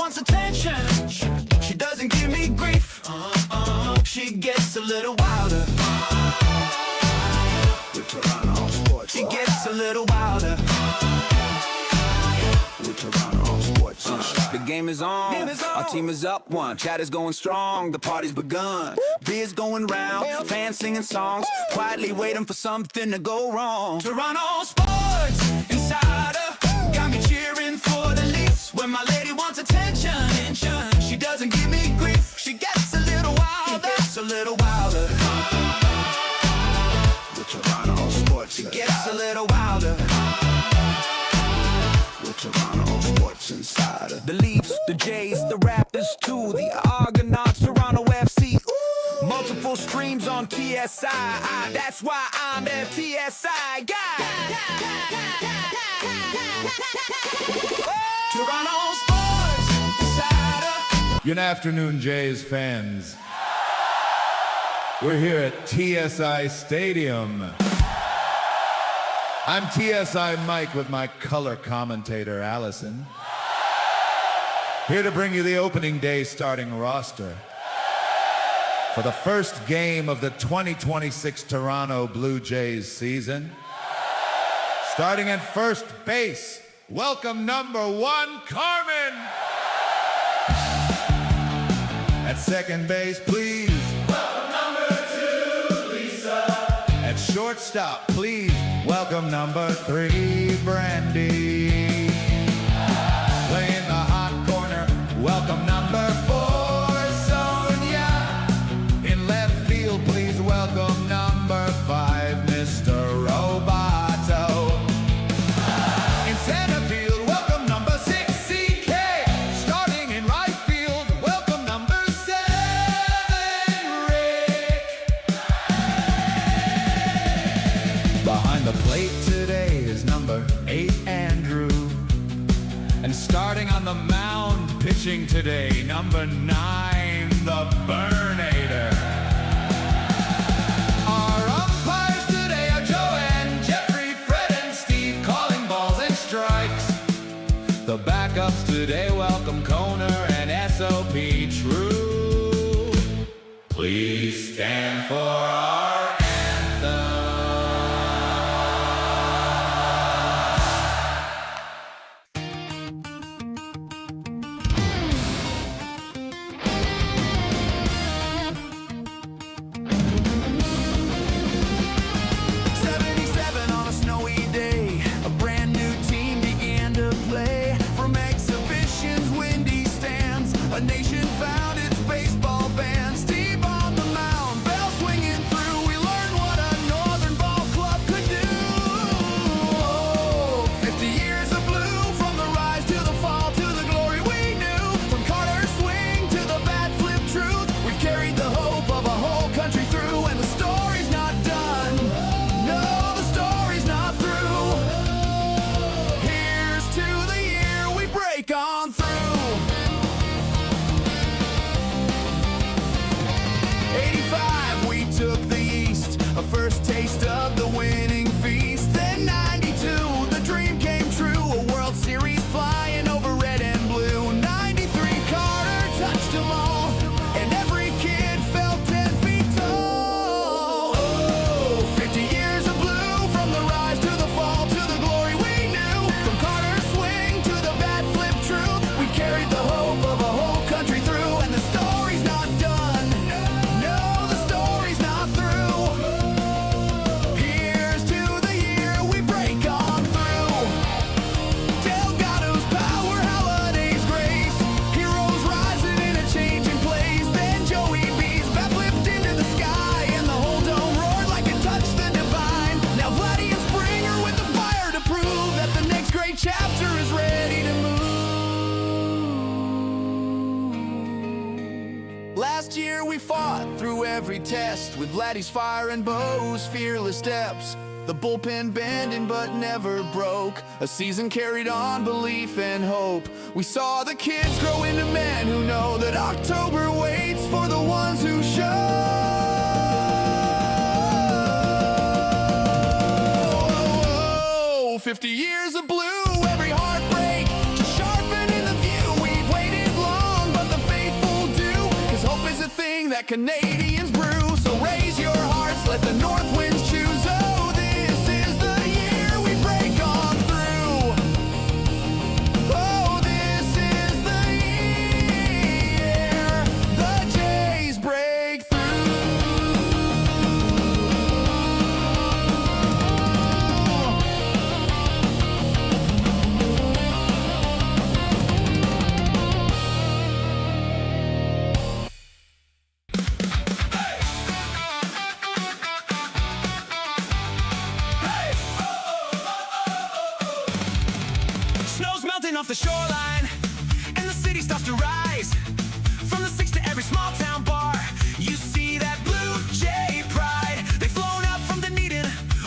wants attention. She doesn't give me grief. She gets a little wilder. With Toronto sports. She gets a little wilder. With Toronto sports. The game is on. Our team is up one. Chat is going strong. The party's begun. Beers going round. Fans singing songs. Quietly waiting for something to go wrong. Toronto sports insider got me cheering for the Leafs. When my lady wants attention, she doesn't give me grief. She gets a little wilder. Gets a little wilder. With Toronto sports. She gets a little wilder. With Toronto sports insider. The Leafs, the Jays, the Raptors too. The Argonauts, Toronto FC. Ooh. Multiple streams on TSI. That's why I'm a TSI guy. Toronto sports insider. Good afternoon, Jays fans. We're here at TSI Stadium. I'm TSI Mike with my color commentator, Allison. Here to bring you the opening day starting roster for the first game of the 2026 Toronto Blue Jays season. Starting at first base, welcome number 1, Carmen. At second base, please. Welcome number 2, Lisa. At shortstop, please. Welcome number 3, Brandy. Playing the hot corner, welcome number 4, Sonia. In left field, please welcome number 5, Mr. Roboto. In center field, welcome number 6, CK. Starting in right field, welcome number 7, Rick. Behind the plate today is number 8, Andrew. And starting on the mound, pitching today, number 9, the Burnator. Our umpires today are Joanne, Jeffrey, Fred, and Steve, calling balls and strikes. The backups today welcome Koner and SOP True. Please stand for our anthem. A nation found its baseball band. Steve on the mound, bell swinging through. We learned what a northern ball club could do. Oh, 50 years of blue, from the rise to the fall to the glory we knew. From Carter's swing to the bat flip truth, we've carried the hope of a whole country through. And the story's not done. No, the story's not through. Here's to the year we break on through. 85, we took the East, a first taste of the winning feast. Then 92, the dream came true, a World Series flying over red and blue. 93, Carter touched them all, and every kid felt 10 feet tall. Oh, 50 years of blue, from the rise to the fall to the glory we knew. From Carter's swing to the bat flip truth, we carried the hope of a whole country through. And the story's not done. Chapter is ready to move. Last year we fought through every test with Vladdy's fire and Bo's fearless steps. The bullpen bending but never broke. A season carried on belief and hope. We saw the kids grow into men who know that October waits for the ones who show. 50 years of blue, every heartbreak, just sharpening the view. We've waited that Canadians brew. So raise your hearts, let the north winds choose. Oh, this is the year we break on through. Oh, this is the year the Jays break through. Snow's melting off the shoreline, and the city starts to rise. From the six to every small town bar, you see that Blue Jay pride. They've flown up from Dunedin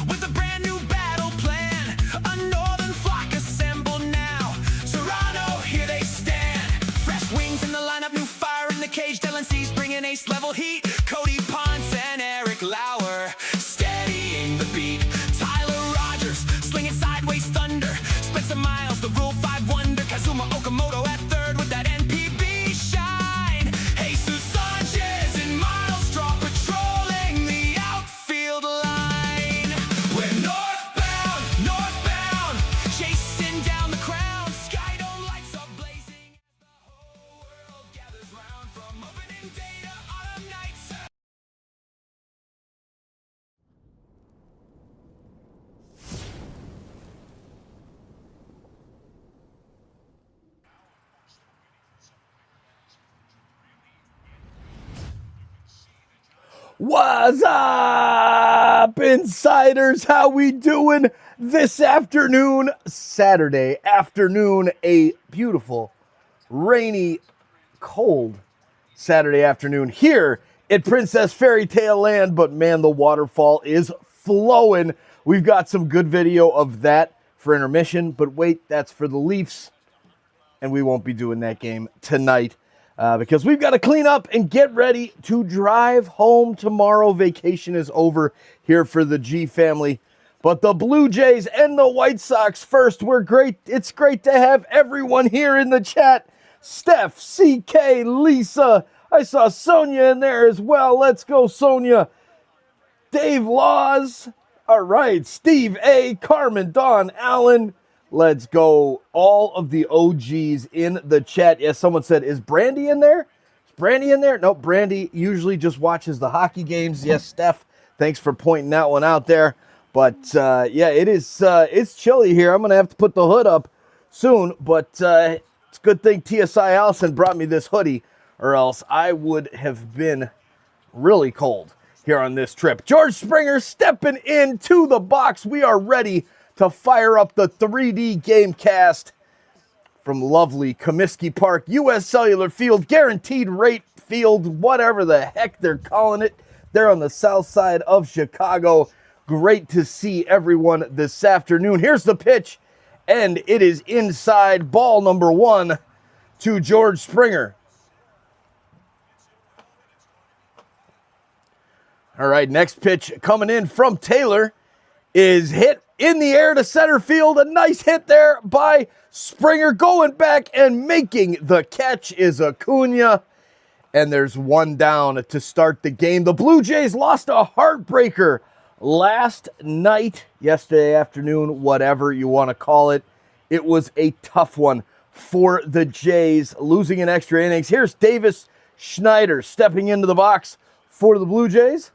with a brand new battle plan. A northern flock assembled now. Toronto, here they stand. Fresh wings in the lineup, new fire in the cage. Dylan Cease bringing ace-level heat. Cody Ponce and Eric Lauer steadying the beat. Tyler Rogers slinging sideways thunder. Spencer Miles, the Rule 5 wonder. Kazuma Okamoto at third with that NPB shine. Jesus Sanchez and Miles Straw patrolling the outfield line. We're northbound, northbound, chasing down the crown. Skydome lights are blazing as the whole world gathers round. From opening day to autumn nights. What's up, insiders? How we doing this afternoon? Saturday afternoon, a beautiful, rainy, cold Saturday afternoon here at Princess Fairy Tale Land, but man, the waterfall is flowing. We've got some good video of that for intermission, but wait, that's for the Leafs, and we won't be doing that game tonight. Because we've got to clean up and get ready to drive home tomorrow. Vacation is over here for the G family. But the Blue Jays and the White Sox first. It's great to have everyone here in the chat. Steph, CK, Lisa. I saw Sonia in there as well. Let's go, Sonia. Dave Laws. All right. Steve A. Carmen, Don, Allen. Let's go. All of the OGs in the chat. Yes, someone said, is Brandy in there? Is Brandy in there? Nope, Brandy usually just watches the hockey games. Yes, Steph, thanks for pointing that one out there. But, yeah, it's chilly here. I'm going to have to put the hood up soon. But it's a good thing TSI Allison brought me this hoodie, or else I would have been really cold here on this trip. George Springer stepping into the box. We are ready to fire up the 3D game cast from lovely Comiskey Park, U.S. Cellular Field, Guaranteed Rate Field, whatever the heck they're calling it. They're on the south side of Chicago. Great to see everyone this afternoon. Here's the pitch, and it is inside. Ball number 1 to George Springer. All right, next pitch coming in from Taylor is hit in the air to center field. A nice hit there by Springer. Going back and making the catch is Acuna. And there's one down to start the game. The Blue Jays lost a heartbreaker last night, yesterday afternoon, whatever you want to call it. It was a tough one for the Jays, losing in extra innings. Here's Davis Schneider stepping into the box for the Blue Jays.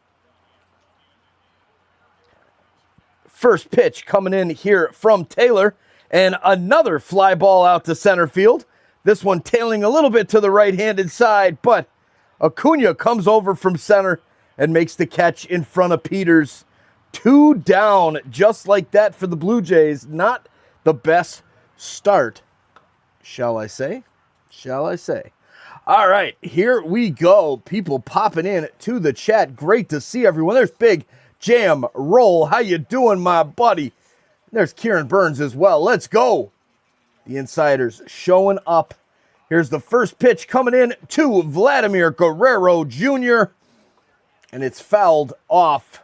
First pitch coming in here from Taylor, and another fly ball out to center field. This one tailing a little bit to the right-handed side, but Acuna comes over from center and makes the catch in front of Peters. 2 down, just like that for the Blue Jays. Not the best start, shall I say? All right, here we go. People popping in to the chat. Great to see everyone. There's Big Jam Roll. How you doing, my buddy? There's Kieran Burns as well. Let's go. The insiders showing up. Here's the first pitch coming in to Vladimir Guerrero Jr. And it's fouled off.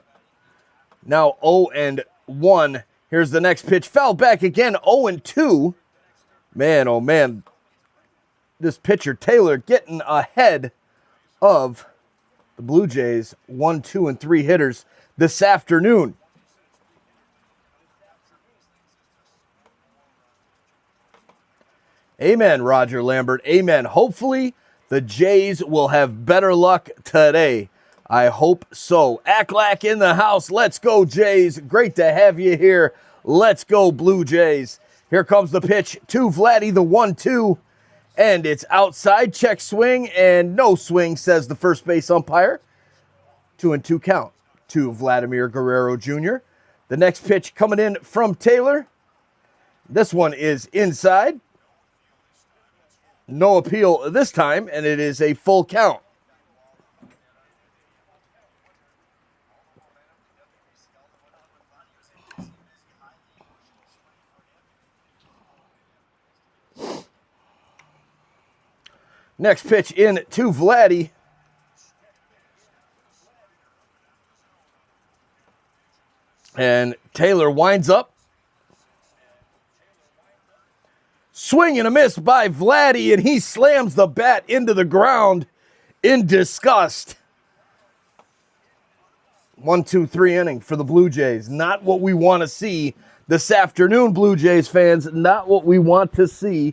Now 0-1. Here's the next pitch. Fouled back again. 0-2. Man, oh man. This pitcher, Taylor, getting ahead of the Blue Jays 1, 2, and 3 hitters this afternoon. Amen, Roger Lambert. Amen. Hopefully, the Jays will have better luck today. I hope so. Aklak in the house. Let's go, Jays. Great to have you here. Let's go, Blue Jays. Here comes the pitch to Vladdy, the 1-2. And it's outside. Check swing and no swing, says the first base umpire. 2-2 count to Vladimir Guerrero Jr. The next pitch coming in from Taylor. This one is inside. No appeal this time, and it is a full count. Next pitch in to Vladdy. And Taylor winds up. Swing and a miss by Vladdy, and he slams the bat into the ground in disgust. 1-2-3 inning for the Blue Jays. Not what we want to see this afternoon, Blue Jays fans. Not what we want to see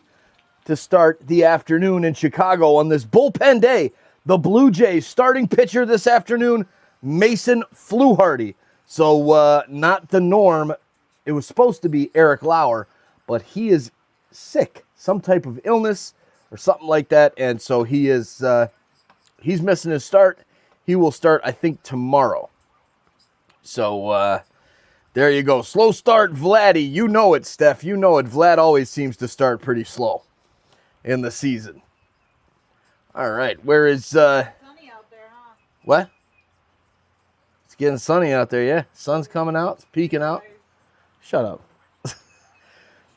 to start the afternoon in Chicago on this bullpen day. The Blue Jays starting pitcher this afternoon, Mason Fluharty. So not the norm. It was supposed to be Eric Lauer, but he is sick, some type of illness or something like that, and so he is he's missing his start. He will start, I think, tomorrow. So there you go. Slow start, Vladdy. You know it, Steph. You know it. Vlad always seems to start pretty slow in the season. All right, where is Sunny out there, huh? what? It's getting sunny out there, yeah. Sun's coming out. It's peeking out. Shut up.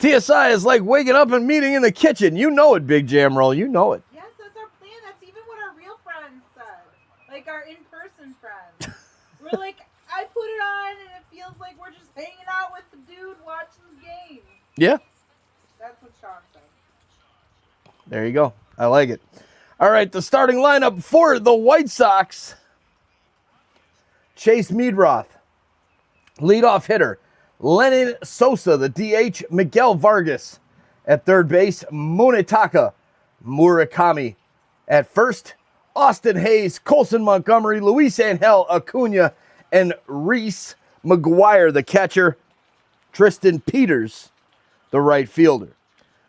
TSI is like waking up and meeting in the kitchen. You know it, Big Jam Roll. You know it. Yes, that's our plan. That's even what our real friends said. Like our in-person friends. We're like, I put it on and it feels like we're just hanging out with the dude watching the game. Yeah. That's what Sean said. There you go. I like it. All right, the starting lineup for the White Sox. Chase Meadroth, leadoff hitter. Lennon Sosa, the DH. Miguel Vargas at third base. Munetaka Murakami at first. Austin Hayes, Colson Montgomery, Luis Angel Acuna, and Reese McGuire, the catcher. Tristan Peters, the right fielder.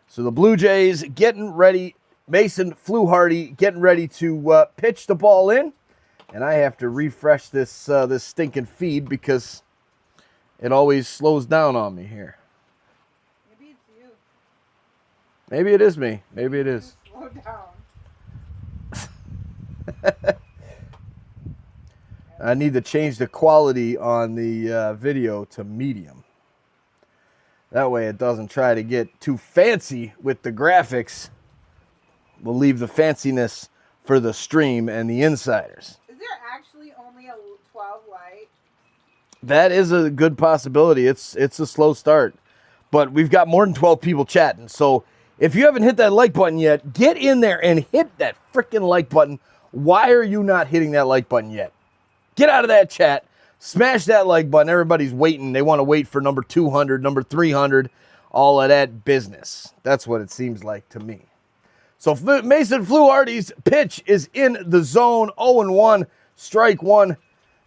So the Blue Jays getting ready. Mason Fluharty getting ready to pitch the ball in. And I have to refresh this this stinking feed because it always slows down on me here. Maybe it's you. Maybe it is me. Maybe it is. Slow down. I need to change the quality on the video to medium. That way it doesn't try to get too fancy with the graphics. We'll leave the fanciness for the stream and the insiders. Is there actually only a 12 light? That is a good possibility. It's a slow start. But we've got more than 12 people chatting. So if you haven't hit that like button yet, get in there and hit that freaking like button. Why are you not hitting that like button yet? Get out of that chat. Smash that like button. Everybody's waiting. They want to wait for number 200, number 300, all of that business. That's what it seems like to me. So Mason Fluharty's pitch is in the zone. 0-1, strike one.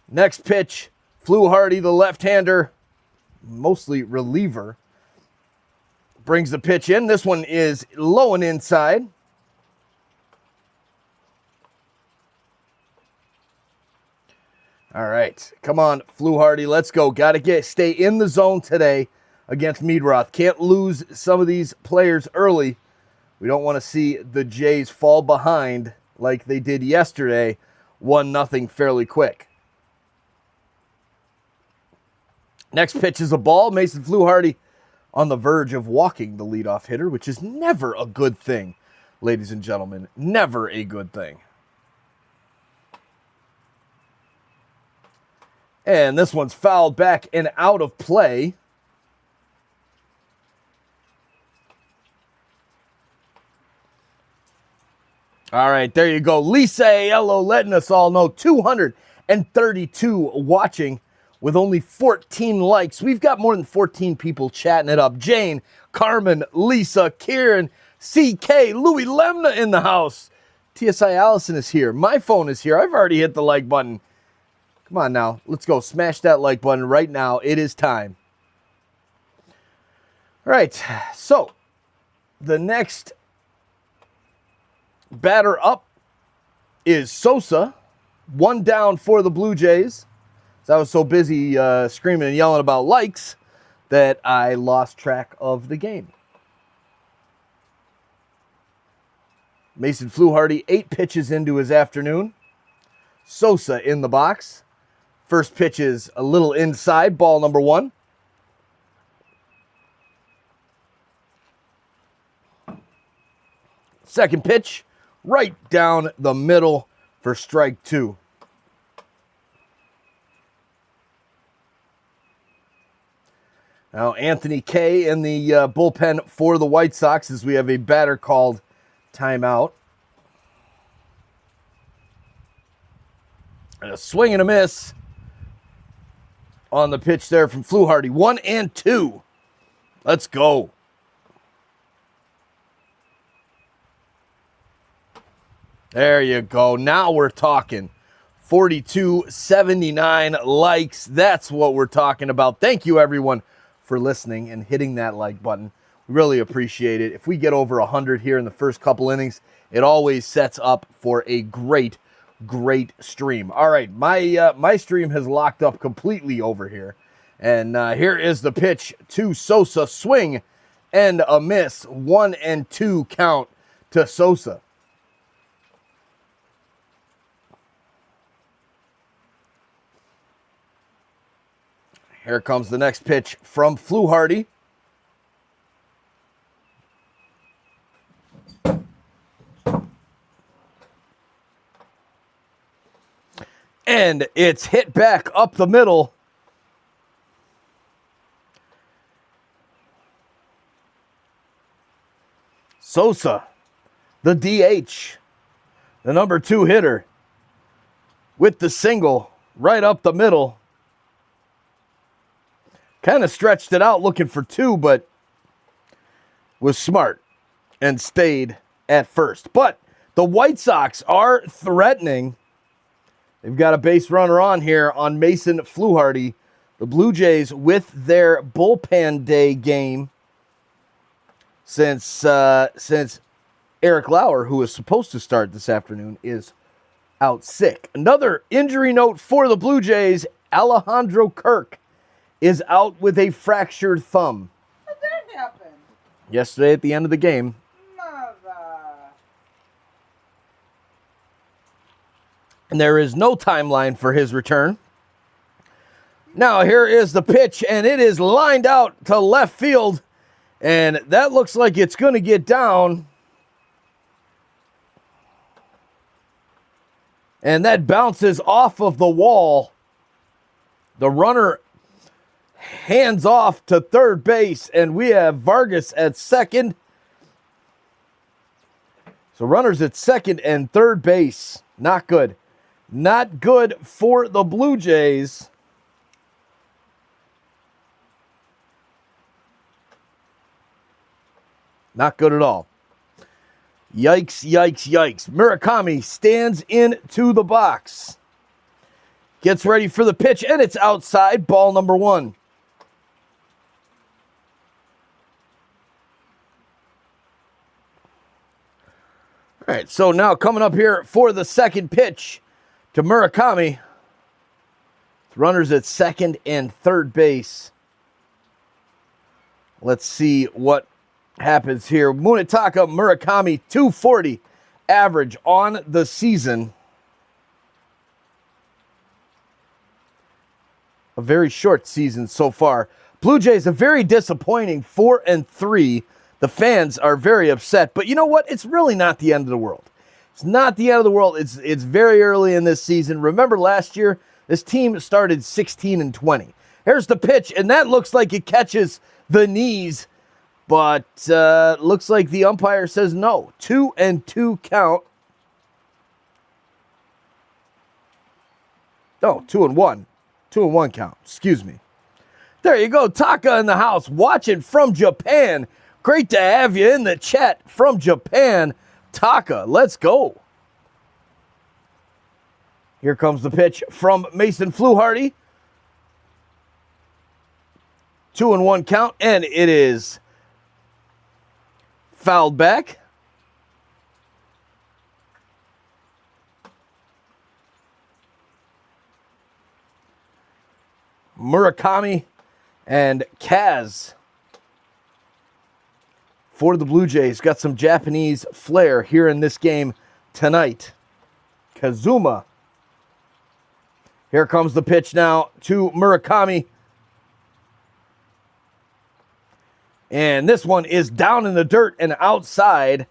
Next pitch, Fluharty, the left-hander, mostly reliever, brings the pitch in. This one is low and inside. All right, come on, Fluharty, let's go. Got to stay in the zone today against Meadroth. Can't lose some of these players early. We don't want to see the Jays fall behind like they did yesterday, 1-0 fairly quick. Next pitch is a ball. Mason Fluharty on the verge of walking the leadoff hitter, which is never a good thing, ladies and gentlemen. Never a good thing. And this one's fouled back and out of play. All right, there you go. Lisa Aiello letting us all know 232 watching with only 14 likes. We've got more than 14 people chatting it up. Jane, Carmen, Lisa, Kieran, CK, Louis Lemna in the house. TSI Allison is here. My phone is here. I've already hit the like button. Come on now. Let's go. Smash that like button right now. It is time. All right. So, the next batter up is Sosa. One down for the Blue Jays. I was so busy screaming and yelling about likes that I lost track of the game. Mason Fluharty, 8 pitches into his afternoon. Sosa in the box. First pitch is a little inside, ball number 1. Second pitch, right down the middle for strike 2. Now, Anthony K in the bullpen for the White Sox as we have a batter called timeout. And a swing and a miss on the pitch there from Fluharty. 1 and 2. Let's go. There you go. Now we're talking. 4279 likes. That's what we're talking about. Thank you, everyone, for listening and hitting that like button. We really appreciate it. If we get over 100 here in the first couple innings, it always sets up for a great stream. All right, my stream has locked up completely over here. And here is the pitch to Sosa. Swing and a miss. 1 and 2 count to Sosa. Here comes the next pitch from Fluharty. And it's hit back up the middle. Sosa, the DH, the number 2 hitter, with the single right up the middle. Kind of stretched it out looking for 2, but was smart and stayed at first. But the White Sox are threatening. They've got a base runner on here on Mason Fluharty. The Blue Jays with their bullpen day game since Eric Lauer, who is supposed to start this afternoon, is out sick. Another injury note for the Blue Jays, Alejandro Kirk is out with a fractured thumb. How did that happen? Yesterday at the end of the game. Mother. And there is no timeline for his return. Now here is the pitch, and it is lined out to left field. And that looks like it's going to get down. And that bounces off of the wall. The runner hands off to third base, and we have Vargas at second. So runners at second and third base. Not good. Not good for the Blue Jays. Not good at all. Yikes, yikes, yikes. Murakami stands into the box. Gets ready for the pitch, and it's outside. Ball number 1. All right, so now coming up here for the second pitch to Murakami. Runners at second and third base. Let's see what happens here. Munetaka Murakami, 240 average on the season. A very short season so far. Blue Jays, a very disappointing 4-3. The fans are very upset, but you know what? It's really not the end of the world. It's not the end of the world. It's very early in this season. Remember last year, this team started 16-20. Here's the pitch, and that looks like it catches the knees, but looks like the umpire says no. 2-2 count No, 2-1. 2-1 count. Excuse me. There you go. Taka in the house watching from Japan. Great to have you in the chat from Japan. Taka, let's go. Here comes the pitch from Mason Fluharty. 2-1 count, and it is fouled back. Murakami and Kaz for the Blue Jays. Got some Japanese flair here in this game tonight. Kazuma. Here comes the pitch now to Murakami. And this one is down in the dirt and outside.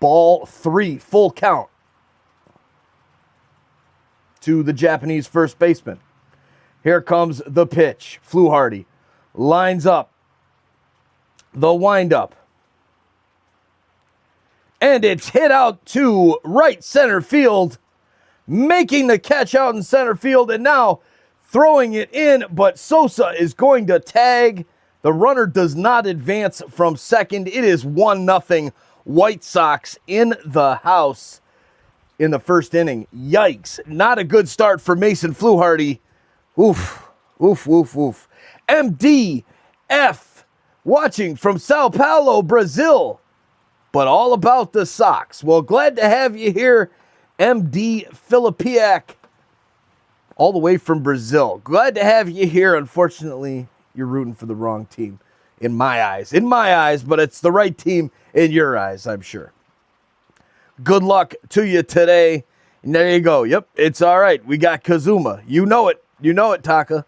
Ball 3, full count to the Japanese first baseman. Here comes the pitch. Fluharty lines up the windup. And it's hit out to right center field, making the catch out in center field, and now throwing it in, but Sosa is going to tag. The runner does not advance from second. It is 1-0 White Sox in the house in the first inning. Yikes. Not a good start for Mason Fluharty. Oof, oof, oof, oof. MDF watching from Sao Paulo, Brazil, but all about the Sox. Well, glad to have you here, MD Filipiak, all the way from Brazil. Glad to have you here. Unfortunately, you're rooting for the wrong team in my eyes. In my eyes, but it's the right team in your eyes, I'm sure. Good luck to you today. And there you go. Yep, it's all right. We got Kazuma. You know it. You know it, Taka.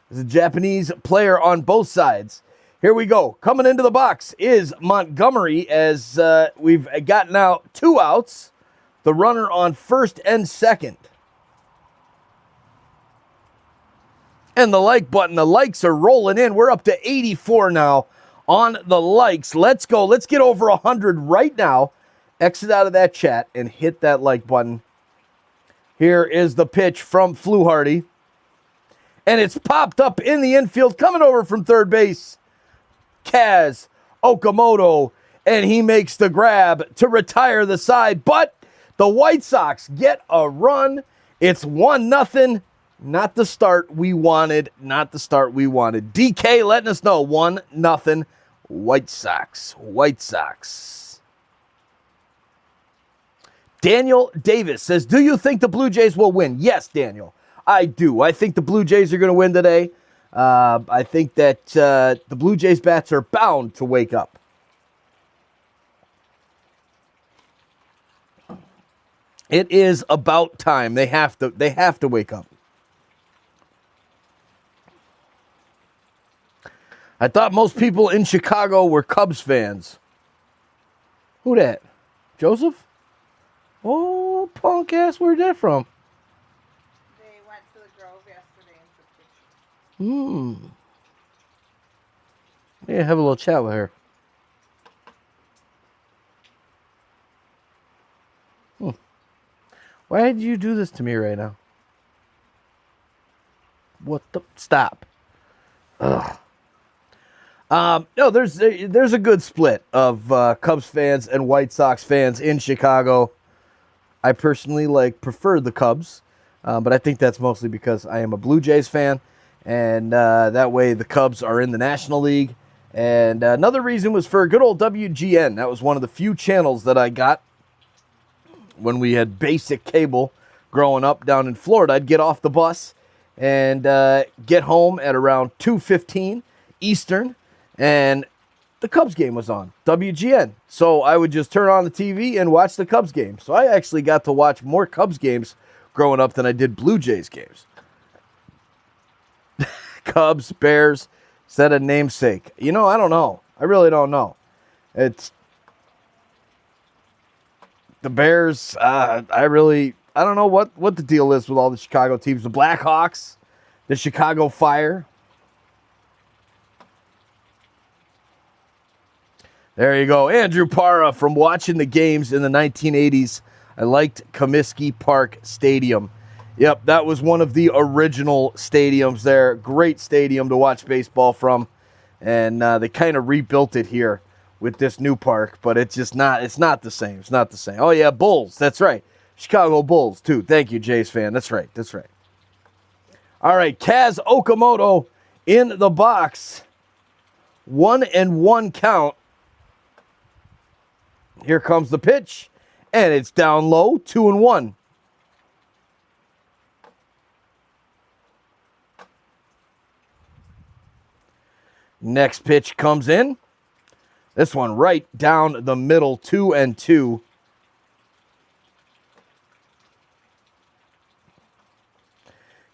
There's a Japanese player on both sides. Here we go. Coming into the box is Montgomery as we've gotten out 2 outs. The runner on first and second. And the like button. The likes are rolling in. We're up to 84 now on the likes. Let's go. Let's get over 100 right now. Exit out of that chat and hit that like button. Here is the pitch from Fluharty. And it's popped up in the infield, coming over from third base. Kaz Okamoto, and he makes the grab to retire the side. But the White Sox get a run. It's 1-0. Not the start we wanted. Not the start we wanted. DK letting us know 1-0 White Sox. White Sox. Daniel Davis says, do you think the Blue Jays will win? Yes, Daniel. I do. I think the Blue Jays are going to win today. I think that the Blue Jays bats are bound to wake up. It is about time. They have to wake up. I thought most people in Chicago were Cubs fans. Who that? Joseph? Oh, punk ass, where'd that from? Yeah, have a little chat with her. Why did you do this to me right now? What the? Stop. Ugh. No, there's a good split of Cubs fans and White Sox fans in Chicago. I personally prefer the Cubs, but I think that's mostly because I am a Blue Jays fan. And that way the Cubs are in the National League. And another reason was for good old WGN. That was one of the few channels that I got when we had basic cable growing up down in Florida. I'd get off the bus and get home at around 2:15 Eastern. And the Cubs game was on, WGN. So I would just turn on the TV and watch the Cubs game. So I actually got to watch more Cubs games growing up than I did Blue Jays games. Cubs, Bears, said a namesake. You know, I don't know. I really don't know. It's the Bears. I don't know what the deal is with all the Chicago teams. The Blackhawks, the Chicago Fire. There you go. Andrew Parra from watching the games in the 1980s. I liked Comiskey Park Stadium Yep, that was one of the original stadiums there. Great stadium to watch baseball from. And they kind of rebuilt it here with this new park, but it's not the same. It's not the same. Oh, yeah, Bulls. That's right. Chicago Bulls, too. Thank you, Jays fan. That's right. That's right. All right, Kaz Okamoto in the box. 1-1 count. Here comes the pitch, and it's down low, 2-1. Next pitch comes in. This one right down the middle, 2-2.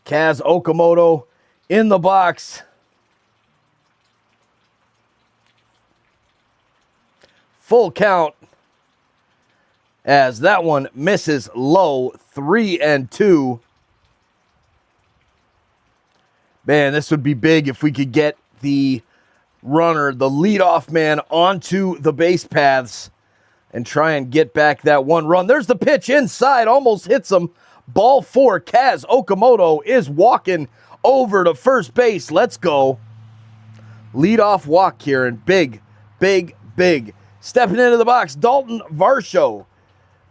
Kaz Okamoto in the box. Full count as that one misses low, 3-2. Man, this would be big if we could get the runner, the leadoff man, onto the base paths and try and get back that one run. There's the pitch inside, almost hits him. Ball 4. Kaz Okamoto is walking over to first base. Let's go. Leadoff walk here, and big. Stepping into the box, Dalton Varsho.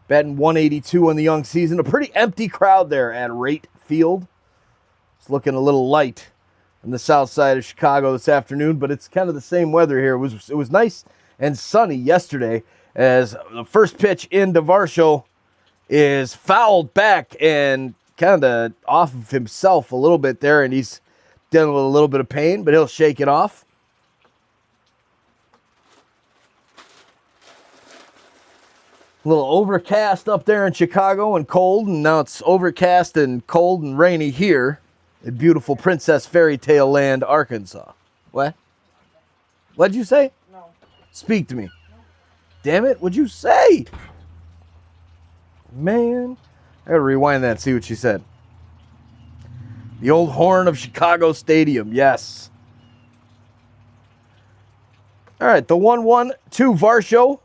Batting 182 in the young season. A pretty empty crowd there at Rate Field. It's looking a little light on the south side of Chicago this afternoon, but it's kind of the same weather here. It was nice and sunny yesterday as the first pitch into Varsho is fouled back and kind of off of himself a little bit there, and he's dealing with a little bit of pain, but he'll shake it off. A little overcast up there in Chicago and cold, and now it's overcast and cold and rainy here in beautiful Princess Fairy Tale Land, Arkansas. What? What'd you say? No. Speak to me. No. Damn it, what'd you say? Man, I gotta rewind that and see what she said. The old horn of Chicago Stadium, yes. All right, the 1-1 to Varsho.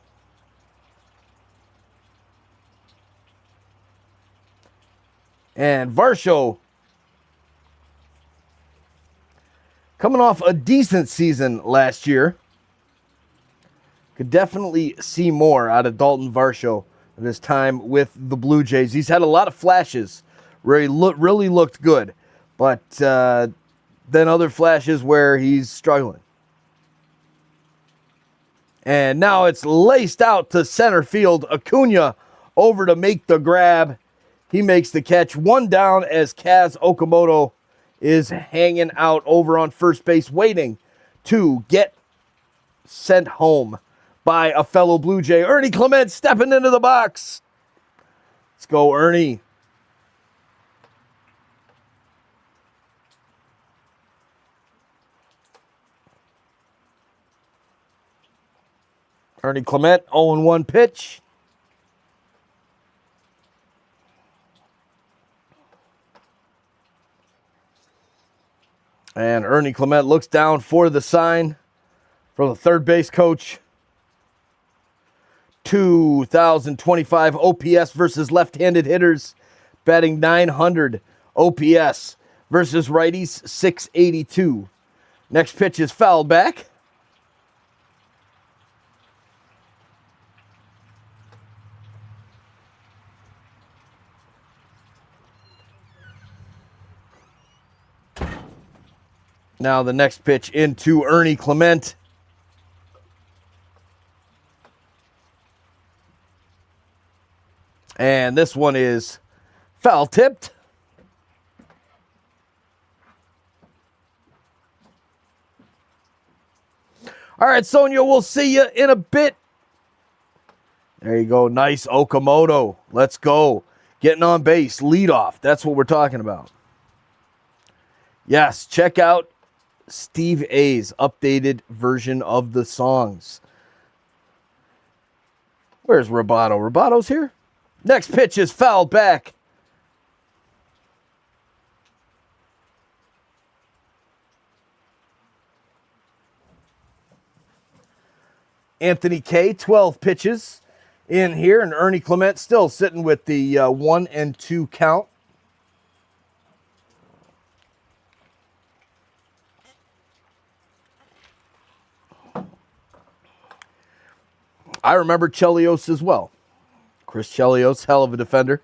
And Varsho coming off a decent season last year. Could definitely see more out of Dalton Varsho in his time with the Blue Jays. He's had a lot of flashes where he really looked good, but then other flashes where he's struggling. And now it's laced out to center field. Acuna over to make the grab. He makes the catch. One down as Kaz Okamoto is hanging out over on first base, waiting to get sent home by a fellow Blue Jay. Ernie Clement stepping into the box. Let's go, Ernie. Ernie Clement, 0-1 pitch. And Ernie Clement looks down for the sign from the third base coach. 2025 OPS versus left-handed hitters, batting 900 OPS versus righties, 682. Next pitch is fouled back. Now the next pitch into Ernie Clement. And this one is foul tipped. All right, Sonia, we'll see you in a bit. There you go. Nice Okamoto. Let's go. Getting on base. Leadoff. That's what we're talking about. Yes, check out Steve A's updated version of the songs. Where's Roboto? Roboto's here. Next pitch is fouled back. Anthony K, 12 pitches in here, and Ernie Clement still sitting with the 1-2 count. I remember Chelios as well. Chris Chelios, hell of a defender.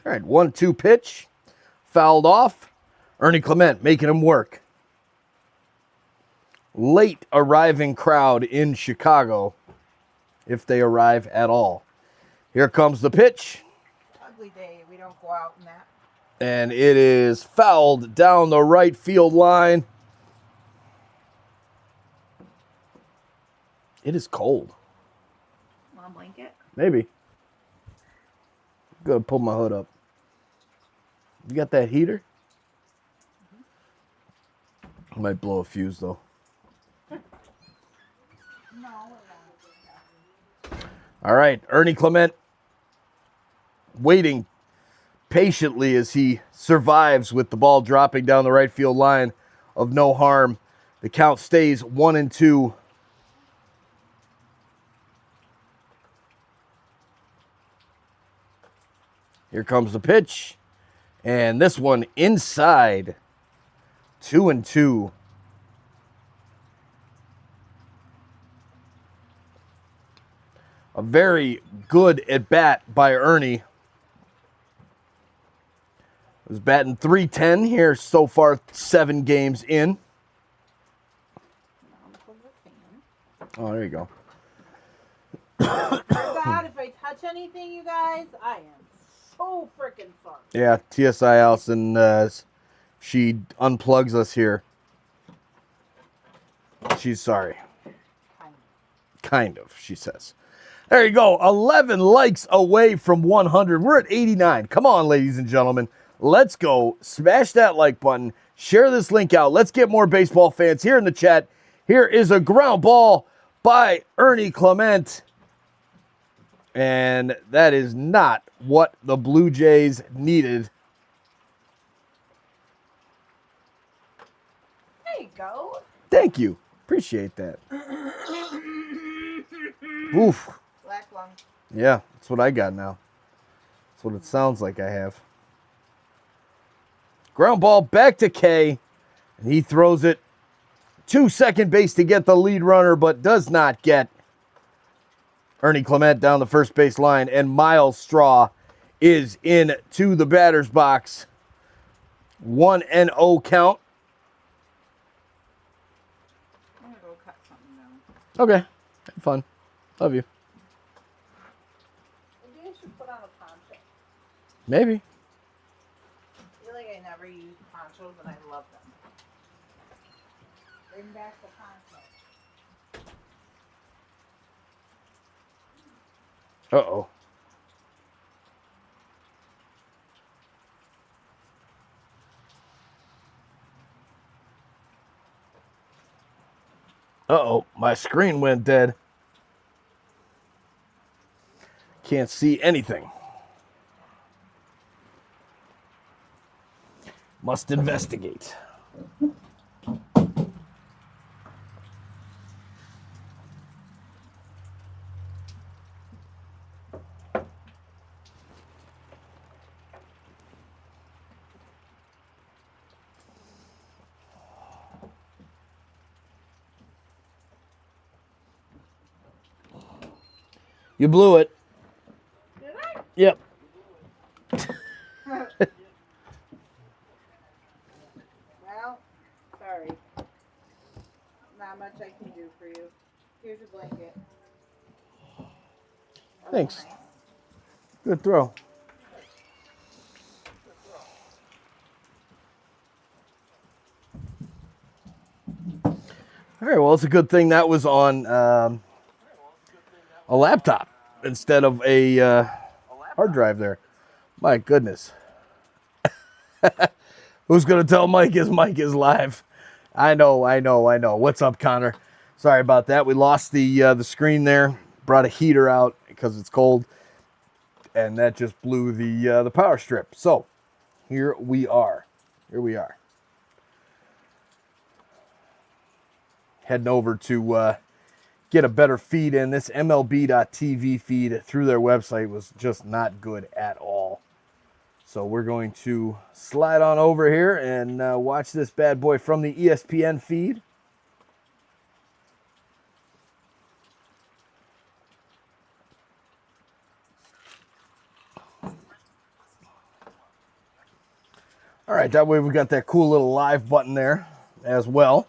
All right, 1-2 pitch. Fouled off. Ernie Clement making him work. Late arriving crowd in Chicago, if they arrive at all. Here comes the pitch. Ugly day. We don't go out in that. And it is fouled down the right field line. It is cold. Want a blanket? Maybe. Go pull my hood up. You got that heater? I might blow a fuse though. All right, Ernie Clement waiting patiently as he survives with the ball dropping down the right field line of no harm. The count stays 1-2. Here comes the pitch. And this one inside. 2-2. A very good at bat by Ernie. Was batting .310 here so far, 7 games in. Oh, there you go. God, if I touch anything, you guys, I am so freaking sorry. Yeah, TSI Allison, she unplugs us here. She's sorry. Kind of, she says. There you go. 11 likes away from 100. We're at 89. Come on, ladies and gentlemen. Let's go. Smash that like button. Share this link out. Let's get more baseball fans here in the chat. Here is a ground ball by Ernie Clement. And that is not what the Blue Jays needed. There you go. Thank you. Appreciate that. Oof. Black lung. Yeah, that's what I got now. That's what it sounds like I have. Ground ball back to K. And he throws it to second base to get the lead runner, but does not get Ernie Clement down the first base line. And Miles Straw is into the batter's box. 1-0 count. I'm going to go cut something down. Okay. Have fun. Love you. Maybe I should put on a poncho. Maybe. I feel like I never use ponchos and I love them. Bring back the poncho. Uh-oh. Uh-oh, my screen went dead. Can't see anything. Must investigate. You blew it. Did I? Yep. Well, sorry. Not much I can do for you. Here's your blanket. That was Thanks. nice. Good throw. All right, well, it's a good thing that was on a laptop instead of a hard drive there. My goodness. Who's going to tell Mike his mic is live? I know. What's up, Connor? Sorry about that. We lost the screen there. Brought a heater out because it's cold. And that just blew the power strip. So, here we are. Heading over to get a better feed in. This MLB.TV feed through their website was just not good at all. So we're going to slide on over here and watch this bad boy from the ESPN feed. All right, that way we got that cool little live button there as well.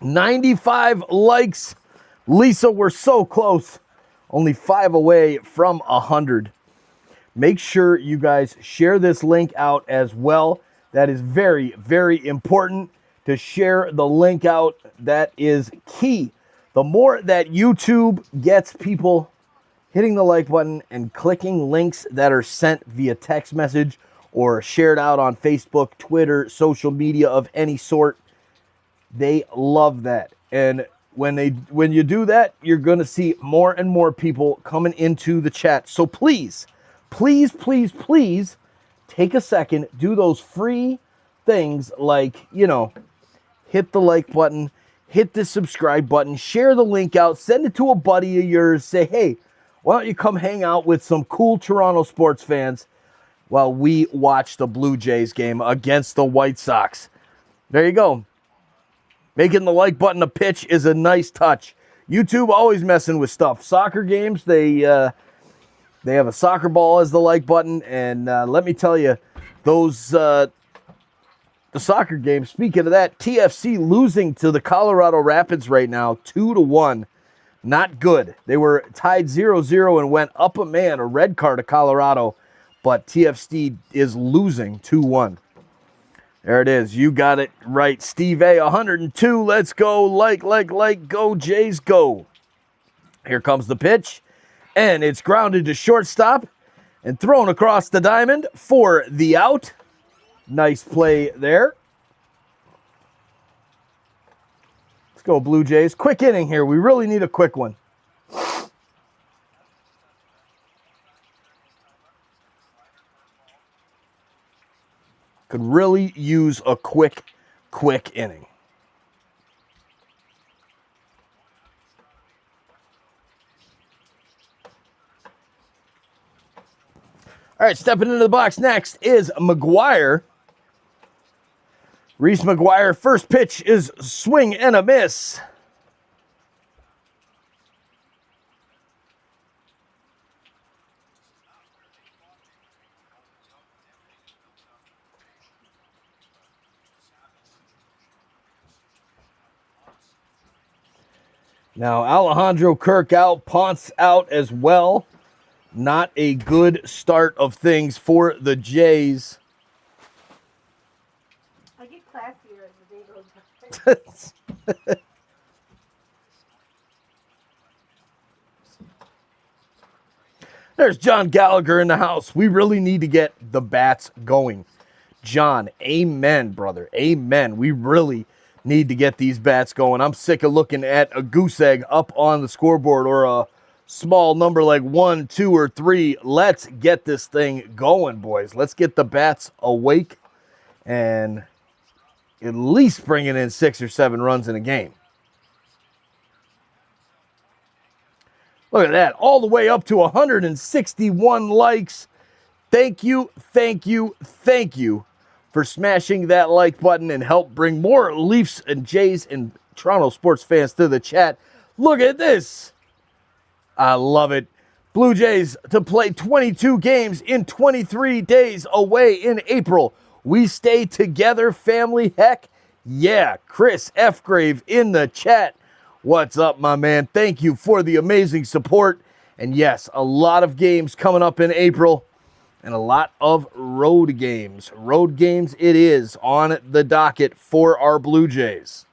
$95 likes. Lisa, we're so close. Only 5 away from 100. Make sure you guys share this link out as well. That is very, very important to share the link out. That is key. The more that YouTube gets people hitting the like button and clicking links that are sent via text message or shared out on Facebook, Twitter, social media of any sort, they love that. And when you do that, you're going to see more and more people coming into the chat. So please, please, please, please take a second, do those free things like, you know, hit the like button, hit the subscribe button, share the link out, send it to a buddy of yours, say, hey, why don't you come hang out with some cool Toronto sports fans while we watch the Blue Jays game against the White Sox. There you go. Making the like button a pitch is a nice touch. YouTube always messing with stuff. Soccer games, they have a soccer ball as the like button, and let me tell you, those the soccer games. Speaking of that, TFC losing to the Colorado Rapids right now, 2-1. Not good. They were tied 0-0 and went up a man, a red card to Colorado, but TFC is losing 2-1. There it is. You got it right. Steve A, 102. Let's go. Like, go, Jays, go. Here comes the pitch, and it's grounded to shortstop and thrown across the diamond for the out. Nice play there. Let's go, Blue Jays. Quick inning here. We really need a quick one. Could really use a quick inning. All right, stepping into the box next is McGuire. Reese McGuire, first pitch is swing and a miss. Now, Alejandro Kirk out, Ponce out as well. Not a good start of things for the Jays. I get classier as the day goes by. There's John Gallagher in the house. We really need to get the bats going. John, amen, brother. Amen. We really need to get these bats going. I'm sick of looking at a goose egg up on the scoreboard or a small number like 1, 2, or 3. Let's get this thing going, boys. Let's get the bats awake and at least bringing in 6 or 7 runs in a game. Look at that. All the way up to 161 likes. Thank you, thank you, thank you for smashing that like button and help bring more Leafs and Jays and Toronto sports fans to the chat. Look at this. I love it. Blue Jays to play 22 games in 23 days away in April. We stay together, family. Heck yeah. Chris F. Grave in the chat. What's up, my man? Thank you for the amazing support. And yes, a lot of games coming up in April. And a lot of road games. Road games it is on the docket for our Blue Jays.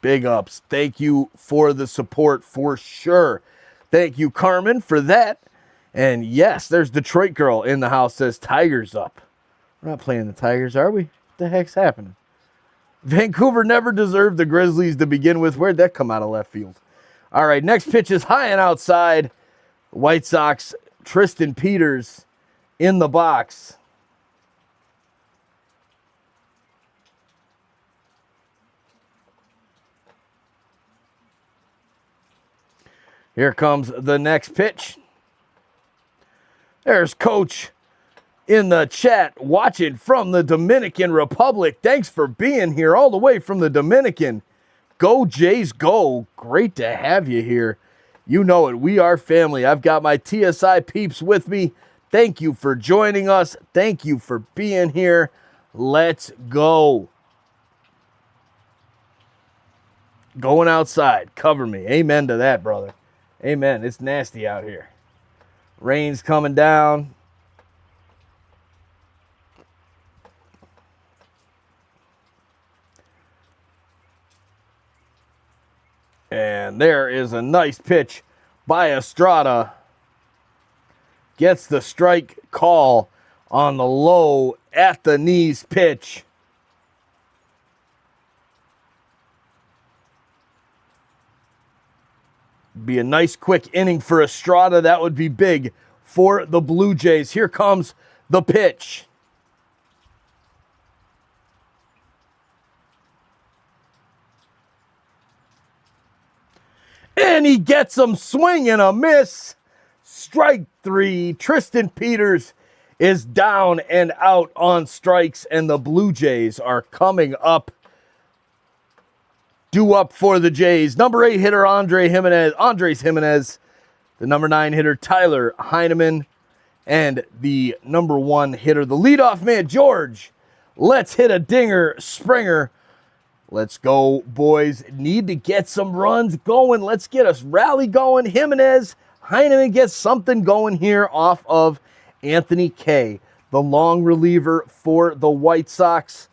Big ups. Thank you for the support for sure. Thank you, Carmen, for that. And yes, there's Detroit Girl in the house says Tigers up. We're not playing the Tigers, are we? What the heck's happening? Vancouver never deserved the Grizzlies to begin with. Where'd that come out of left field? All right, next pitch is high and outside. White Sox, Tristan Peters in the box. Here comes the next pitch. There's Coach in the chat watching from the Dominican Republic. Thanks for being here all the way from the Dominican. Go Jays, go. Great to have you here. You know it. We are family. I've got my TSI peeps with me. Thank you for joining us. Thank you for being here. Let's go. Going outside. Cover me. Amen to that, brother. Amen. It's nasty out here. Rain's coming down. And there is a nice pitch by Estrada. Gets the strike call on the low at the knees pitch. Be a nice quick inning for Estrada. That would be big for the Blue Jays. Here comes the pitch. And he gets him, swing and a miss. Strike 3. Tristan Peters is down and out on strikes, and the Blue Jays are coming up. Due up for the Jays. Number 8 hitter Andres Jimenez. The number 9 hitter Tyler Heineman. And the number 1 hitter, the leadoff man, George. Let's hit a dinger, Springer. Let's go, boys. Need to get some runs going. Let's get us rally going. Jimenez, Heineman gets something going here off of Anthony K, the long reliever for the White Sox.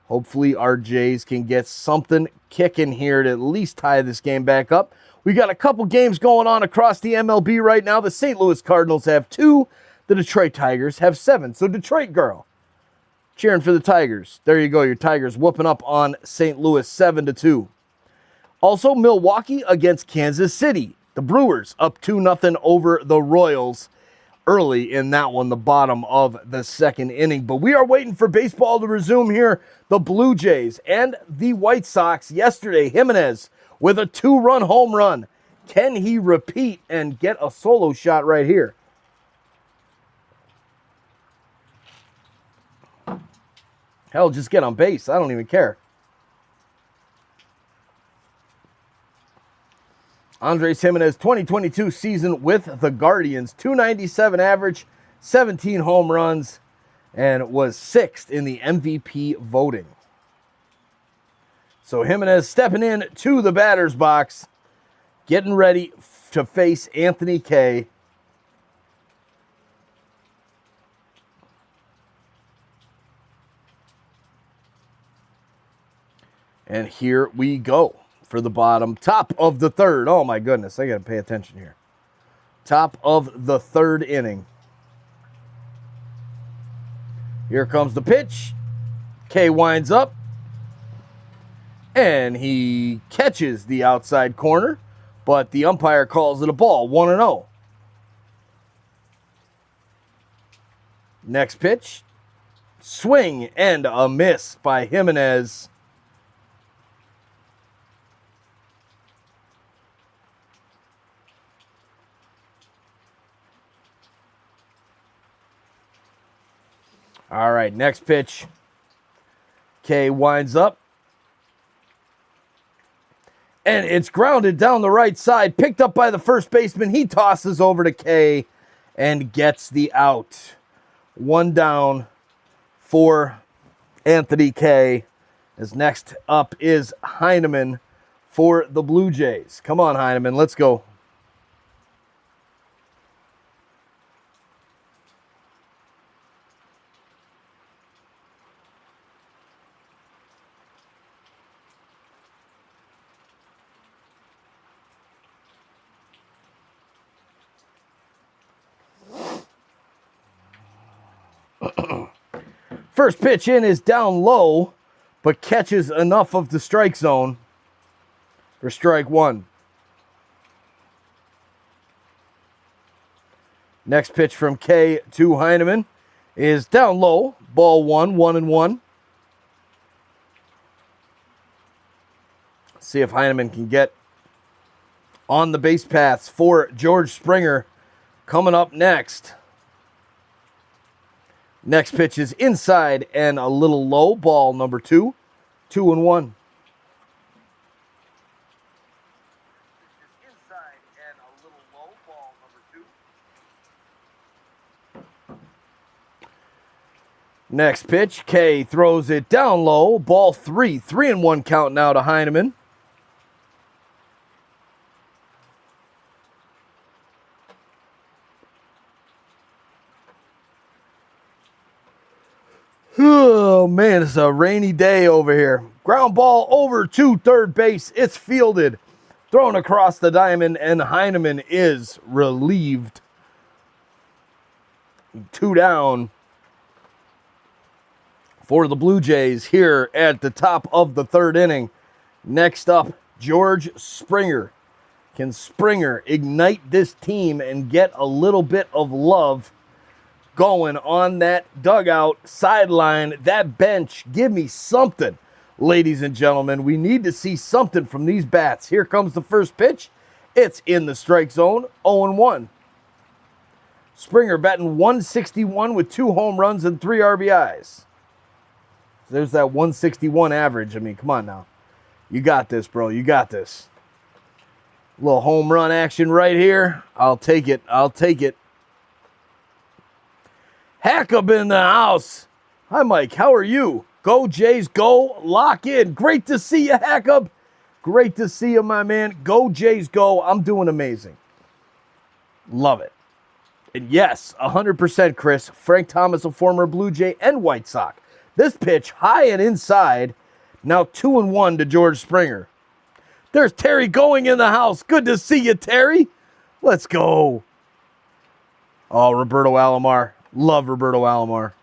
Hopefully our Jays can get something kicking here to at least tie this game back up. We got a couple games going on across the MLB right now. The St. Louis Cardinals have 2. The Detroit Tigers have 7. So Detroit girl, cheering for the Tigers. There you go. Your Tigers whooping up on St. Louis 7-2. Also, Milwaukee against Kansas City. The Brewers up 2-0 over the Royals early in that one, the bottom of the second inning. But we are waiting for baseball to resume here. The Blue Jays and the White Sox yesterday. Jimenez with a 2-run home run. Can he repeat and get a solo shot right here? Hell, just get on base. I don't even care. Andres Jimenez, 2022 season with the Guardians. 297 average, 17 home runs, and was 6th in the MVP voting. So Jimenez stepping in to the batter's box, getting ready to face Anthony K. And here we go for the top of the third. Oh my goodness, I got to pay attention here. Top of the third inning. Here comes the pitch. K winds up. And he catches the outside corner, but the umpire calls it a ball, 1-0. Next pitch. Swing and a miss by Jimenez. All right, next pitch. K winds up. And it's grounded down the right side, picked up by the first baseman. He tosses over to K and gets the out. 1 down for Anthony K. As next up is Heineman for the Blue Jays. Come on, Heineman, let's go. First pitch in is down low, but catches enough of the strike zone for strike 1. Next pitch from K to Heineman is down low, ball 1, 1-1. See if Heineman can get on the base paths for George Springer. Coming up next. Next pitch is inside and a little low. Ball number 2. 2-1. Next pitch, K throws it down low. Ball 3. 3-1 count now to Heineman. Oh, man, it's a rainy day over here. Ground ball over to third base. It's fielded. Thrown across the diamond, and Heineman is relieved. 2 down for the Blue Jays here at the top of the 3rd inning. Next up, George Springer. Can Springer ignite this team and get a little bit of love going on that dugout, sideline, that bench? Give me something, ladies and gentlemen. We need to see something from these bats. Here comes the first pitch. It's in the strike zone, 0-1. Springer batting .161 with 2 home runs and 3 RBIs. There's that 161 average. I mean, come on now. You got this, bro. You got this. A little home run action right here. I'll take it. I'll take it. Hackab in the house. Hi, Mike. How are you? Go, Jays. Go. Lock in. Great to see you, Hackab. Great to see you, my man. Go, Jays. Go. I'm doing amazing. Love it. And yes, 100%, Chris. Frank Thomas, a former Blue Jay and White Sox. This pitch high and inside. Now 2-1 to George Springer. There's Terry going in the house. Good to see you, Terry. Let's go. Oh, Roberto Alomar. Love Roberto Alomar.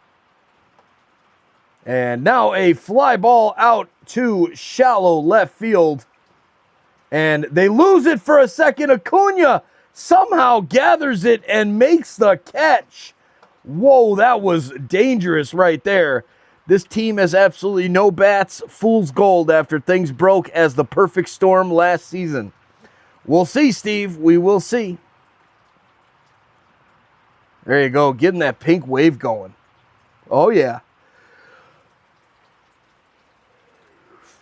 And now a fly ball out to shallow left field. And they lose it for a second. Acuna somehow gathers it and makes the catch. Whoa, that was dangerous right there. This team has absolutely no bats. Fool's gold after things broke as the perfect storm last season. We'll see, Steve. We will see. There you go. Getting that pink wave going. Oh, yeah.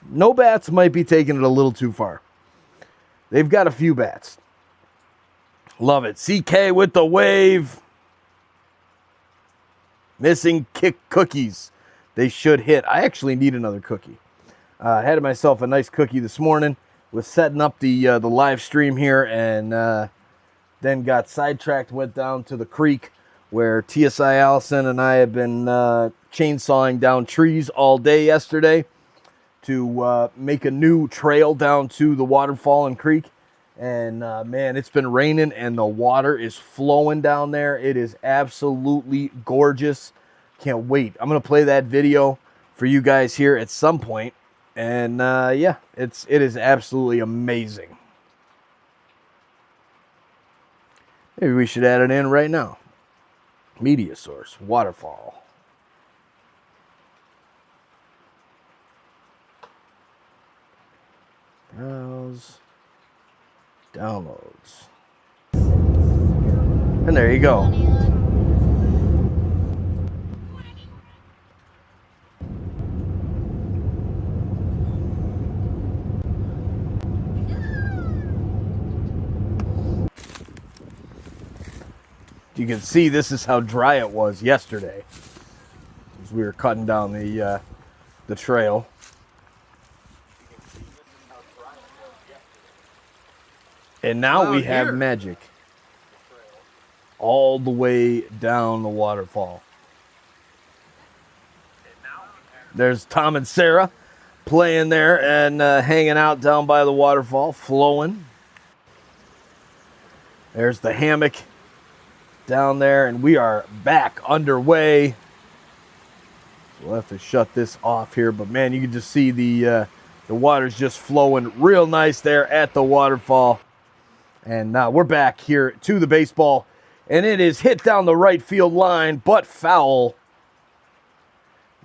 No bats might be taking it a little too far. They've got a few bats. Love it. CK with the wave. Missing kick cookies. They should hit. I actually need another cookie. I had myself a nice cookie this morning. Was setting up the live stream here, and then got sidetracked. Went down to the creek where TSI Allison and I have been chainsawing down trees all day yesterday to make a new trail down to the waterfall and creek. And man, it's been raining and the water is flowing down there. It is absolutely gorgeous. Can't wait. I'm going to play that video for you guys here at some point. And yeah, it is absolutely amazing. Maybe we should add it in right now. Media source, waterfall. Browse. Downloads. And there you go. You can see this is how dry it was yesterday as we were cutting down the trail. And now we have magic all the way down the waterfall. There's Tom and Sarah playing there and hanging out down by the waterfall, flowing. There's the hammock down there, and we are back underway. So we'll have to shut this off here, but man, you can just see the water's just flowing real nice there at the waterfall. And now we're back here to the baseball, and it is hit down the right field line, but foul.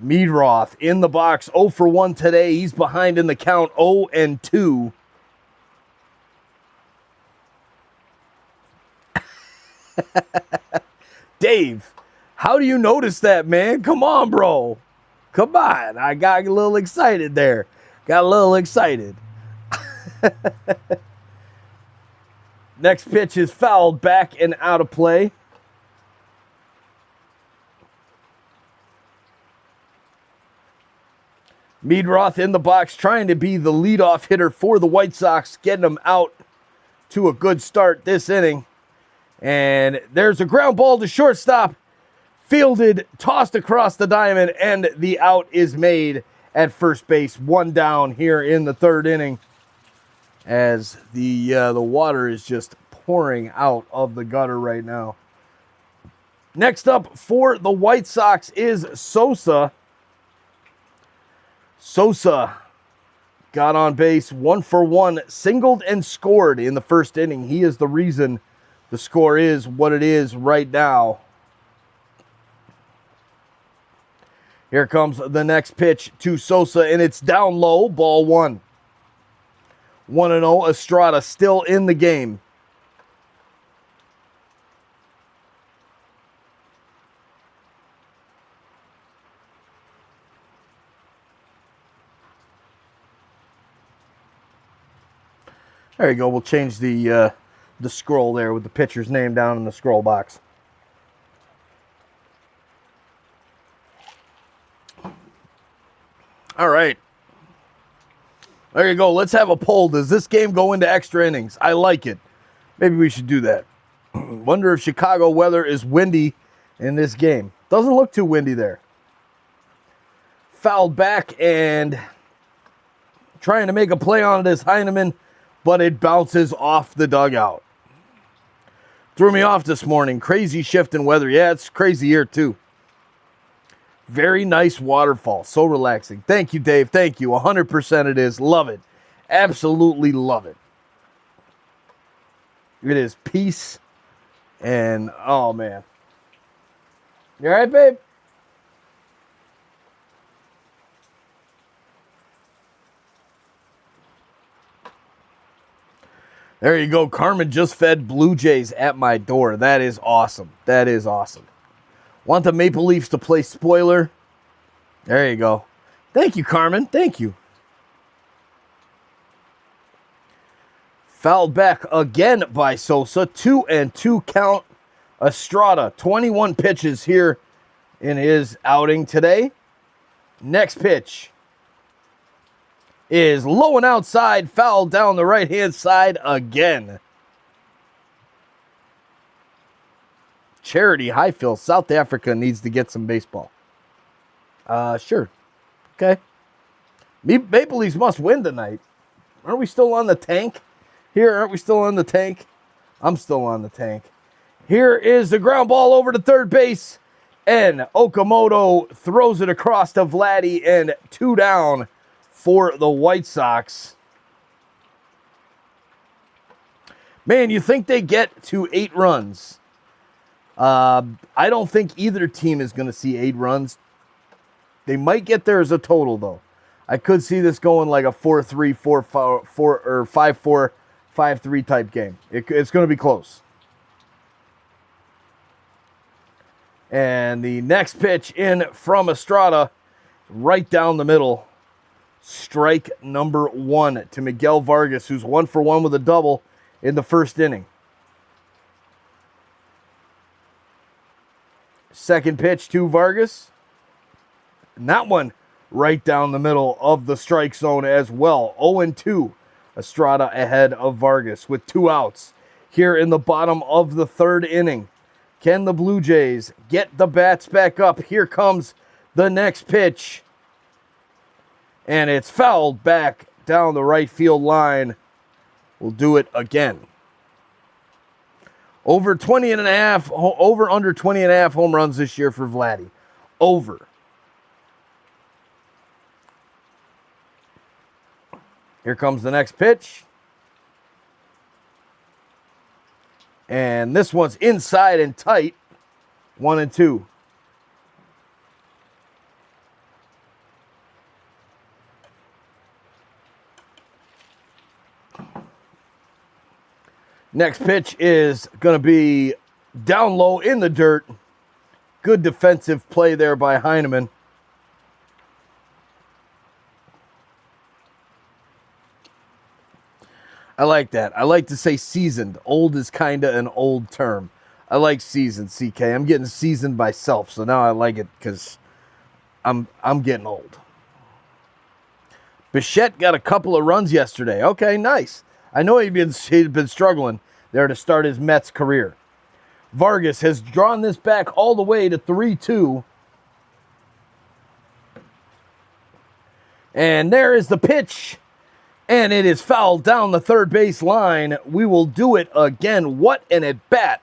Meadroth in the box, 0 for 1 today. He's behind in the count, 0-2. Dave, how do you notice that, man? Come on, bro. Come on. I got a little excited there. Got a little excited. Next pitch is fouled back and out of play. Meadroth in the box trying to be the leadoff hitter for the White Sox, getting them out to a good start this inning. And there's a ground ball to shortstop. Fielded, tossed across the diamond, and the out is made at first base. One down here in the third inning as the water is just pouring out of the gutter right now. Next up for the White Sox is Sosa. Sosa got on base 1 for 1, singled and scored in the first inning. He is the reason the score is what it is right now. Here comes the next pitch to Sosa, and it's down low, ball 1. 1-0, Estrada still in the game. There you go. We'll change the scroll there with the pitcher's name down in the scroll box. All right. There you go. Let's have a poll. Does this game go into extra innings? I like it. Maybe we should do that. Wonder if Chicago weather is windy in this game. Doesn't look too windy there. Fouled back and trying to make a play on it is Heineman, but it bounces off the dugout. Threw me off this morning. Crazy shift in weather. Yeah, it's crazy here too. Very nice waterfall. So relaxing. Thank you, Dave. Thank you. 100% it is. Love it. Absolutely love it. It is peace and, oh, man. You all right, babe? There you go. Carmen just fed Blue Jays at my door. That is awesome. That is awesome. Want the Maple Leafs to play spoiler? There you go. Thank you, Carmen. Thank you. Fouled back again by Sosa. 2-2 count. Estrada, 21 pitches here in his outing today. Next pitch is low and outside. Fouled down the right-hand side again. Charity Highfield, South Africa needs to get some baseball. Sure. Okay. Maple Leafs must win tonight. Aren't we still on the tank? Here, aren't we still on the tank? I'm still on the tank. Here is the ground ball over to third base. And Okamoto throws it across to Vladdy, and 2 down for the White Sox. Man, you think they get to 8 runs. I don't think either team is going to see 8 runs. They might get there as a total, though. I could see this going like a 4-3, 4-4, or 5-4, 5-3 type game. It's going to be close. And the next pitch in from Estrada, right down the middle. Strike number 1 to Miguel Vargas, who's 1 for 1 with a double in the first inning. Second pitch to Vargas. And that one right down the middle of the strike zone as well. 0-2. Estrada ahead of Vargas with 2 outs. Here in the bottom of the third inning. Can the Blue Jays get the bats back up? Here comes the next pitch. And it's fouled back down the right field line. We'll do it again. Over under 20 and a half home runs this year for Vladdy. Over. Here comes the next pitch. And this one's inside and tight. 1-2. Next pitch is going to be Down low in the dirt. Good defensive play there by Heineman. I like that. I like to say seasoned. Old is kind of an old term. I like seasoned, CK. I'm getting seasoned myself, so now I like it because I'm getting old. Bichette got a couple of runs yesterday. Okay, nice. I know he'd been struggling there to start his Mets career. Vargas has drawn this back all the way to 3-2. And there is the pitch. And it is fouled down the third base line. We will do it again. What an at-bat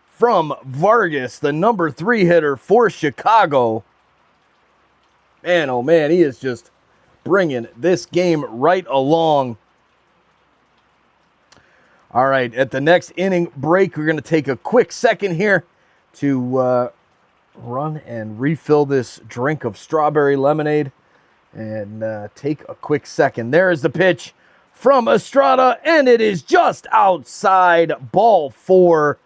from Vargas, the number 3 hitter for Chicago. Man, oh man, he is just bringing this game right along. All right, at the next inning break, we're going to take a quick second here to run and refill this drink of strawberry lemonade. And take a quick second. There is the pitch from Estrada, and it is just outside. Ball 4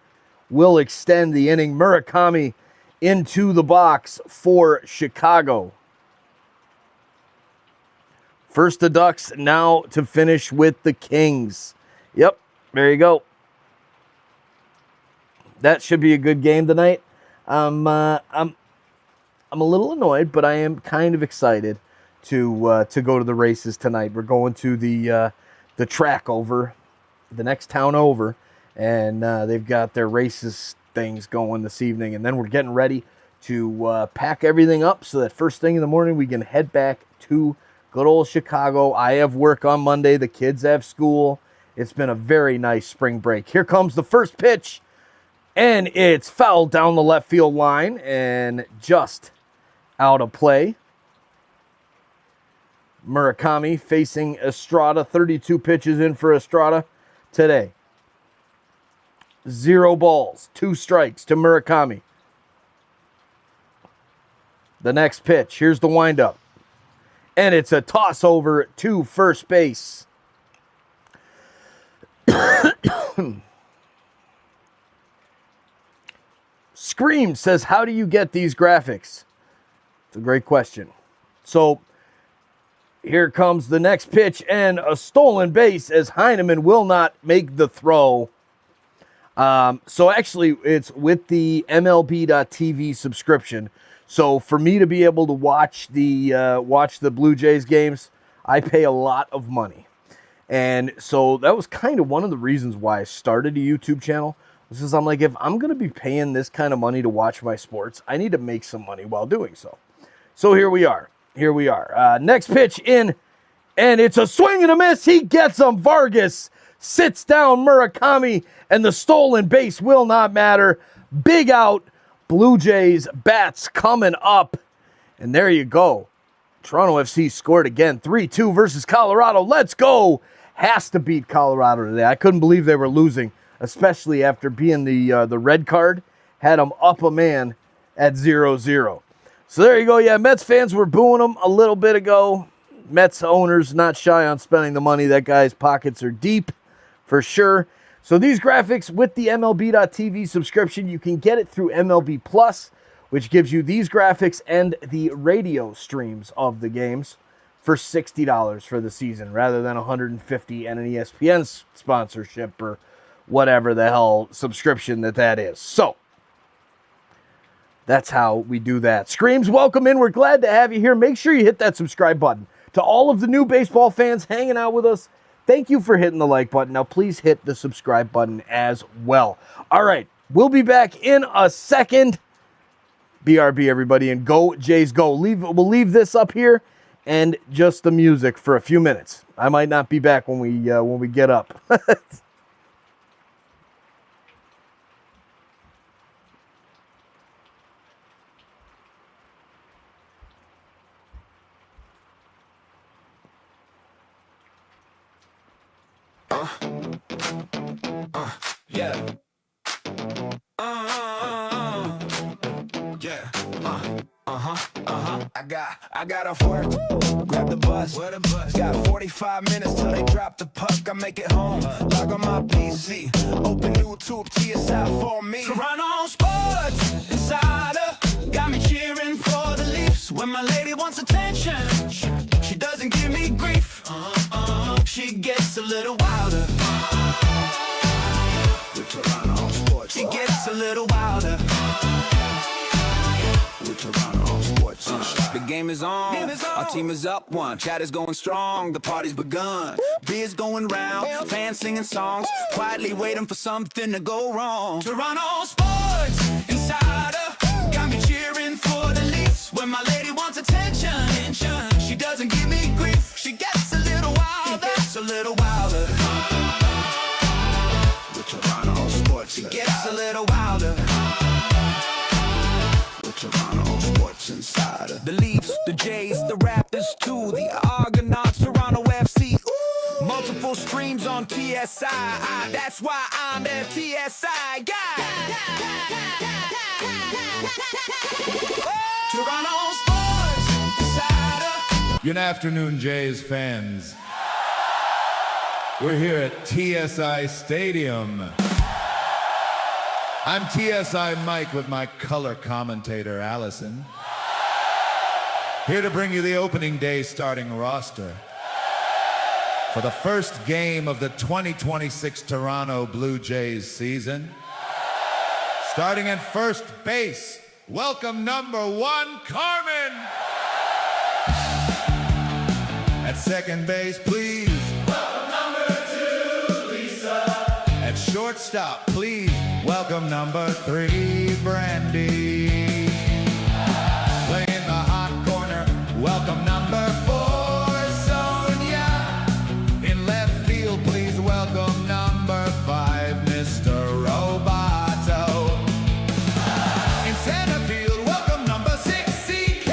will extend the inning. Murakami into the box for Chicago. First the Ducks, now to finish with the Kings. Yep, there you go. That should be a good game tonight. I'm a little annoyed, but I am kind of excited to go to the races tonight. We're going to the track over, the next town over, and they've got their races things going this evening, and then we're getting ready to pack everything up so that first thing in the morning we can head back to good old Chicago. I have work on Monday. The kids have school. It's been a very nice spring break. Here comes the first pitch, and it's fouled down the left field line and just out of play. Murakami facing Estrada. 32 pitches in for Estrada today. 0 balls, 2 strikes to Murakami. The next pitch, here's the windup. And it's a toss over to first base. Scream says, how do you get these graphics? It's a great question. So, here comes the next pitch and a stolen base as Heineman will not make the throw. So actually, it's with the MLB.TV subscription. So for me to be able to watch the Blue Jays games, I pay a lot of money. And so that was kind of one of the reasons why I started a YouTube channel. This is I'm like, if I'm going to be paying this kind of money to watch my sports, I need to make some money while doing so. So here we are. Here we are. Next pitch in, and it's a swing and a miss. He gets him. Vargas sits down Murakami, and the stolen base will not matter. Big out. Blue Jays bats coming up. And there you go. Toronto FC scored again. 3-2 versus Colorado. Let's go. Has to beat Colorado today. I couldn't believe they were losing, especially after being the red card. Had them up a man at 0-0. So there you go. Yeah, Mets fans were booing them a little bit ago. Mets owners not shy on spending the money. That guy's pockets are deep for sure. So these graphics with the MLB.TV subscription, you can get it through MLB Plus, which gives you these graphics and the radio streams of the games for $60 for the season rather than $150 and an ESPN sponsorship or whatever the hell subscription that is. So that's how we do that. Screams, welcome in. We're glad to have you here. Make sure you hit that subscribe button. To all of the new baseball fans hanging out with us, thank you for hitting the like button. Now, please hit the subscribe button as well. All right, we'll be back in a second. BRB, everybody, and go Jays go. We'll leave this up here and just the music for a few minutes. I might not be back when we get up. Yeah. I got off work, grab the bus. Got 45 minutes till they drop the puck. I make it home, log on my PC, open new YouTube TSI for me. Toronto Sports Insider got me cheering for the Leafs. When my lady wants attention, she doesn't give me grief. She gets a little wilder. With Toronto Sports, she gets a little wilder. With Toronto Sports Insider. The game is on. Our team is up one. Chat is going strong. The party's begun. Beers going round. Fans singing songs. Quietly waiting for something to go wrong. Toronto Sports Insider got me cheering for the Leafs. When my lady wants attention, she doesn't give me grief. She gets a little wilder. Gets a little wilder. With Toronto Sports, she gets a little wilder. Toronto Sports Insider. The Leafs, the Jays, the Raptors too, the Argonauts, Toronto FC. Ooh. Multiple streams on TSI. That's why I'm the TSI guy. Toronto Sports Insider. Good afternoon, Jays fans. We're here at TSI Stadium. I'm TSI Mike with my color commentator, Allison. Here to bring you the opening day starting roster for the first game of the 2026 Toronto Blue Jays season. Starting at first base, welcome number 1, Carmen. At second base, please. Welcome number 2, Lisa. At shortstop, please. Welcome number 3, Brandy. Playing the hot corner, welcome number 4, Sonia. In left field, please welcome number 5, Mr. Roboto. In center field, welcome number 6, CK.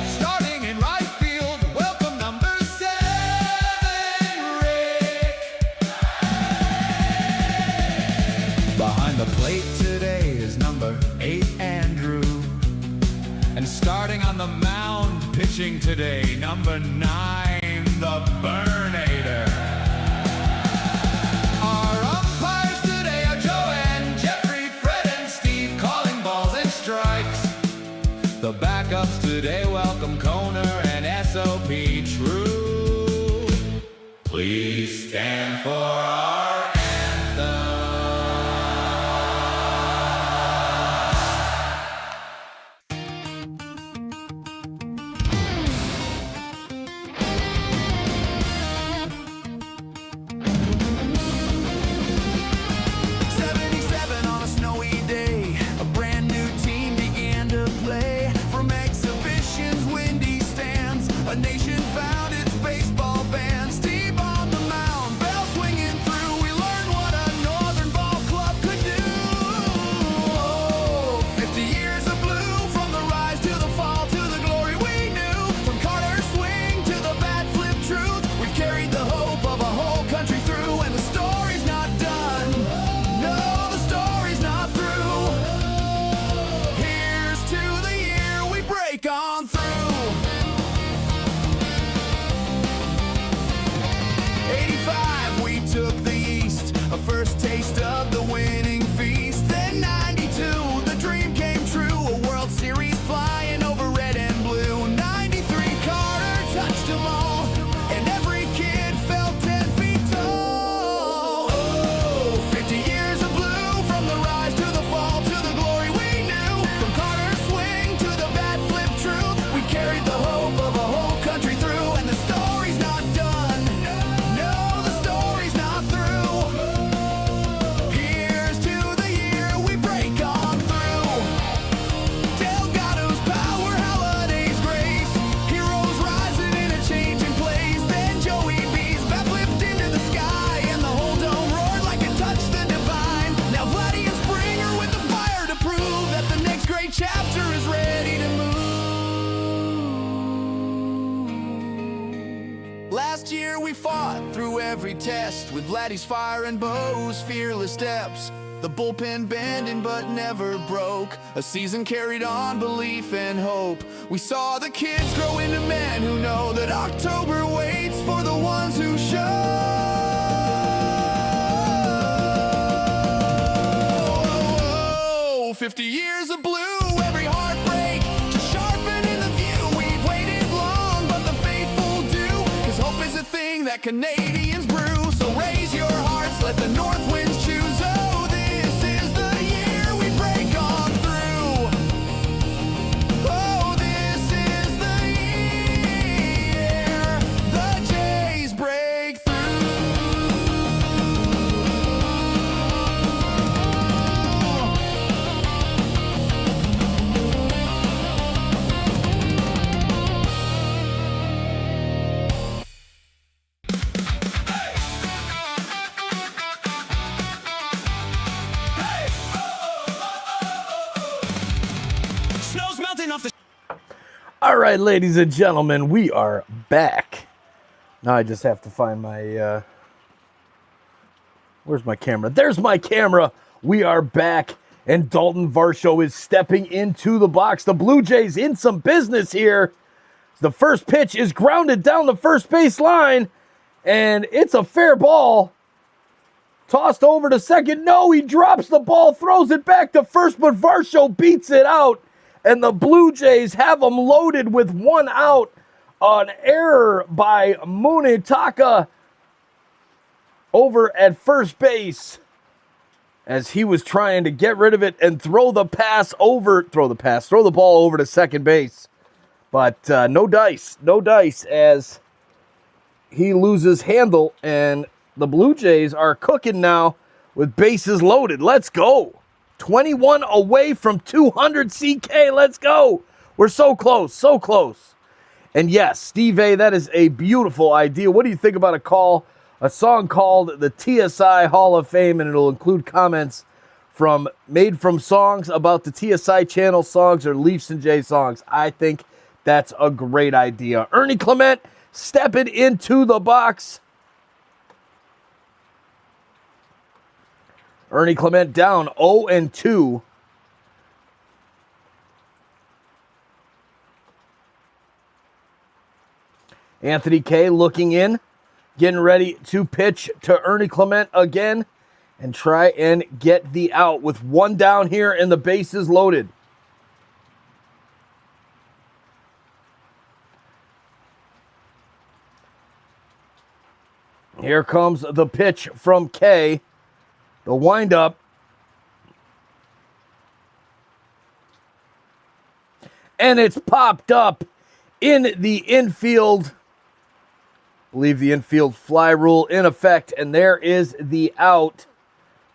Starting in right field, welcome number 7, Rick. Behind the plate today is number 8, Andrew. And starting on the mound, pitching today, number 9, the Burnator. Our umpires today are Joanne, Jeffrey, Fred, and Steve, calling balls and strikes. The backups today welcome Koner and SOP True. Please stand for our anthem. A nation found its baseball band. Steve on the mound, bell swinging through. We learned what a northern ball club could do. Oh, 50 years of blue, from the rise to the fall to the glory we knew. From Carter's swing to the bat flip truth, we've carried the hope of a whole country through. And the story's not done. No, the story's not through. Here's to the year we break on through. 85, we took the East, a first taste of the winning feast. Then 92, the dream came true, a World Series flying over red and blue. 93, Carter touched them all, and every kid felt 10 feet tall. Oh, 50 years of blue, from the rise to the fall to the glory we knew. From Carter's swing to the bat flip truth, we carried the hope of a whole country through. And the story's not done. Chapter is ready to move. Last year we fought through every test with Vladdy's fire and Bo's fearless steps. The bullpen bending but never broke. A season carried on belief and hope. We saw the kids grow into men who know that October waits for the ones who show. 50 years of blue, every heartbreak just sharpening the view. We've waited long, but the faithful do, 'cause hope is a thing that Canadians brew. So raise your hearts, let the north winds choose. Oh, this is the year we break on through. Oh, this is the year the Jays break through. Snow's melting off the All right, ladies and gentlemen, we are back. Now I just have to find my, where's my camera? There's my camera. We are back, and Dalton Varsho is stepping into the box. The Blue Jays in some business here. The first pitch is grounded down the first base line, and it's a fair ball. Tossed over to second. No, he drops the ball, throws it back to first, but Varsho beats it out. And the Blue Jays have them loaded with one out. An error by Munetaka over at first base as he was trying to get rid of it and throw the ball over to second base. But no dice as he loses handle, and the Blue Jays are cooking now with bases loaded. Let's go. 21 away from 200 CK. Let's go. We're so close, so close. And yes, Steve A., that is a beautiful idea. What do you think about a song called the TSI Hall of Fame, and it'll include comments made from songs about the TSI channel songs or Leafs and Jay songs? I think that's a great idea. Ernie Clement stepping into the box. Ernie Clement down 0-2. Anthony Kay looking in, getting ready to pitch to Ernie Clement again and try and get the out with one down here and the bases loaded. Here comes the pitch from Kay. The windup. And it's popped up in the infield. I believe the infield fly rule in effect. And there is the out.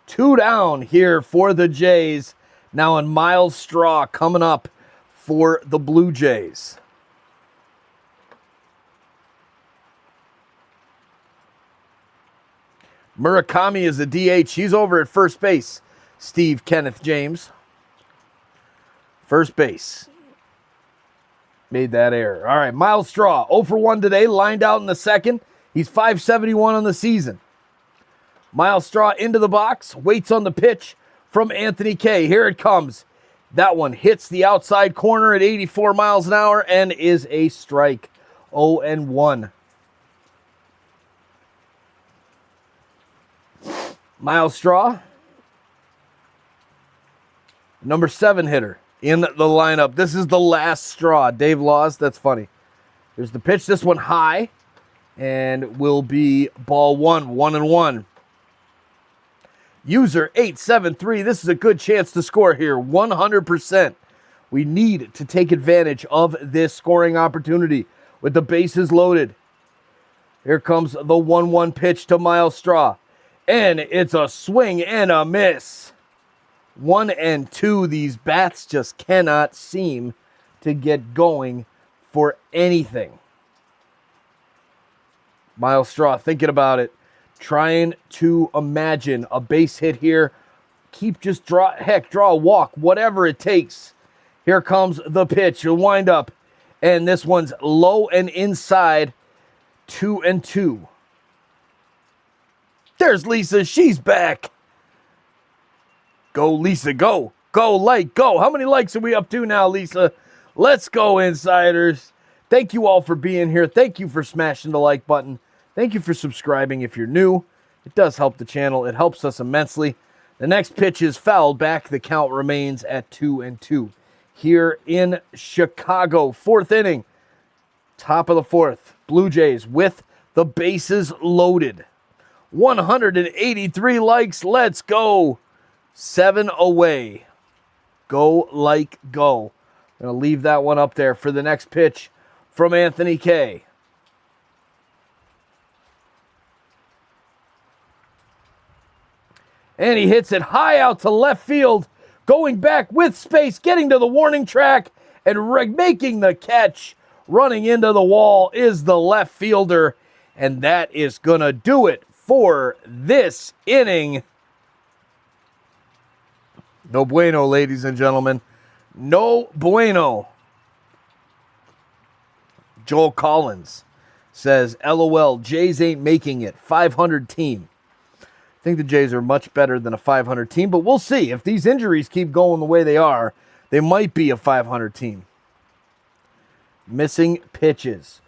2 down here for the Jays. Now in Miles Straw coming up for the Blue Jays. Murakami is the DH. He's over at first base. Steve Kenneth James. First base. Made that error. All right, Miles Straw, 0 for 1 today, lined out in the second. He's 571 on the season. Miles Straw into the box, waits on the pitch from Anthony Kay. Here it comes. That one hits the outside corner at 84 miles an hour and is a strike. 0-1. Miles Straw, number 7 hitter in the lineup. This is the last straw. Dave Laws, that's funny. Here's the pitch. This one high and will be ball 1, 1-1. User 873. This is a good chance to score here. 100%. We need to take advantage of this scoring opportunity with the bases loaded. Here comes the 1-1 pitch to Miles Straw. And it's a swing and a miss. 1-2. These bats just cannot seem to get going for anything. Miles Straw thinking about it. Trying to imagine a base hit here. Draw a walk. Whatever it takes. Here comes the pitch. You'll wind up. And this one's low and inside. 2-2. There's Lisa. She's back. Go, Lisa. Go. Go, like, go. How many likes are we up to now, Lisa? Let's go, insiders. Thank you all for being here. Thank you for smashing the like button. Thank you for subscribing if you're new. It does help the channel. It helps us immensely. The next pitch is fouled back. The count remains at 2-2. Here in Chicago, fourth inning, top of the fourth, Blue Jays with the bases loaded. 183 likes, let's go. 7 away. Go like go. I'm going to leave that one up there for the next pitch from Anthony K. And he hits it high out to left field, going back with space, getting to the warning track, and making the catch. Running into the wall is the left fielder, and that is going to do it for this inning. No bueno, ladies and gentlemen. No bueno. Joel Collins says, LOL, Jays ain't making it. 500 team. I think the Jays are much better than a 500 team, but we'll see. If these injuries keep going the way they are, they might be a 500 team. Missing pitches.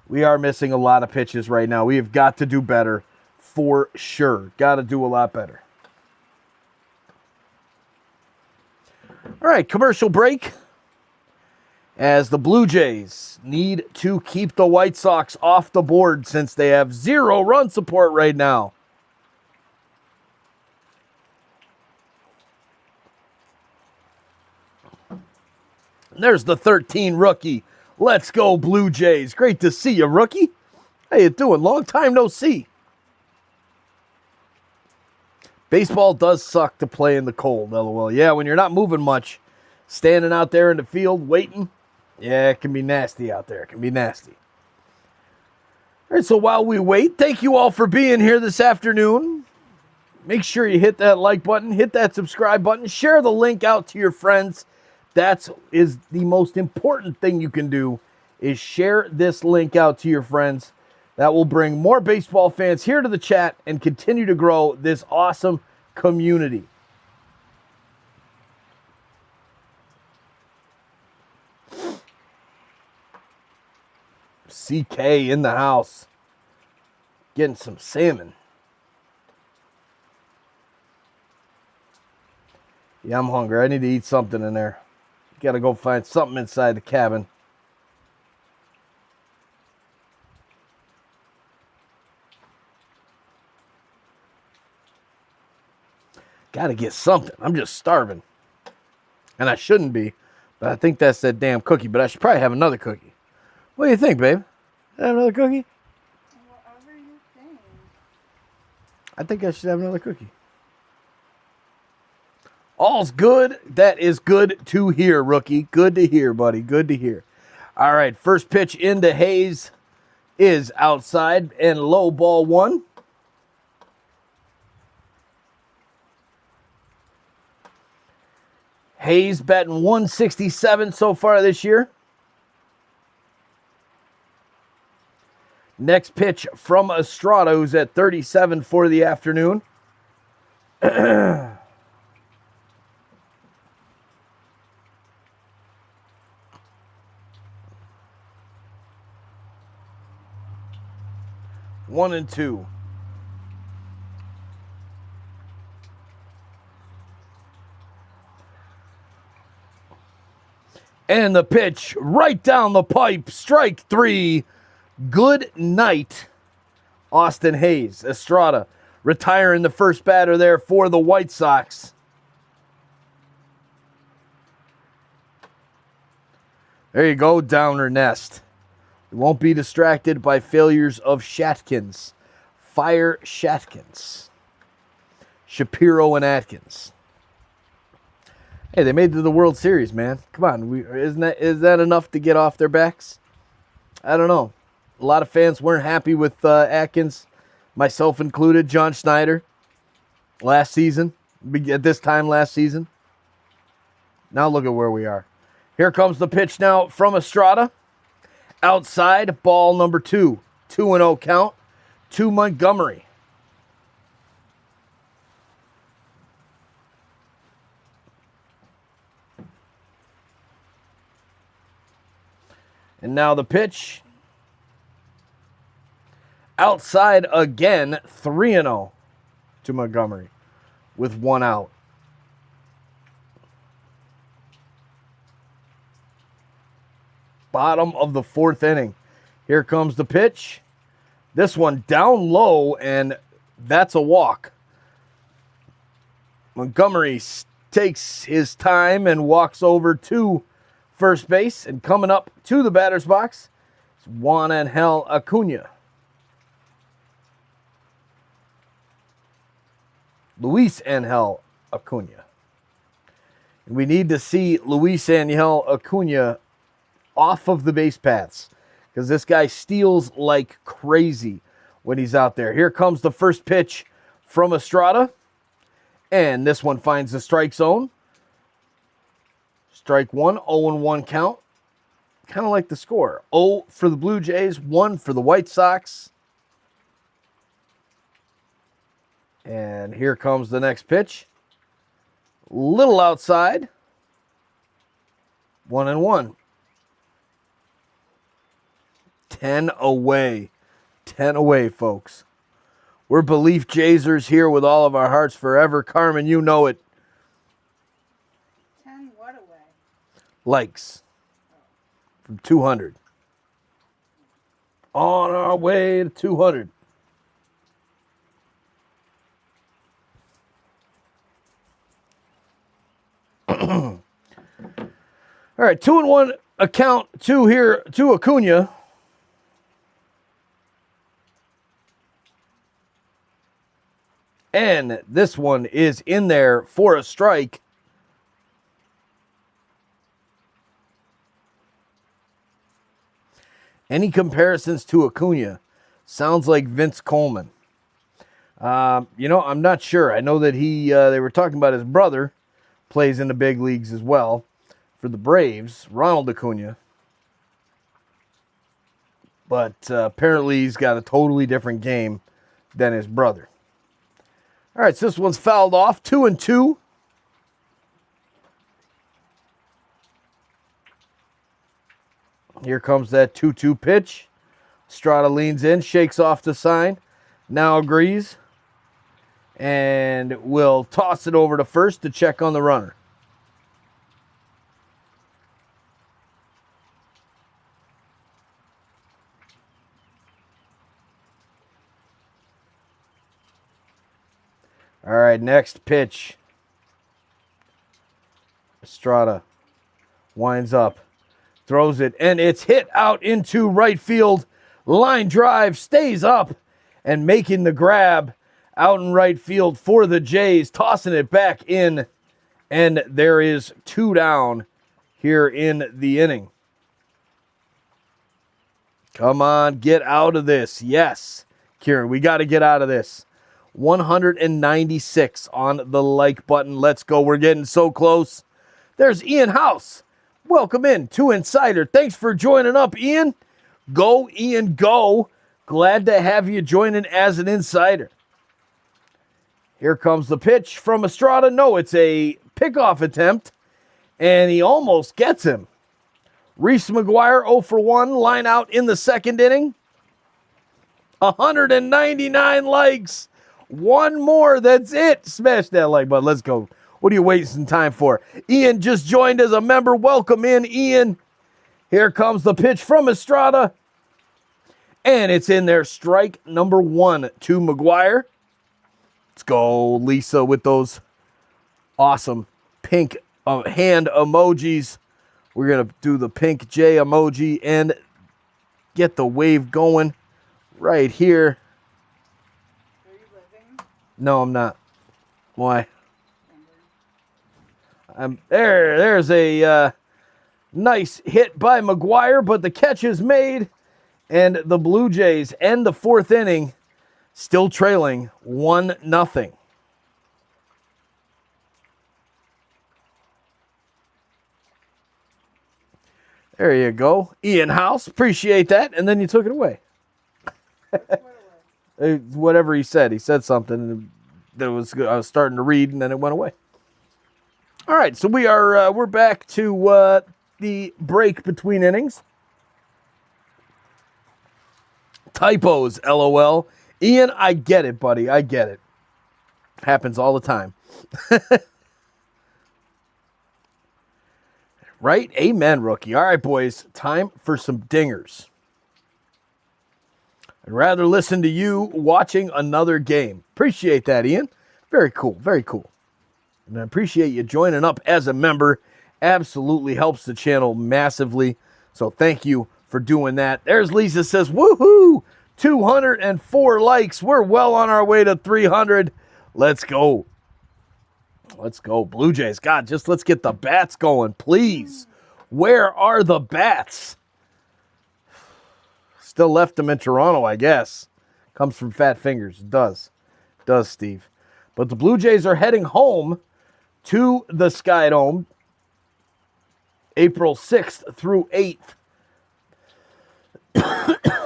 We are missing a lot of pitches right now. We have got to do better for sure. Got to do a lot better. All right, commercial break. As the Blue Jays need to keep the White Sox off the board since they have 0 run support right now. There's the 13 rookie. Let's go, Blue Jays. Great to see you, rookie. How you doing? Long time no see. Baseball does suck to play in the cold, LOL. Yeah, when you're not moving much, standing out there in the field waiting, yeah, it can be nasty out there. It can be nasty. All right, so while we wait, thank you all for being here this afternoon. Make sure you hit that like button, hit that subscribe button, share the link out to your friends. That is the most important thing you can do, is share this link out to your friends. That will bring more baseball fans here to the chat and continue to grow this awesome community. CK in the house. Getting some salmon. Yeah, I'm hungry. I need to eat something in there. Got to go find something inside the cabin. Got to get something. I'm just starving. And I shouldn't be. But I think that's that damn cookie. But I should probably have another cookie. What do you think, babe? Have another cookie? Whatever you think. I think I should have another cookie. All's good. That is good to hear, rookie. Good to hear, buddy. Good to hear. All right, first pitch into Hayes is outside and low, ball 1. Hayes batting 167 so far this year. Next pitch from Estrada, who's at 37 for the afternoon. 1-2. And the pitch right down the pipe. Strike 3. Good night, Austin Hayes. Estrada retiring the first batter there for the White Sox. There you go, downer nest. You won't be distracted by failures of Shatkins. Fire Shatkins. Shapiro and Atkins. Hey, they made it to the World Series, man. Come on, is that enough to get off their backs? I don't know. A lot of fans weren't happy with Atkins, myself included, John Schneider, last season, at this time last season. Now look at where we are. Here comes the pitch now from Estrada. Outside, ball number 2. 2-0 count to Montgomery. And now the pitch. Outside again, 3-0 to Montgomery. with 1 out. Bottom of the 4th inning. Here comes the pitch. This one down low, and that's a walk. Montgomery takes his time and walks over to first base, and coming up to the batter's box is Juan Angel Acuna. Luis Angel Acuna. And we need to see Luis Angel Acuna off of the base paths, because this guy steals like crazy when he's out there. Here comes the first pitch from Estrada, and this one finds the strike zone. Strike one, 0-1 count. Kind of like the score. 0 for the Blue Jays, 1 for the White Sox. And here comes the next pitch. Little outside. 1-1. 10 away. 10 away, folks. We're Belief Jaysers here with all of our hearts forever. Carmen, you know it. 10 what away? Likes. From 200. On our way to 200. All right, 2-1 account, 2 here to Acuna. And this one is in there for a strike. Any comparisons to Acuna? Sounds like Vince Coleman. I'm not sure. I know that they were talking about his brother plays in the big leagues as well for the Braves, Ronald Acuna. But apparently he's got a totally different game than his brother. All right, so this one's fouled off, 2-2. Here comes that 2-2 pitch. Estrada leans in, shakes off the sign, now agrees, and will toss it over to first to check on the runner. All right, next pitch. Estrada winds up, throws it, and it's hit out into right field. Line drive, stays up, and making the grab out in right field for the Jays, tossing it back in, and there is 2 down here in the inning. Come on, get out of this. Yes, Kieran, we got to get out of this. 196 on the like button. Let's go. We're getting so close. There's Ian House. Welcome in to Insider. Thanks for joining up, Ian. Go, Ian, go. Glad to have you joining as an insider. Here comes the pitch from Estrada. No, it's a pickoff attempt, and he almost gets him. Reese McGuire, 0 for 1, line out in the 2nd inning. 199 likes. One more, that's it. Smash that like button. Let's go. What are you wasting time for? Ian just joined as a member. Welcome in, Ian. Here comes the pitch from Estrada. And it's in there. Strike number 1 to McGuire. Let's go, Lisa, with those awesome pink hand emojis. We're going to do the pink J emoji and get the wave going right here. Are you living? No, I'm not. Why? There's a nice hit by McGuire, but the catch is made, and the Blue Jays end the 4th inning still trailing 1-0. There you go. Ian House, appreciate that, and then you took it away. Whatever he said something that was good. I was starting to read, and then it went away. All right, so we're back to the break between innings. Typos, LOL. Ian, I get it, buddy. I get it. Happens all the time. Right? Amen, rookie. All right, boys. Time for some dingers. I'd rather listen to you watching another game. Appreciate that, Ian. Very cool. Very cool. And I appreciate you joining up as a member. Absolutely helps the channel massively. So thank you for doing that. There's Lisa says, woohoo! 204 likes. We're well on our way to 300. Let's go. Let's go. Blue Jays. God, just let's get the bats going, please. Where are the bats? Still left them in Toronto, I guess. Comes from fat fingers. It does. It does, Steve. But the Blue Jays are heading home to the Sky Dome April 6th through 8th.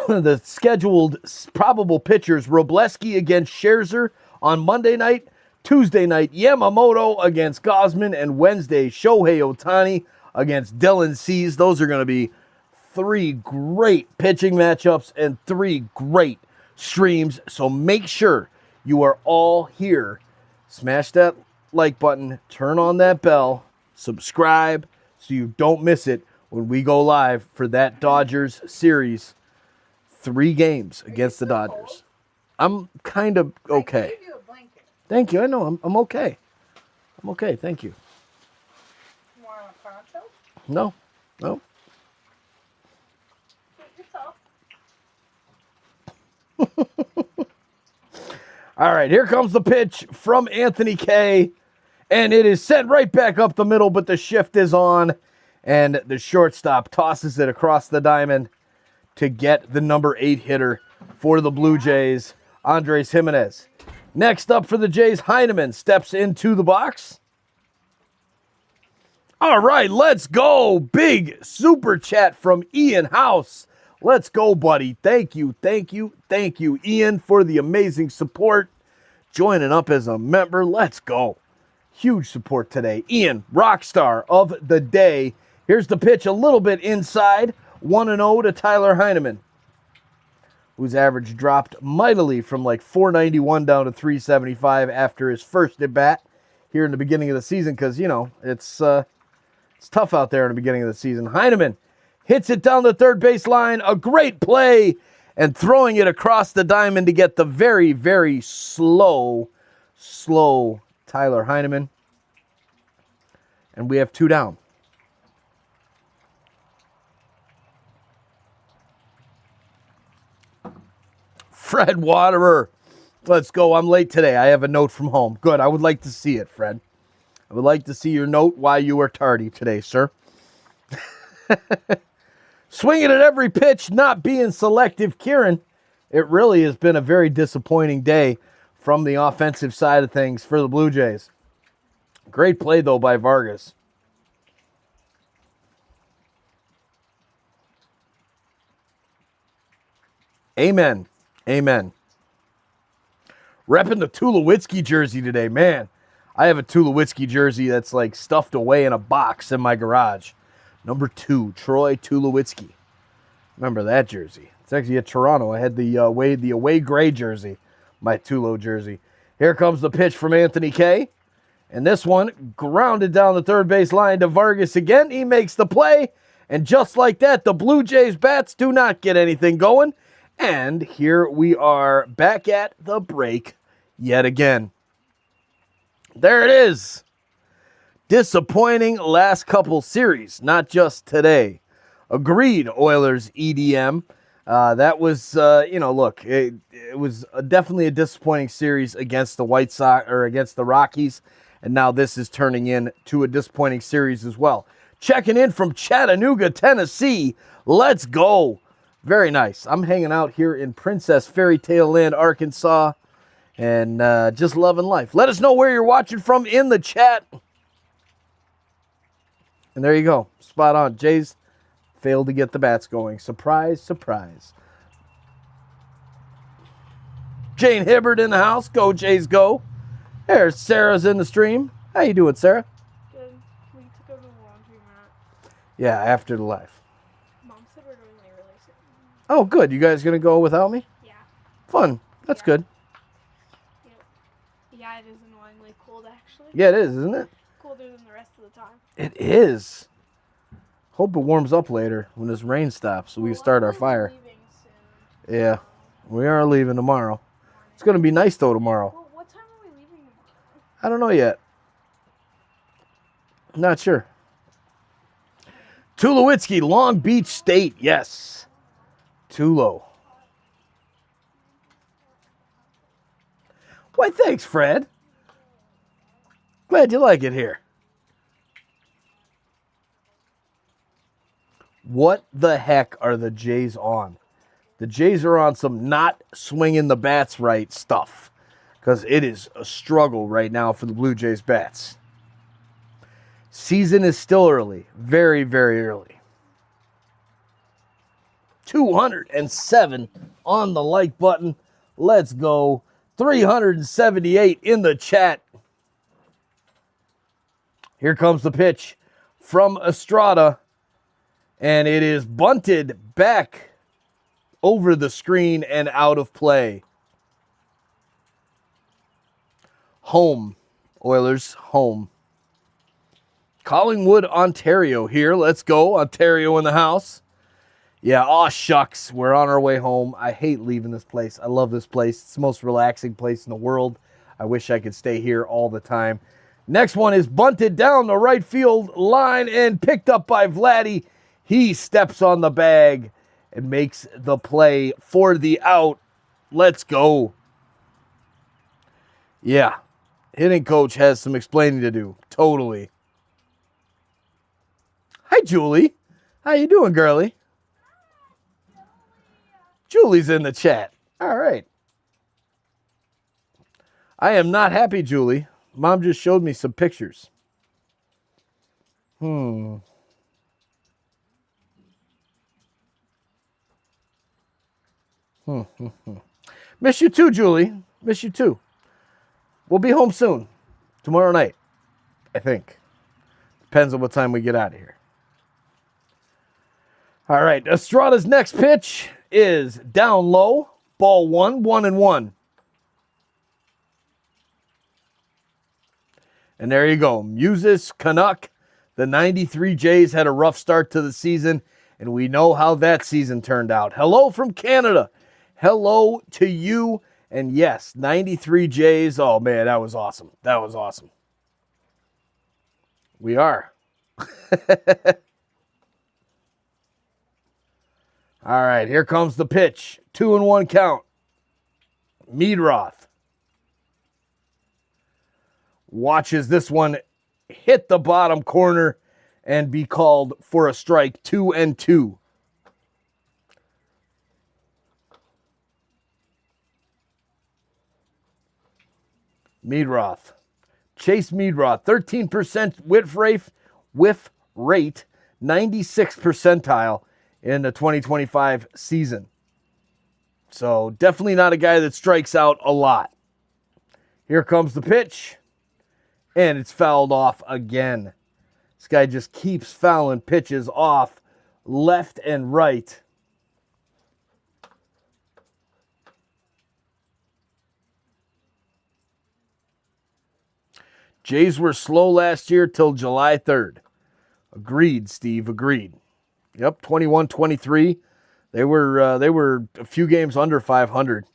The scheduled probable pitchers, Robleski against Scherzer on Monday night. Tuesday night, Yamamoto against Gosman. And Wednesday, Shohei Ohtani against Dylan Cease. Those are going to be 3 great pitching matchups and 3 great streams. So make sure you are all here. Smash that like button, turn on that bell, subscribe so you don't miss it when we go live for that Dodgers series. 3 games against the Dodgers. I'm kind of okay. I gave you a blanket. Thank you. I know. I'm okay. I'm okay. Thank you. You want a poncho? No. No. Suit yourself. All right. Here comes the pitch from Anthony K. And it is sent right back up the middle, but the shift is on. And the shortstop tosses it across the diamond to get the number 8 hitter for the Blue Jays, Andres Jimenez. Next up for the Jays, Heineman steps into the box. All right, let's go. Big super chat from Ian House. Let's go, buddy. Thank you, thank you, thank you, Ian, for the amazing support. Joining up as a member. Let's go. Huge support today. Ian, rockstar of the day. Here's the pitch a little bit inside. 1-0 to Tyler Heineman, whose average dropped mightily from like 491 down to 375 after his first at bat here in the beginning of the season because, you know, it's tough out there in the beginning of the season. Heineman hits it down the third base line. A great play and throwing it across the diamond to get the very, very slow Tyler Heineman. And we have 2 down. Fred Waterer. Let's go. I'm late today. I have a note from home. Good. I would like to see it, Fred. I would like to see your note why you are tardy today, sir. Swinging at every pitch, not being selective, Kieran. It really has been a very disappointing day from the offensive side of things for the Blue Jays. Great play, though, by Vargas. Amen. Amen. Repping the Tulowitzki jersey today. Man, I have a Tulowitzki jersey that's like stuffed away in a box in my garage. Number 2, Troy Tulowitzki. Remember that jersey. It's actually at Toronto. I had the away gray jersey, my Tulo jersey. Here comes the pitch from Anthony K. And this one grounded down the third base line to Vargas again. He makes the play. And just like that, the Blue Jays bats do not get anything going. And here we are back at the break yet again. There it is. Disappointing last couple series, not just today. Agreed, Oilers EDM. That was, look, it was definitely a disappointing series against the White Sox or against the Rockies. And now this is turning into a disappointing series as well. Checking in from Chattanooga, Tennessee. Let's go. Very nice. I'm hanging out here in Princess Fairy Tale Land, Arkansas, and just loving life. Let us know where you're watching from in the chat. And there you go. Spot on. Jays failed to get the bats going. Surprise, surprise. Jane Hibbert in the house. Go, Jays, go. There's Sarah's in the stream. How you doing, Sarah? Good. We need to go to the laundromat. Yeah, after the live. Mom said we're doing like really soon. Oh, good. You guys going to go without me? Yeah. Fun. That's Yeah. good. Yep. Yeah, it is annoying. surprisingly cold, actually. Yeah, it is, isn't it? Colder than the rest of the time. It is. Hope it warms up later when this rain stops so we can start our I'm fire. leaving soon. Yeah, we are leaving tomorrow. It's going to be nice, though, tomorrow. Well, what time are we leaving tomorrow? I don't know yet. Not sure. Tulowitzki, Long Beach State. Yes. Tulo. Why, thanks, Fred. Glad you like it here. What the heck are the Jays on? The Jays are on some not swinging the bats right stuff because it is a struggle right now for the Blue Jays bats. Season is still early. Very, very early. 207 on the like button. Let's go. 378 in the chat. Here comes the pitch from Estrada. And it is bunted back over the screen and out of play. Home. Oilers, home. Collingwood, Ontario here. Let's go. Ontario in the house. Yeah, aw shucks. We're on our way home. I hate leaving this place. I love this place. It's the most relaxing place in the world. I wish I could stay here all the time. Next one is bunted down the right field line and picked up by Vladdy. He steps on the bag and makes the play for the out. Let's go. Yeah, hitting coach has some explaining to do. Totally. Hi, Julie. How you doing, girlie? Julie's in the chat. All right. I am not happy, Julie. Mom just showed me some pictures. Miss you too, Julie. Miss you too. We'll be home soon. Tomorrow night, I think. Depends on what time we get out of here. All right, Estrada's next pitch is down low. Ball 1-1-1. And there you go. Muses Canuck. The 93 Jays had a rough start to the season, and we know how that season turned out. Hello from Canada. Hello to you. And yes, 93 Jays. Oh, man, that was awesome. That was awesome. We are. All right, here comes the pitch. 2-1 count. Meadroth watches this one hit the bottom corner and be called for a strike. 2-2. Meadroth. Chase Meadroth, 13% whiff rate, 96th percentile in the 2025 season. So definitely not a guy that strikes out a lot. Here comes the pitch, and it's fouled off again. This guy just keeps fouling pitches off left and right. Jays were slow last year till July 3rd. Agreed, Steve, agreed. Yep, 21-23. They were a few games under 500,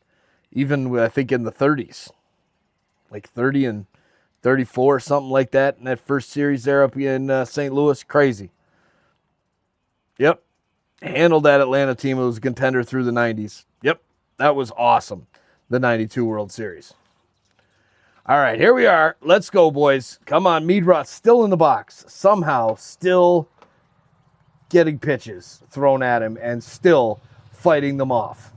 even I think in the 30s. Like 30 and 34, something like that in that first series there up in St. Louis. Crazy. Yep. Handled that Atlanta team. It was a contender through the 90s. Yep. That was awesome. The 92 World Series. All right, here we are. Let's go, boys. Come on, Meadroth still in the box. Somehow still getting pitches thrown at him and still fighting them off.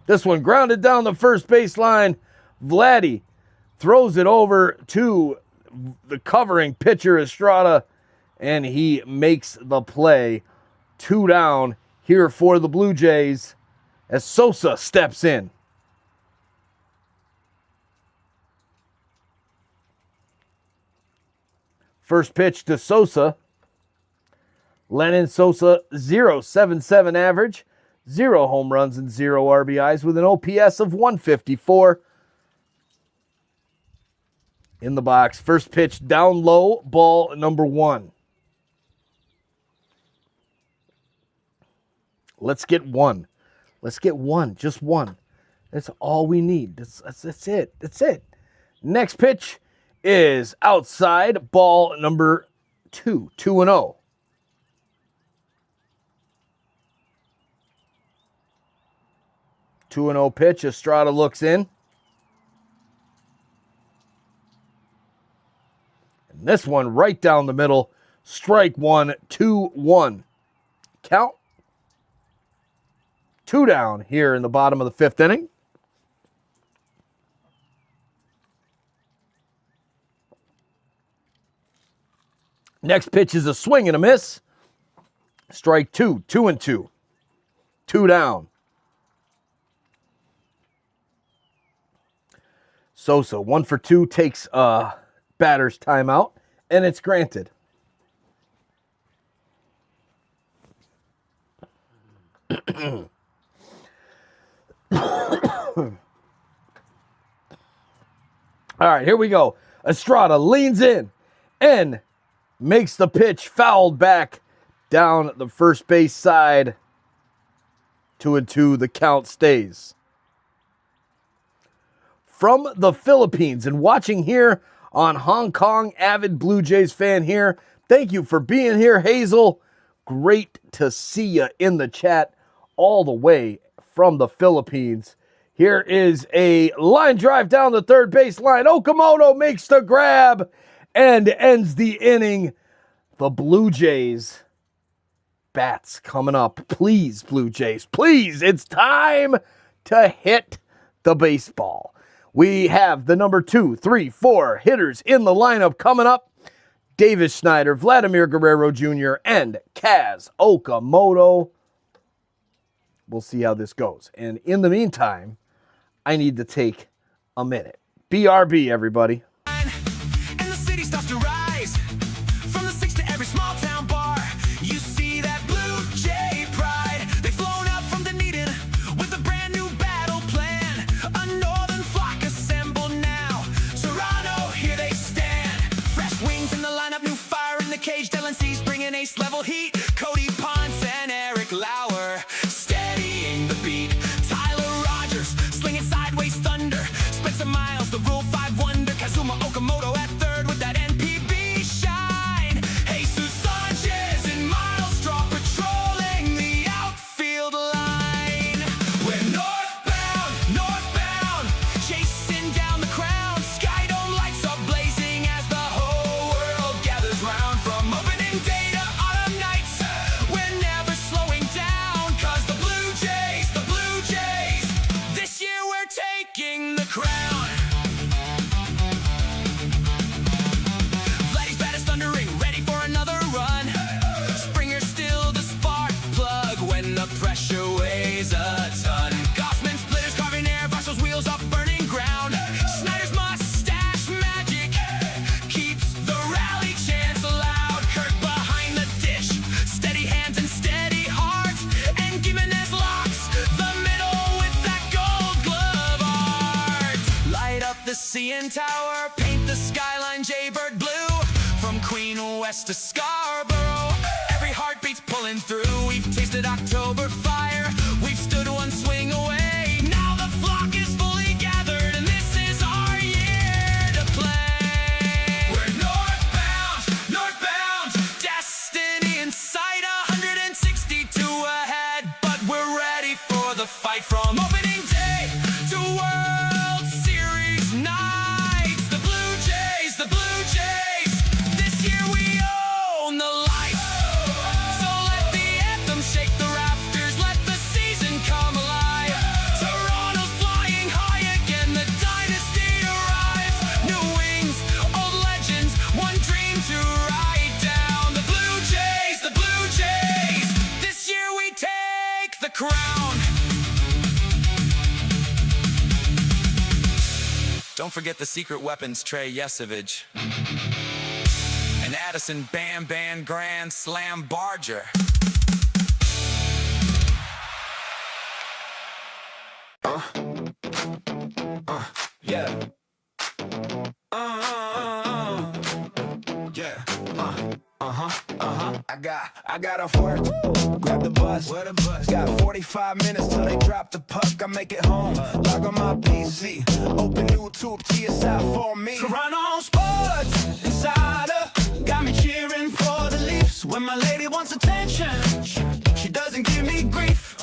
This one grounded down the first baseline. Vladdy throws it over to the covering pitcher Estrada, and he makes the play. 2 down here for the Blue Jays as Sosa steps in. First pitch to Sosa. Lennon Sosa, 0.77 average, 0 home runs and 0 RBIs with an OPS of 154. in the box. First pitch down low, ball number 1. Let's get one. Let's get one, just one. That's all we need. That's it. That's it. Next pitch is outside, ball number 2, 2-0. Two and 0 pitch. Estrada looks in. And this one right down the middle. Strike 1, 2-1. Count. 2 down here in the bottom of the 5th inning. Next pitch is a swing and a miss. Strike 2, 2-2. 2 down. Sosa, 1 for 2, takes a batter's timeout, and it's granted. All right, here we go. Estrada leans in and makes the pitch, fouled back down the first base side. 2-2, the count stays. From the Philippines and watching here on Hong Kong, avid Blue Jays fan here. Thank you for being here, Hazel. Great to see you in the chat all the way from the Philippines. Here is a line drive down the third base line. Okamoto makes the grab and ends the inning. The Blue Jays bats coming up. Please, Blue Jays, please, it's time to hit the baseball. We have the number 2, 3, 4 hitters in the lineup coming up. Davis Schneider, Vladimir Guerrero Jr., and Kaz Okamoto. We'll see how this goes. And in the meantime, I need to take a minute. BRB, everybody. And the city starts to rise. From the 6 to every small town bar, you see that Blue Jay pride. They've flown up from Dunedin with a brand new battle plan. A northern flock assembled now. Toronto, here they stand. Fresh wings in the lineup, new fire in the cage. LNC's bringing ace-level heat. Cody Ponce and Eric Lauer steadying the beat. Tyler Rogers slinging sideways thunder. Spencer Miles, the Rule 5 wonder. Kazuma Okamoto at third with that NPB shine. Jesus Sanchez and Miles Straw patrolling the outfield line. We're northbound, chasing down the crown. Skydome lights are blazing as the whole world gathers round. From opening day to autumn nights, we're never slowing down. Cause the Blue Jays, this year we're taking the crown. Vladdy's bat is thundering, ready for another run. Springer's still the spark plug when the pressure weighs a ton. Gossman splitters carving air, Varsho's wheels up burning ground. Snyder's mustache magic keeps the rally chants loud. Kirk behind the dish, steady hands and steady heart. And Gimenez locks the middle with that gold glove art. Light up the CN Tower, paint the skyline Jaybird blue. From Queen West to Scarborough, every heartbeat's pulling through. We've tasted October fire, we've stood one swing away. Now the flock is fully gathered, and this is our year to play. We're northbound, destiny in sight. 162 ahead, but we're ready for the fight. From opening day to World Series nights, the Blue Jays, this year we own the lights. So let the anthem shake the rafters, let the season come alive. Toronto's flying high again, the dynasty arrives. New wings, old legends, one dream to write down. The Blue Jays, this year we take the crown. Don't forget the secret weapons, Trey Yesevich. And Addison Bam Bam Grand Slam Barger. Yeah. I got off work, grab the bus. Got 45 minutes till they drop the puck. I make it home, log on my PC, open YouTube, tee us out for me. Toronto Sports Insider got me cheering for the Leafs. When my lady wants attention, she doesn't give me grief.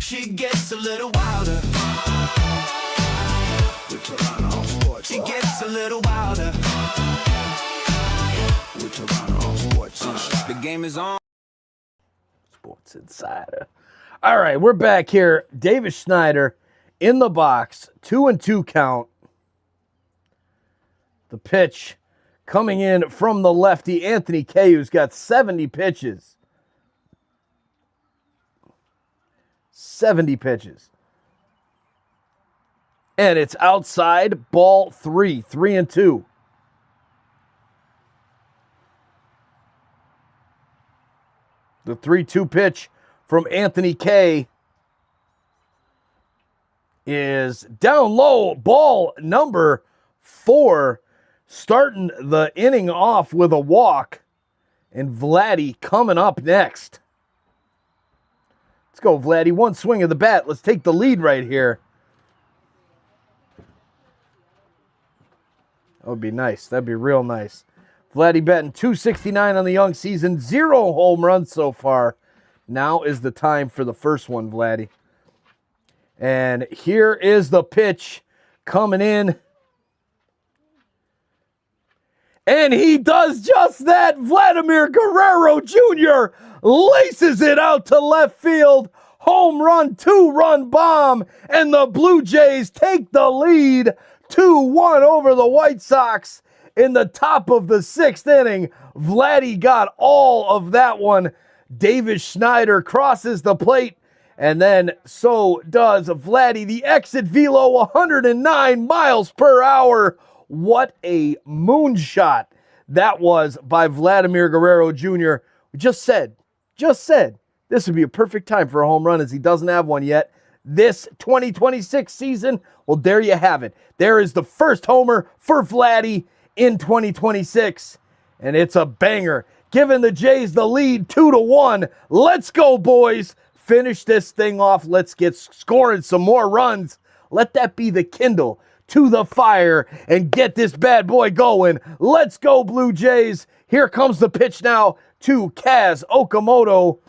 She gets a little wilder. With Toronto Sports, she gets a little wilder. With Toronto Sports, the game is on. Sports Insider. All right, we're back here. Davis Schneider in the box, 2-2 count. The pitch coming in from the lefty, Anthony Kay, who's got 70 pitches. 70 pitches. And it's outside, ball 3, 3-2. The 3-2 pitch from Anthony Kay is down low. Ball number 4, starting the inning off with a walk. And Vladdy coming up next. Let's go, Vladdy. One swing of the bat. Let's take the lead right here. That would be nice. That'd be real nice. Vladdy batting .269 on the young season. 0 home runs so far. Now is the time for the first one, Vladdy. And here is the pitch coming in. And he does just that. Vladimir Guerrero Jr. laces it out to left field. Home run, 2-run bomb. And the Blue Jays take the lead 2-1 over the White Sox. In the top of the 6th inning, Vladdy got all of that one. Davis Schneider crosses the plate, and then so does Vladdy. The exit velo, 109 miles per hour. What a moonshot that was by Vladimir Guerrero Jr. We just said this would be a perfect time for a home run, as he doesn't have one yet. This 2026 season, well, there you have it. There is the first homer for Vladdy in 2026, and it's a banger, giving the Jays the lead 2-1. Let's go, boys. Finish this thing off. Let's get scoring some more runs. Let that be the kindle to the fire and get this bad boy going. Let's go, Blue Jays. Here comes the pitch now to Kaz Okamoto.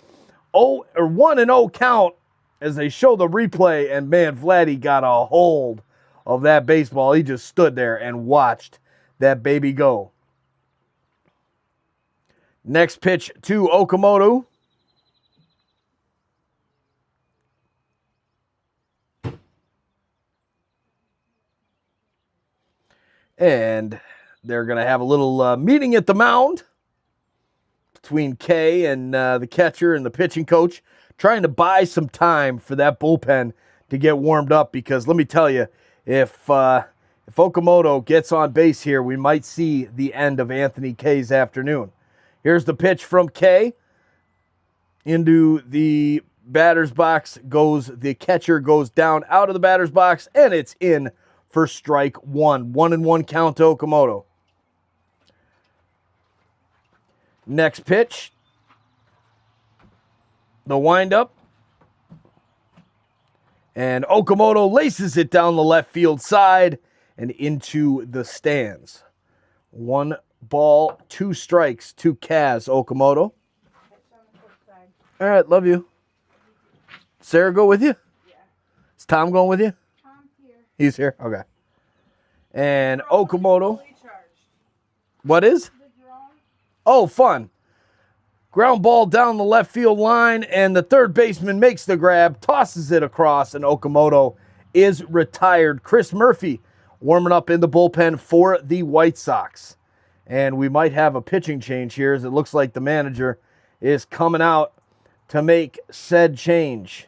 1-0 count as they show the replay, and man, Vladdy got a hold of that baseball. He just stood there and watched that baby go. Next pitch to Okamoto. And they're going to have a little meeting at the mound between Kay and the catcher and the pitching coach, trying to buy some time for that bullpen to get warmed up, because let me tell you, if Okamoto gets on base here, we might see the end of Anthony Kay's afternoon. Here's the pitch from Kay. Into the batter's box goes the catcher, goes down out of the batter's box, and it's in for strike 1. 1-1 count to Okamoto. Next pitch. The windup. And Okamoto laces it down the left field side and into the stands. 1 ball, 2 strikes to Kaz Okamoto. All right, love you. Sarah go with you? Yeah. Is Tom going with you? Tom's here. He's here? Okay. And Okamoto. What is? Oh, fun. Ground ball down the left field line, and the third baseman makes the grab, tosses it across, and Okamoto is retired. Chris Murphy warming up in the bullpen for the White Sox. And we might have a pitching change here, as it looks like the manager is coming out to make said change.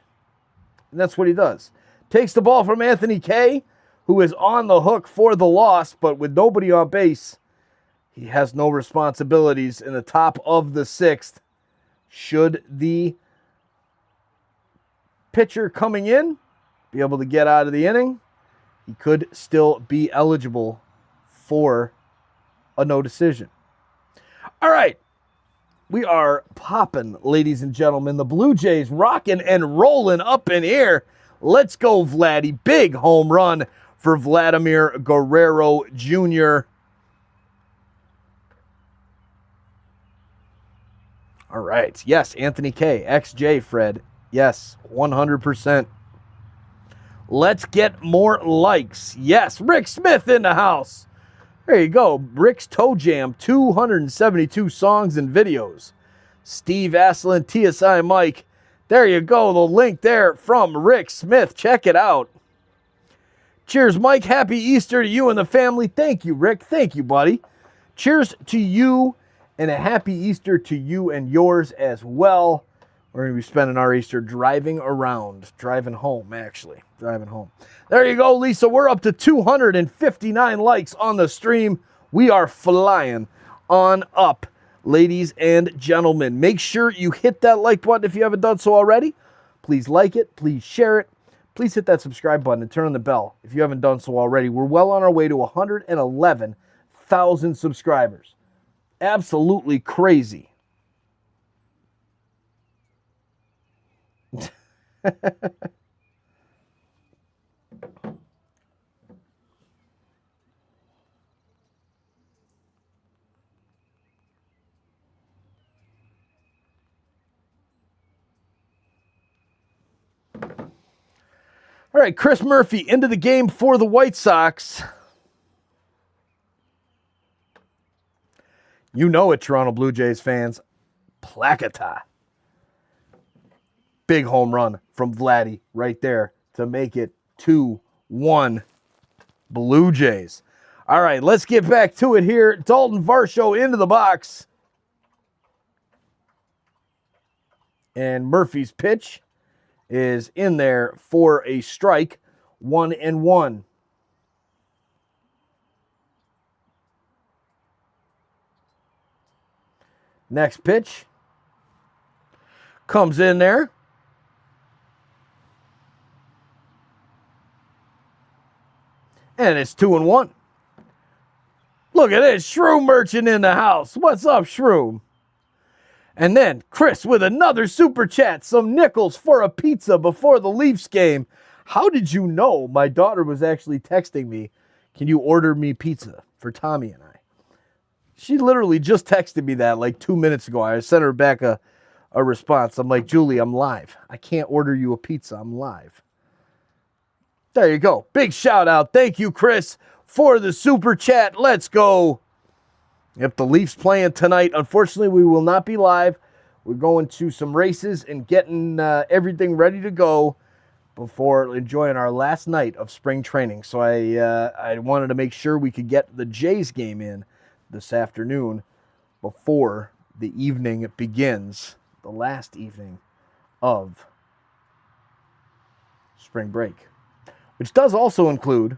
And that's what he does. Takes the ball from Anthony Kay, who is on the hook for the loss, but with nobody on base, he has no responsibilities in the top of the 6th. Should the pitcher coming in be able to get out of the inning, he could still be eligible for a no decision. All right. We are popping, ladies and gentlemen. The Blue Jays rocking and rolling up in here. Let's go, Vladdy. Big home run for Vladimir Guerrero Jr. All right. Yes, Anthony K. XJ, Fred. Yes, 100%. Let's get more likes. Yes, Rick Smith in the house. There you go. Rick's Toe Jam, 272 songs and videos. Steve Aslan, TSI Mike. There you go. The link there from Rick Smith. Check it out. Cheers, Mike. Happy Easter to you and the family. Thank you, Rick. Thank you, buddy. Cheers to you, and a happy Easter to you and yours as well. We're going to be spending our Easter driving home. There you go, Lisa. We're up to 259 likes on the stream. We are flying on up, ladies and gentlemen. Make sure you hit that like button if you haven't done so already. Please like it. Please share it. Please hit that subscribe button and turn on the bell if you haven't done so already. We're well on our way to 111,000 subscribers. Absolutely crazy. All right, Chris Murphy into the game for the White Sox. You know it, Toronto Blue Jays fans. Placata. Big home run from Vladdy right there to make it 2-1 Blue Jays. All right, let's get back to it here. Dalton Varsho into the box. And Murphy's pitch is in there for a strike. 1-1. Next pitch comes in there. And it's 2-1. Look at this. Shroom Merchant in the house. What's up, Shroom? And then Chris with another super chat. Some nickels for a pizza before the Leafs game. How did you know? My daughter was actually texting me, can you order me pizza for Tommy and I? She literally just texted me that like 2 minutes ago. I sent her back a response. I'm like, Julie, I'm live. I can't order you a pizza. I'm live. There you go. Big shout out. Thank you, Chris, for the super chat. Let's go. If the Leafs playing tonight, unfortunately, we will not be live. We're going to some races and getting everything ready to go before enjoying our last night of spring training. So I wanted to make sure we could get the Jays game in this afternoon before the evening begins, the last evening of spring break, which does also include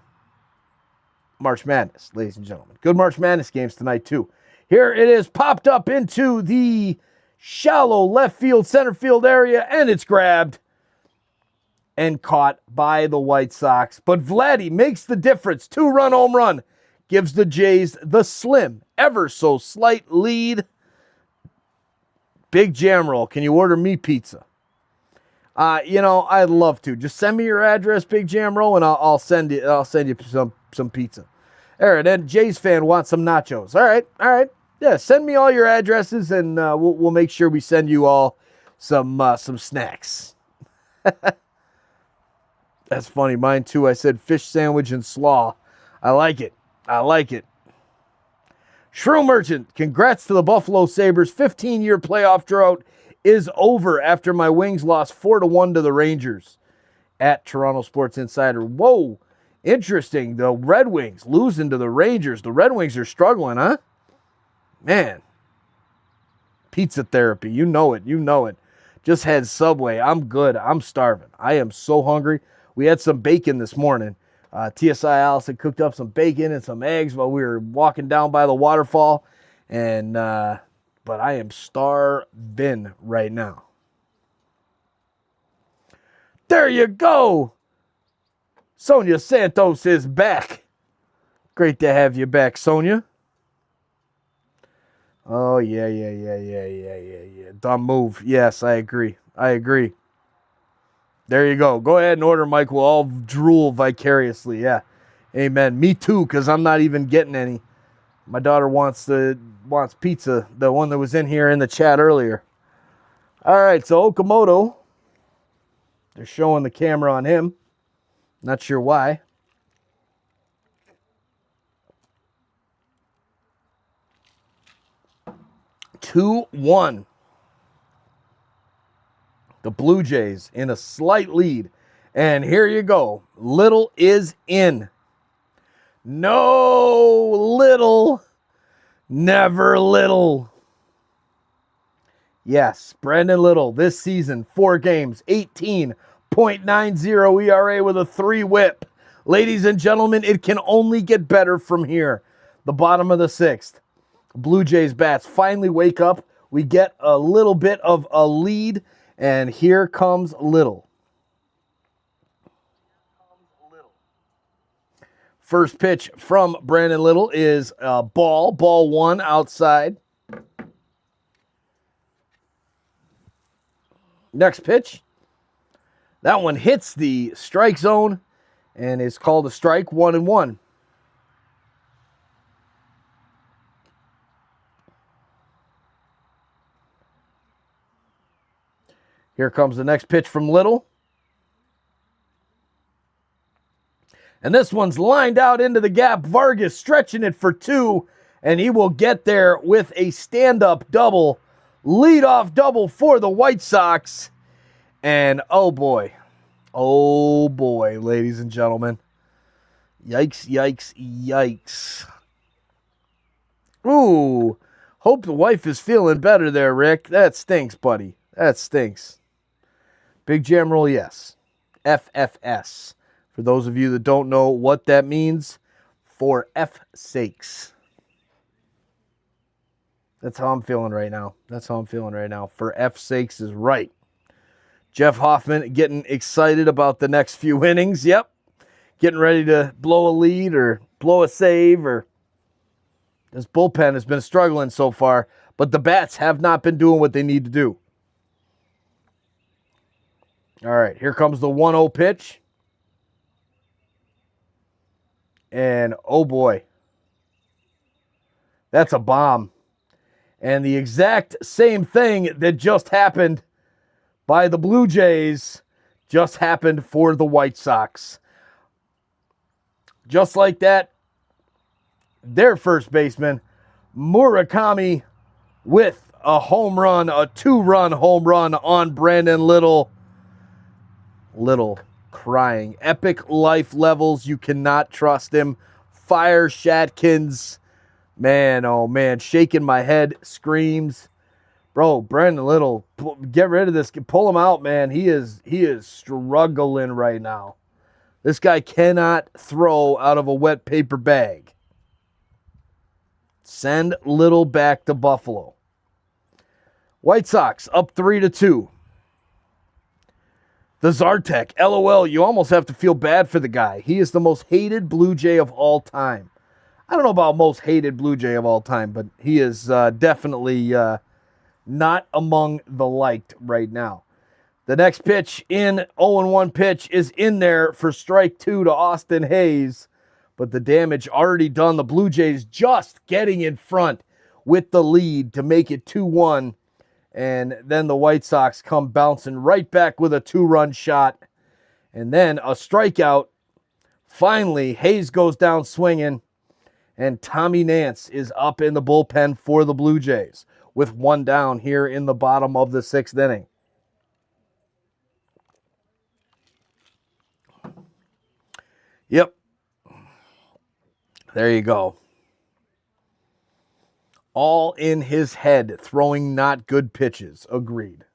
March Madness, ladies and gentlemen. Good March Madness games tonight, too. Here it is, popped up into the shallow left field, center field area, and it's grabbed and caught by the White Sox. But Vladdy makes the difference. 2-run home run gives the Jays the slim, ever so slight lead. Big jam roll. Can you order me pizza? I'd love to. Just send me your address, Big Jam Roll, and I'll send you some pizza. All right, and Jays fan wants some nachos. All right. Yeah, send me all your addresses, and we'll make sure we send you all some snacks. That's funny. Mine too. I said fish sandwich and slaw. I like it. Shrew Merchant, congrats to the Buffalo Sabres. 15-year playoff drought is over after my Wings lost 4-1 to the Rangers at Toronto Sports Insider. Whoa, interesting. The Red Wings losing to the Rangers. The Red Wings are struggling, huh? Man. Pizza therapy. You know it. Just had Subway. I'm good. I'm starving. I am so hungry. We had some bacon this morning. TSI Allison cooked up some bacon and some eggs while we were walking down by the waterfall. But I am starving right now. There you go. Sonia Santos is back. Great to have you back, Sonia. Oh, yeah. Dumb move. Yes, I agree. There you go. Go ahead and order, Mike. We'll all drool vicariously. Yeah. Amen. Me too, because I'm not even getting any. My daughter wants pizza, the one that was in here in the chat earlier. All right, so Okamoto. They're showing the camera on him. Not sure why. Two, 2-1. The Blue Jays in a slight lead. And here you go. Little is in. No Little. Never Little. Yes, Brandon Little this season, 4 games, 18.90 ERA with a 3 whip. Ladies and gentlemen, it can only get better from here. The bottom of the 6th. Blue Jays bats finally wake up. We get a little bit of a lead, and here comes Little. First pitch from Brandon Little is ball 1 outside. Next pitch. That one hits the strike zone and is called a strike, 1-1. Here comes the next pitch from Little. And this one's lined out into the gap. Vargas stretching it for 2, and he will get there with a stand-up double. Lead-off double for the White Sox. And oh boy, ladies and gentlemen. Yikes. Ooh, hope the wife is feeling better there, Rick. That stinks, buddy. That stinks. Big jam roll, yes. FFS. For those of you that don't know what that means, for F sakes. That's how I'm feeling right now. For F sakes is right. Jeff Hoffman getting excited about the next few innings. Yep. Getting ready to blow a lead or blow a save. Or this bullpen has been struggling so far, but the bats have not been doing what they need to do. All right, here comes the 1-0 pitch. And oh boy, that's a bomb. And the exact same thing that just happened by the Blue Jays just happened for the White Sox. Just like that, their first baseman, Murakami, with a home run, a 2-run home run on Brandon Little. Little crying. Epic life levels. You cannot trust him. Fire Shatkins. Man, oh man, shaking my head, screams. Bro, Brandon Little, get rid of this. Pull him out, man. He is struggling right now. This guy cannot throw out of a wet paper bag. Send Little back to Buffalo. White Sox up 3-2. The Zartek, LOL, you almost have to feel bad for the guy. He is the most hated Blue Jay of all time. I don't know about most hated Blue Jay of all time, but he is definitely not among the liked right now. The next pitch in 0-1 pitch is in there for strike 2 to Austin Hayes, but the damage already done. The Blue Jays just getting in front with the lead to make it 2-1, and then the White Sox come bouncing right back with a 2-run shot, and then a strikeout. Finally, Hayes goes down swinging, and Tommy Nance is up in the bullpen for the Blue Jays with 1 down here in the bottom of the 6th inning. Yep. There you go. All in his head, throwing not good pitches. Agreed.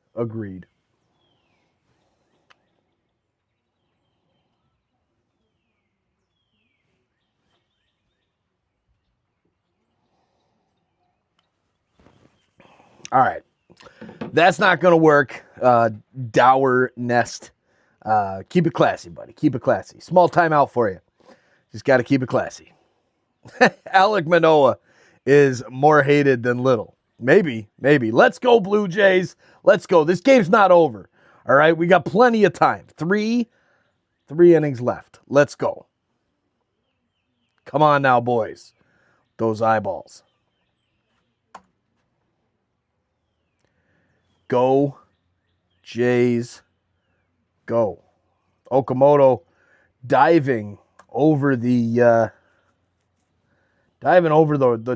All right. That's not going to work. Dower Nest. Keep it classy, buddy. Keep it classy. Small timeout for you. Just got to keep it classy. Alek Manoah is more hated than Little. Maybe. Let's go, Blue Jays. Let's go. This game's not over. All right, we got plenty of time. Three innings left. Let's go. Come on now, boys. Those eyeballs. Go, Jays, go. Okamoto diving over the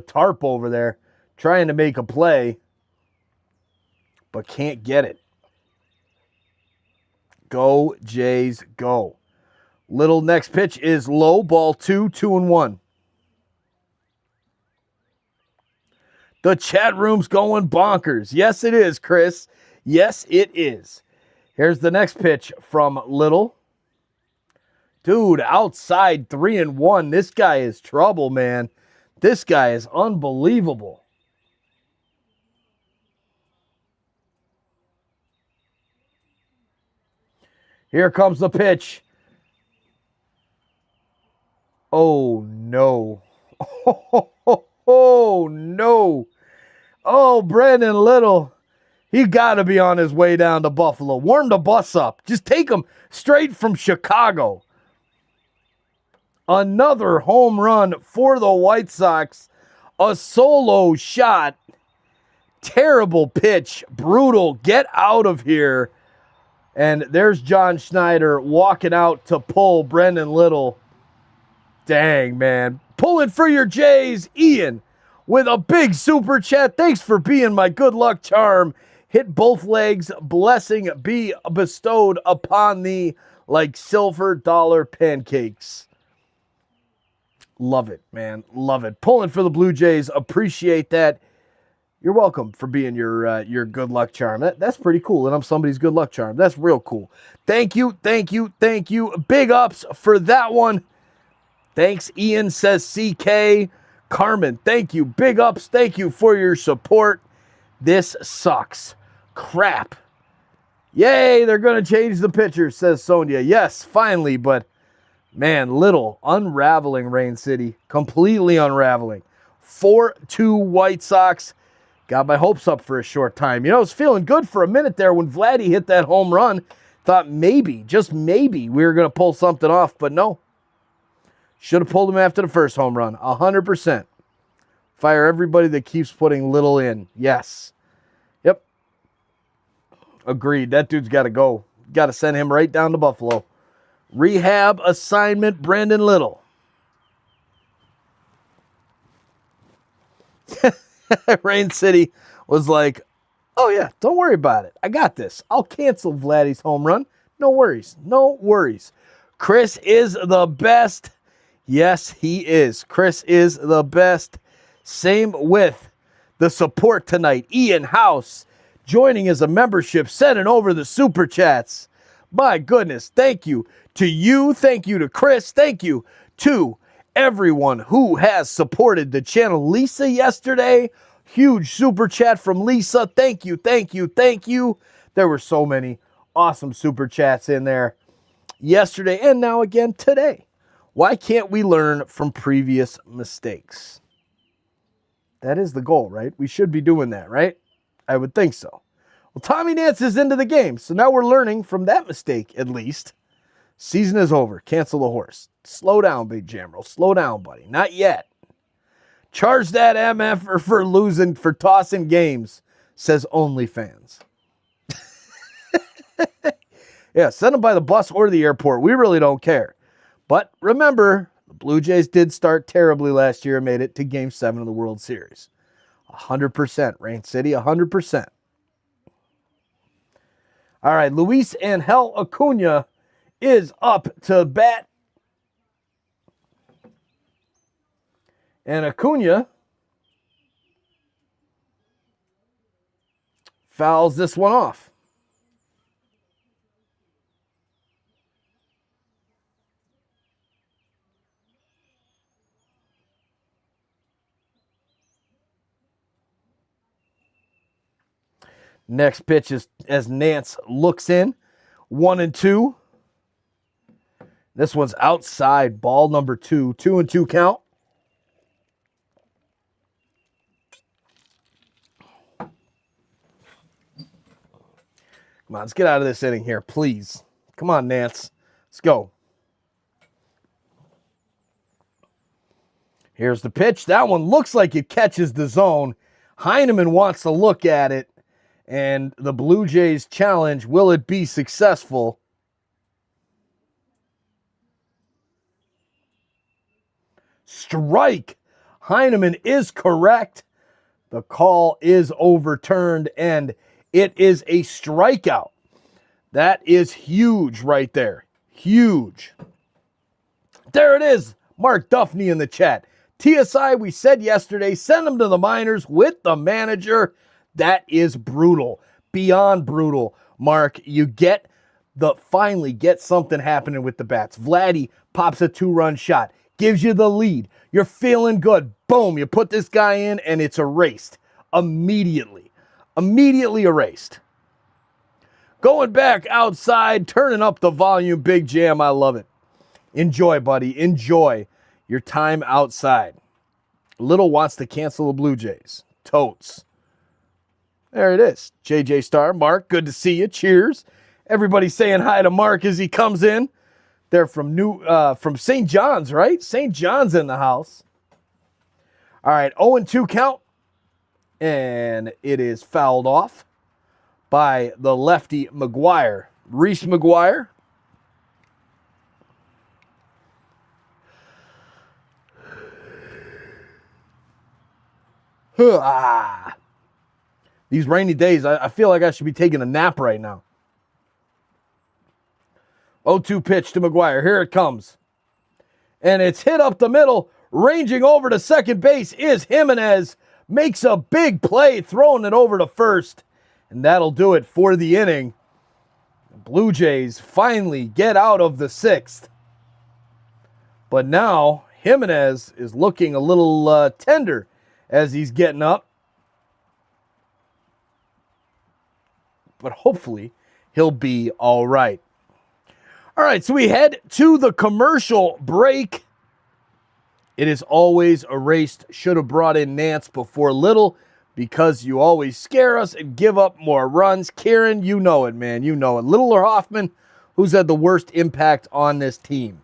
tarp over there, trying to make a play, but can't get it. Go, Jays, go. Little next pitch is low, ball 2, 2-1. The chat room's going bonkers. Yes, it is, Chris. Yes, it is. Here's the next pitch from Little. Dude, outside 3-1. This guy is trouble, man. This guy is unbelievable. Here comes the pitch. Oh, no. Oh, no. Oh, Brandon Little. He got to be on his way down to Buffalo. Warm the bus up. Just take him straight from Chicago. Another home run for the White Sox. A solo shot. Terrible pitch. Brutal. Get out of here. And there's John Schneider walking out to pull Brandon Little. Dang, man. Pulling for your Jays. Ian with a big super chat. Thanks for being my good luck charm. Hit both legs. Blessing be bestowed upon thee like silver dollar pancakes. Love it, man. Love it. Pulling for the Blue Jays. Appreciate that. You're welcome for being your good luck charm. That's pretty cool. And I'm somebody's good luck charm. That's real cool. Thank you. Big ups for that one. Thanks, Ian, says CK. Carmen, thank you. Big ups. Thank you for your support. This sucks. Crap. Yay, they're going to change the pitcher, says Sonia. Yes, finally, but man, Little unraveling Rain City. Completely unraveling. 4-2 White Sox. Got my hopes up for a short time. You know, I was feeling good for a minute there when Vladdy hit that home run. Thought maybe, just maybe, we were going to pull something off, but no. Should have pulled him after the first home run. 100%. Fire everybody that keeps putting Little in. Yes. Yep. Agreed. That dude's got to go. Got to send him right down to Buffalo. Rehab assignment, Brandon Little. Rain City was like, oh yeah, don't worry about it. I got this. I'll cancel Vladdy's home run. No worries. No worries. Chris is the best. Yes, he is. Chris is the best. Same with the support tonight. Ian House joining as a membership, sending over the super chats. My goodness, thank you to you. Thank you to Chris. Thank you to everyone who has supported the channel. Lisa yesterday, huge super chat from Lisa. Thank you. There were so many awesome super chats in there yesterday and now again today. Why can't we learn from previous mistakes? That is the goal, right? We should be doing that, right? I would think so. Well, Tommy Nance is into the game, so now we're learning from that mistake, at least. Season is over. Cancel the horse. Slow down, Big Jammerl. Slow down, buddy. Not yet. Charge that MF for tossing games, says OnlyFans. Yeah, send them by the bus or the airport. We really don't care. But remember, the Blue Jays did start terribly last year and made it to Game 7 of the World Series. 100%. Rain City, 100%. All right, Luis Angel Acuna is up to bat. And Acuna fouls this one off. Next pitch is as Nance looks in. 1-2. This one's outside. Ball number 2. 2-2 count. Come on, let's get out of this inning here, please. Come on, Nance. Let's go. Here's the pitch. That one looks like it catches the zone. Heineman wants to look at it. And the Blue Jays challenge, will it be successful? Strike. Heineman is correct. The call is overturned, and it is a strikeout. That is huge right there. Huge. There it is. Mark Duffney in the chat. TSI, we said yesterday, send them to the minors with the manager. That is brutal. Beyond brutal. Mark, you finally get something happening with the bats. Vladdy pops a 2-run shot. Gives you the lead. You're feeling good. Boom, you put this guy in and it's erased. Immediately. Immediately erased. Going back outside, turning up the volume. Big Jam, I love it. Enjoy, buddy. Enjoy your time outside. Little wants to cancel the Blue Jays. Totes. There it is. JJ Star. Mark, good to see you. Cheers. Everybody saying hi to Mark as he comes in. They're from St. John's, right? St. John's in the house. All right, 0-2 count. And it is fouled off by the lefty McGuire. Reese McGuire. These rainy days, I feel like I should be taking a nap right now. 0-2 pitch to McGuire. Here it comes. And it's hit up the middle. Ranging over to second base is Jimenez. Makes a big play, throwing it over to first. And that'll do it for the inning. The Blue Jays finally get out of the sixth. But now Jimenez is looking a little tender as he's getting up. But hopefully he'll be all right. All right, so we head to the commercial break. It is always erased. Should have brought in Nance before Little because you always scare us and give up more runs. Kieran, you know it, man. You know it. Little or Hoffman, who's had the worst impact on this team?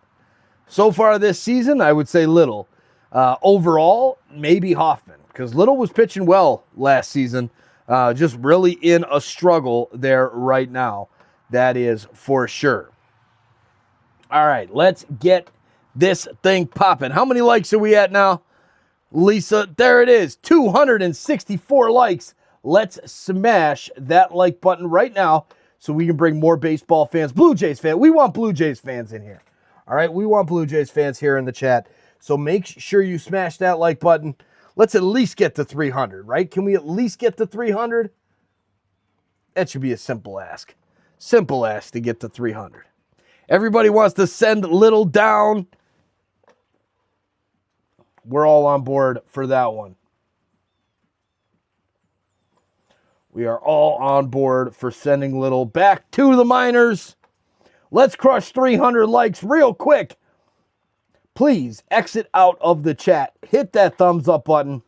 So far this season, I would say Little. Overall, maybe Hoffman because Little was pitching well last season. Just really in a struggle there right now. That is for sure. All right, let's get this thing popping. How many likes are we at now? Lisa, there it is. 264 likes. Let's smash that like button right now so we can bring more baseball fans, Blue Jays fans. We want Blue Jays fans in here. All right, we want Blue Jays fans here in the chat. So make sure you smash that like button. Let's at least get to 300, right? Can we at least get to 300? That should be a simple ask. Simple ask to get to 300. Everybody wants to send Little down. We're all on board for that one. We are all on board for sending Little back to the minors. Let's crush 300 likes real quick. Please exit out of the chat. Hit that thumbs up button.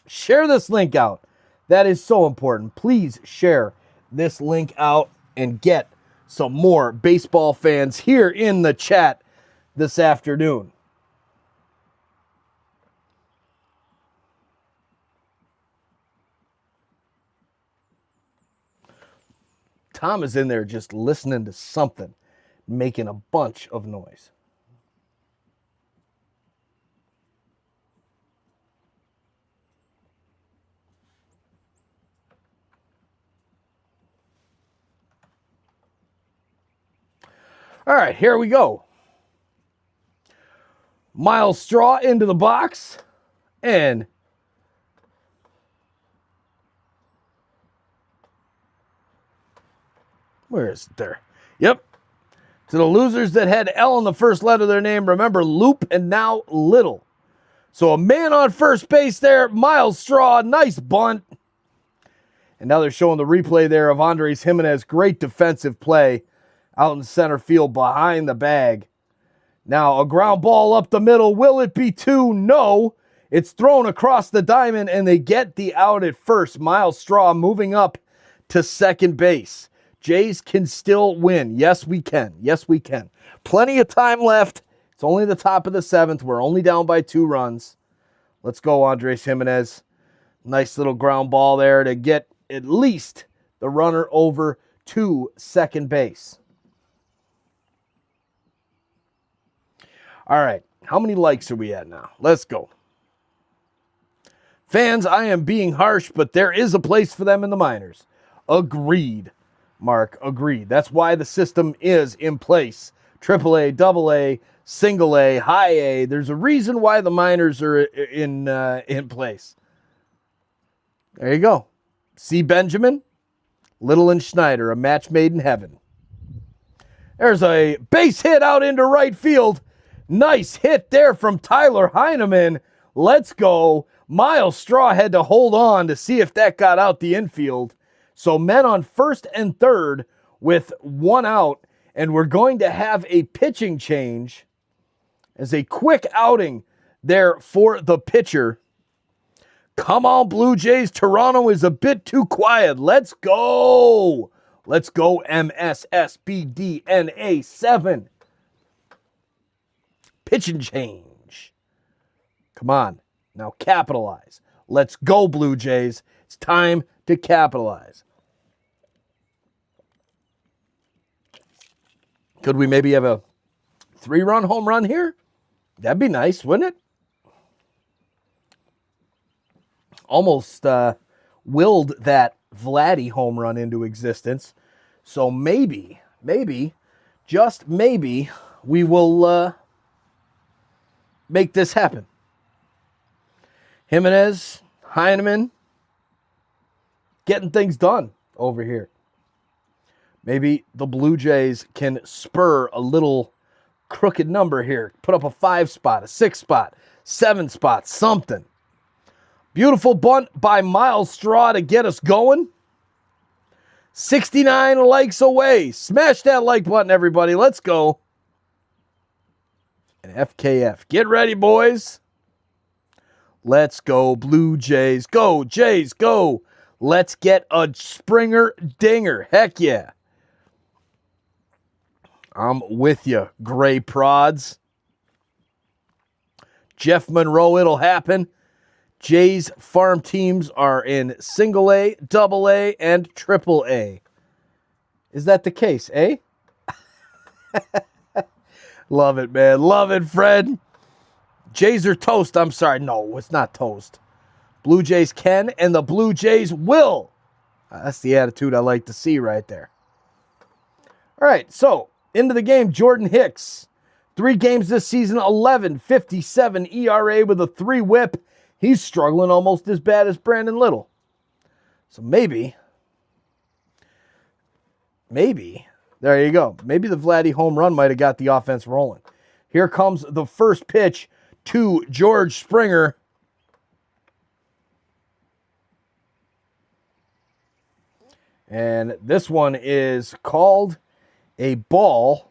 Share this link out. That is so important. Please share this link out and get some more baseball fans here in the chat this afternoon. Tom is in there just listening to something, making a bunch of noise. All right, here we go. Miles Straw into the box. And where is it there? Yep. To the losers that had L in the first letter of their name, remember Loop and now Little. So a man on first base there, Miles Straw, nice bunt. And now they're showing the replay there of Andres Jimenez. Great defensive play out in center field behind the bag. Now a ground ball up the middle. Will it be two? No. It's thrown across the diamond and they get the out at first. Miles Straw moving up to second base. Jays can still win. Yes, we can. Yes, we can. Plenty of time left. It's only the top of the 7th. We're only down by 2 runs. Let's go, Andres Gimenez. Nice little ground ball there to get at least the runner over to second base. All right. How many likes are we at now? Let's go. Fans, I am being harsh, but there is a place for them in the minors. Agreed, Mark. Agreed. That's why the system is in place. AAA, AA, single A, high A. There's a reason why the minors are in place. There you go. C. Benjamin, Little and Schneider, a match made in heaven. There's a base hit out into right field. Nice hit there from Tyler Heineman. Let's go. Miles Straw had to hold on to see if that got out the infield. So men on first and third with 1 out. And we're going to have a pitching change as a quick outing there for the pitcher. Come on, Blue Jays. Toronto is a bit too quiet. Let's go. Let's go, MSSBDNA 7. Pitching change. Come on. Now capitalize. Let's go, Blue Jays. It's time to capitalize. Could we maybe have a 3-run home run here? That'd be nice, wouldn't it? Almost willed that Vladdy home run into existence. So maybe, just maybe, we will make this happen. Gimenez, Heineman, getting things done over here. Maybe the Blue Jays can spur a little crooked number here. Put up a 5 spot, a 6 spot, 7 spot, something. Beautiful bunt by Miles Straw to get us going. 69 likes away. Smash that like button, everybody. Let's go. And FKF. Get ready, boys. Let's go, Blue Jays. Go, Jays, go. Let's get a Springer dinger. Heck yeah. I'm with you, Gray Prods. Jeff Monroe, it'll happen. Jays farm teams are in single A, double A, and triple A. Is that the case, eh? Love it, man. Love it, Fred. Jays are toast. I'm sorry. No, it's not toast. Blue Jays can, and the Blue Jays will. That's the attitude I like to see right there. All right, so into the game, Jordan Hicks. 3 games this season, 11.57 ERA with a 3 whip. He's struggling almost as bad as Brandon Little. So maybe, there you go. Maybe the Vladdy home run might have got the offense rolling. Here comes the first pitch to George Springer. And this one is called a ball.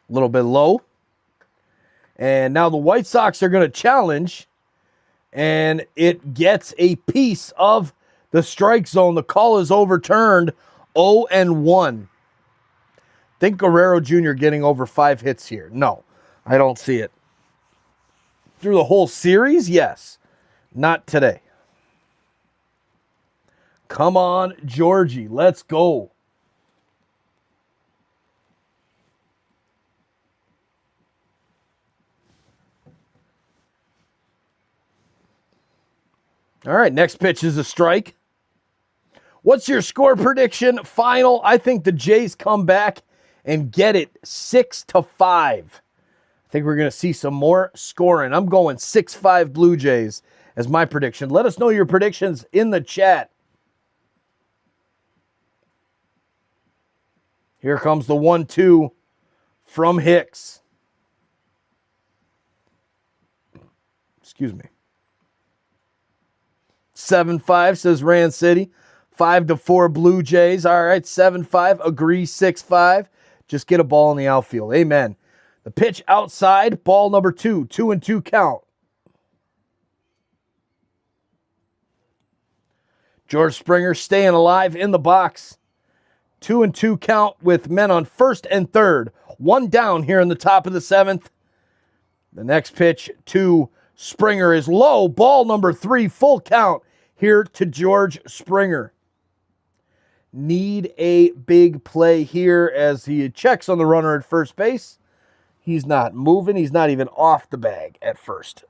A little bit low. And now the White Sox are going to challenge. And it gets a piece of the strike zone. The call is overturned. 0-1. Think Guerrero Jr. getting over 5 hits here? No, I don't see it. Through the whole series? Yes. Not today. Come on, Georgie. Let's go. All right, next pitch is a strike. What's your score prediction? Final, I think the Jays come back and get it 6-5. I think we're going to see some more scoring. I'm going 6-5 Blue Jays as my prediction. Let us know your predictions in the chat. Here comes the 1-2 from Hicks. Excuse me. 7-5, says Rand City. 5-4 Blue Jays. All right, 7-5. Agree, 6-5. Just get a ball in the outfield. Amen. The pitch outside, ball number 2. 2-2 count. George Springer staying alive in the box. 2-2 count with men on first and third. One down here in the top of the seventh. The next pitch to Springer is low. Ball number 3, full count here to George Springer. Need a big play here as he checks on the runner at first base. He's not moving. He's not even off the bag at first.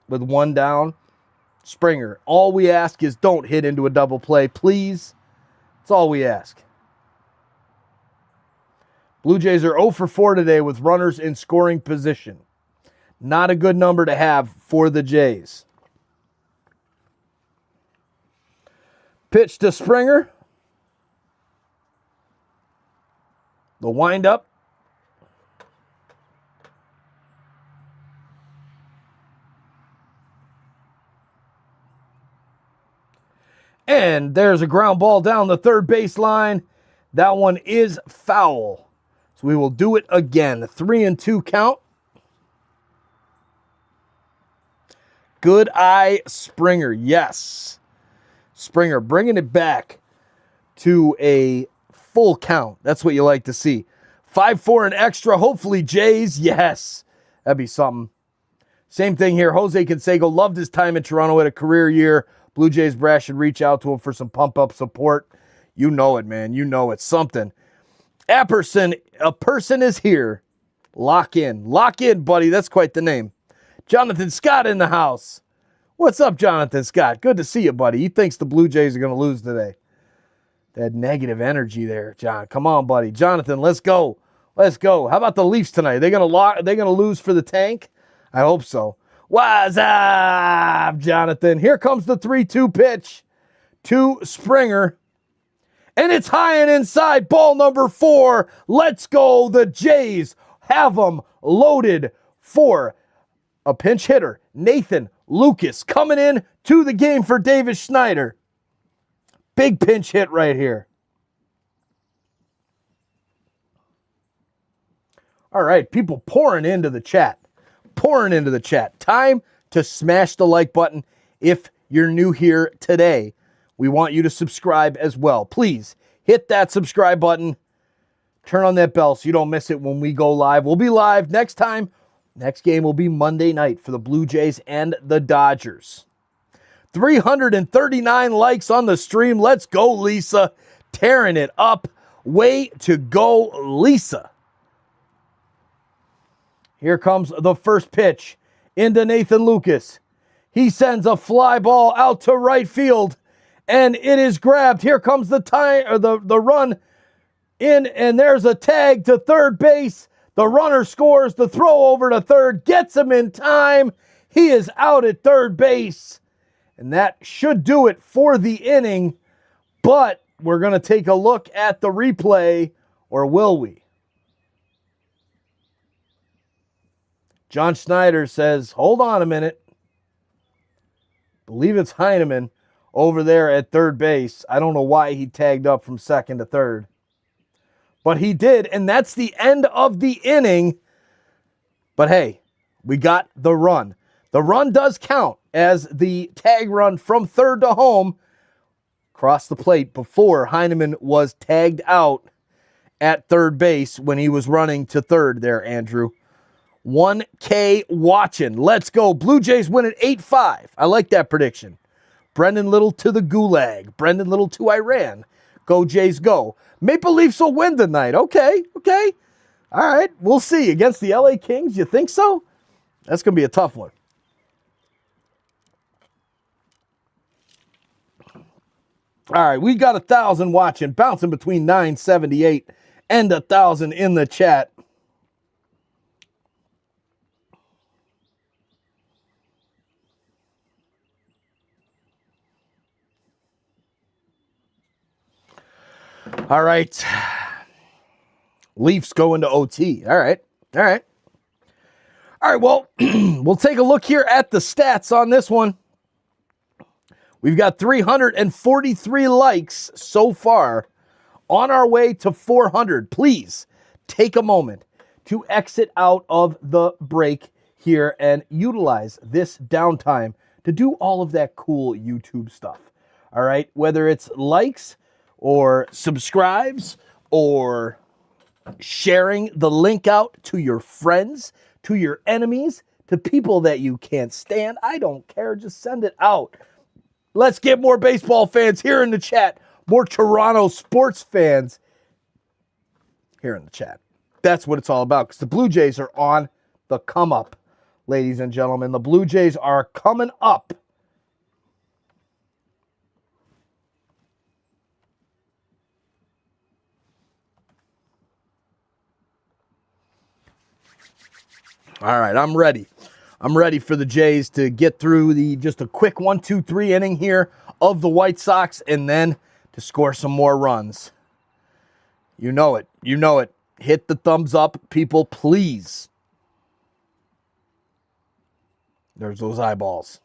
With one down, Springer, all we ask is don't hit into a double play, please. That's all we ask. Blue Jays are 0 for 4 today with runners in scoring position. Not a good number to have for the Jays. Pitch to Springer. The windup. And there's a ground ball down the third baseline. That one is foul. So we will do it again. 3-2 count. Good eye, Springer. Yes. Springer bringing it back to a full count. That's what you like to see. 5-4 and extra. Hopefully, Jays. Yes. That'd be something. Same thing here. Jose Canseco loved his time in Toronto, had a career year. Blue Jays brass should reach out to him for some pump-up support. You know it, man. You know it's something. Apperson, a person is here. Lock in. Lock in, buddy. That's quite the name. Jonathan Scott in the house. What's up, Jonathan Scott? Good to see you, buddy. He thinks the Blue Jays are going to lose today. That negative energy there, John. Come on, buddy. Jonathan, let's go. Let's go. How about the Leafs tonight? Are they going to lose for the tank? I hope so. What's up, Jonathan? Here comes the 3-2 pitch to Springer. And it's high and inside. Ball number 4. Let's go. The Jays have them loaded for a pinch hitter. Nathan Lucas coming in to the game for Davis Schneider. Big pinch hit right here. All right, people pouring into the chat. Pouring into the chat. Time to smash the like button if you're new here today. We want you to subscribe as well. Please hit that subscribe button. Turn on that bell so you don't miss it when we go live. We'll be live next time. Next game will be Monday night for the Blue Jays and the Dodgers. 339 likes on the stream. Let's go, Lisa. Tearing it up. Way to go, Lisa. Here comes the first pitch into Nathan Lucas. He sends a fly ball out to right field, and it is grabbed. Here comes the run in, and there's a tag to third base. The runner scores. The throw over to third gets him in time. He is out at third base, and that should do it for the inning, but we're going to take a look at the replay, or will we? John Schneider says, hold on a minute. Believe it's Heineman over there at third base. I don't know why he tagged up from second to third. But he did, and that's the end of the inning. But hey, we got the run. The run does count as the tag run from third to home. Crossed the plate before Heineman was tagged out at third base when he was running to third there, Andrew. 1K watching. Let's go. Blue Jays win at 8-5. I like that prediction. Brendan Little to the Gulag. Brendan Little to Iran. Go Jays, go. Maple Leafs will win tonight. Okay. All right, we'll see. Against the LA Kings, you think so? That's going to be a tough one. All right, we got 1,000 watching, bouncing between 978 and 1,000 in the chat. All right. Leafs go into OT. All right. Well, we'll take a look here at the stats on this one. We've got 343 likes so far, on our way to 400. Please take a moment to exit out of the break here and utilize this downtime to do all of that cool YouTube stuff. All right, whether it's likes or subscribes or sharing the link out to your friends, to your enemies, to people that you can't stand. I don't care. Just send it out. Let's get more baseball fans here in the chat. More Toronto sports fans here in the chat. That's what it's all about, because the Blue Jays are on the come up, ladies and gentlemen. The Blue Jays are coming up. All right, I'm ready. I'm ready for the Jays to get through just a quick 1-2-3 inning here of the White Sox and then to score some more runs. You know it. You know it. Hit the thumbs up, people, please. There's those eyeballs.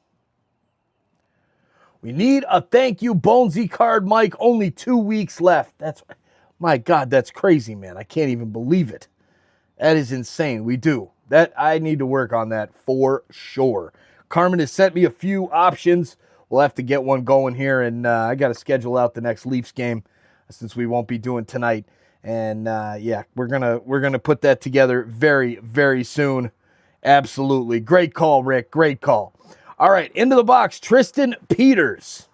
We need a thank you Bonesy card, Mike. Only 2 weeks left. My God, that's crazy, man. I can't even believe it. That is insane. We do. I need to work on that for sure. Carmen has sent me a few options. We'll have to get one going here, and I got to schedule out the next Leafs game since we won't be doing tonight. And yeah, we're gonna put that together very, very soon. Absolutely. Great call, Rick. Great call. All right, into the box, Tristan Peters.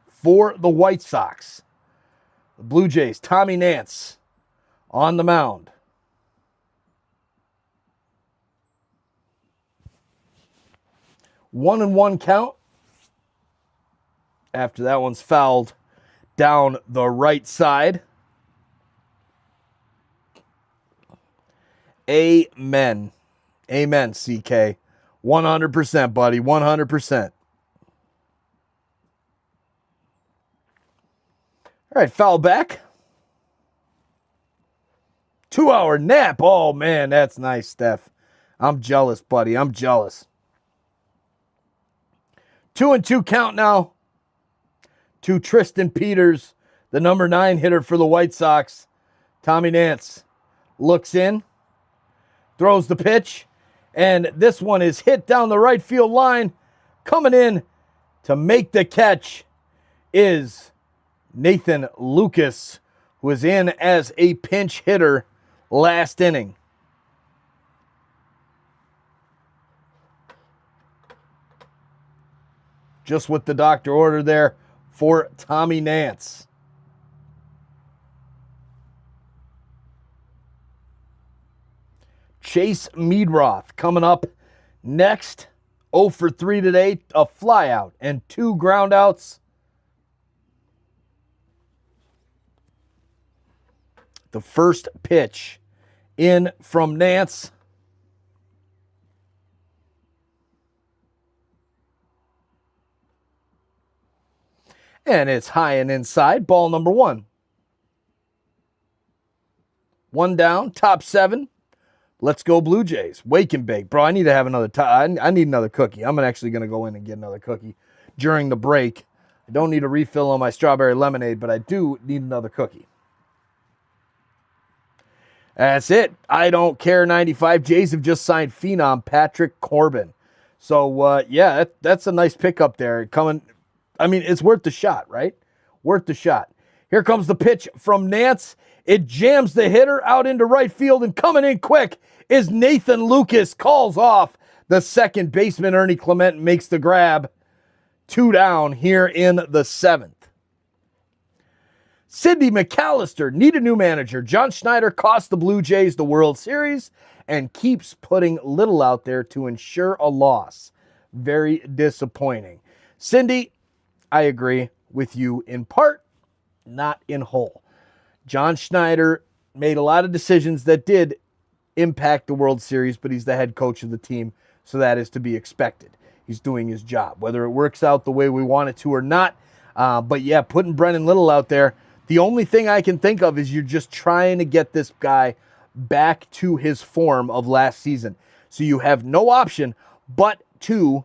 For the White Sox. The Blue Jays, Tommy Nance on the mound. One and one count. After that one's fouled down the right side. Amen. Amen, CK. 100%, buddy. 100%. All right, foul back. 2-hour nap. Oh, man, that's nice, Steph. I'm jealous, buddy. I'm jealous. 2-2 count now to Tristan Peters, the number 9 hitter for the White Sox. Tommy Nance looks in, throws the pitch, and this one is hit down the right field line. Coming in to make the catch is Nathan Lucas, who was in as a pinch hitter last inning. Just what the doctor ordered there for Tommy Nance. Chase Meadroth coming up next. 0 for 3 today. A flyout and 2 groundouts. The first pitch in from Nance. And it's high and inside. Ball number 1. 1 down, top 7. Let's go Blue Jays. Wake and bake. Bro, I need to have another I need another cookie. I'm actually going to go in and get another cookie during the break. I don't need a refill on my strawberry lemonade, but I do need another cookie. That's it. I don't care. 95. Jays have just signed phenom Patrick Corbin. So, yeah, that's a nice pickup there. It's worth the shot, right? Worth the shot. Here comes the pitch from Nance. It jams the hitter out into right field, and coming in quick is Nathan Lucas. Calls off the second baseman. Ernie Clement makes the grab. 2 down here in the 7th. Sidney McAllister need a new manager. John Schneider cost the Blue Jays the World Series and keeps putting little out there to ensure a loss. Very disappointing. Cindy, I agree with you in part, not in whole. John Schneider made a lot of decisions that did impact the World Series, but he's the head coach of the team, so that is to be expected. He's doing his job, whether it works out the way we want it to or not. But yeah, putting Brennan Little out there, the only thing I can think of is you're just trying to get this guy back to his form of last season. So you have no option but to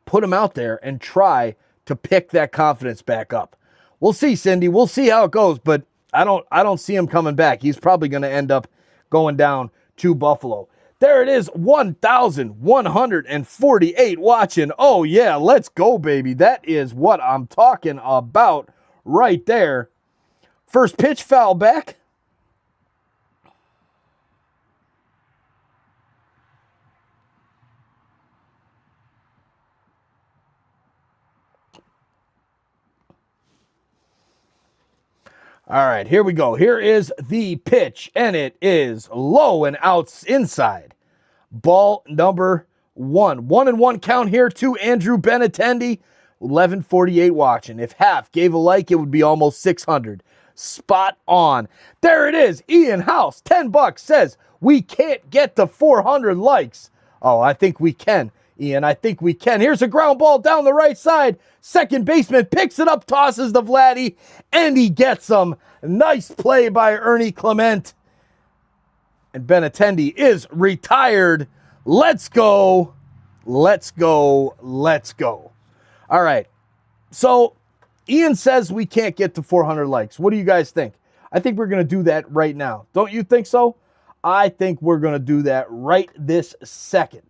put him out there and try to pick that confidence back up. We'll see, Cindy. We'll see how it goes, but I don't see him coming back. He's probably going to end up going down to Buffalo. There it is, 1,148 watching. Oh, yeah, let's go, baby. That is what I'm talking about right there. First pitch, foul back. All right, here we go. Here is the pitch, and it is low and out inside. Ball number 1. 1-1 count here to Andrew Benintendi. 1148 watching. If half gave a like, it would be almost 600. Spot on. There it is. Ian House, $10, says we can't get to 400 likes. Oh, I think we can, Ian. I think we can. Here's a ground ball down the right side. Second baseman picks it up, tosses to Vladdy, and he gets him. Nice play by Ernie Clement. And Benintendi is retired. Let's go. Let's go. Let's go. All right. So Ian says we can't get to 400 likes. What do you guys think? I think we're going to do that right now. Don't you think so? I think we're going to do that right this second.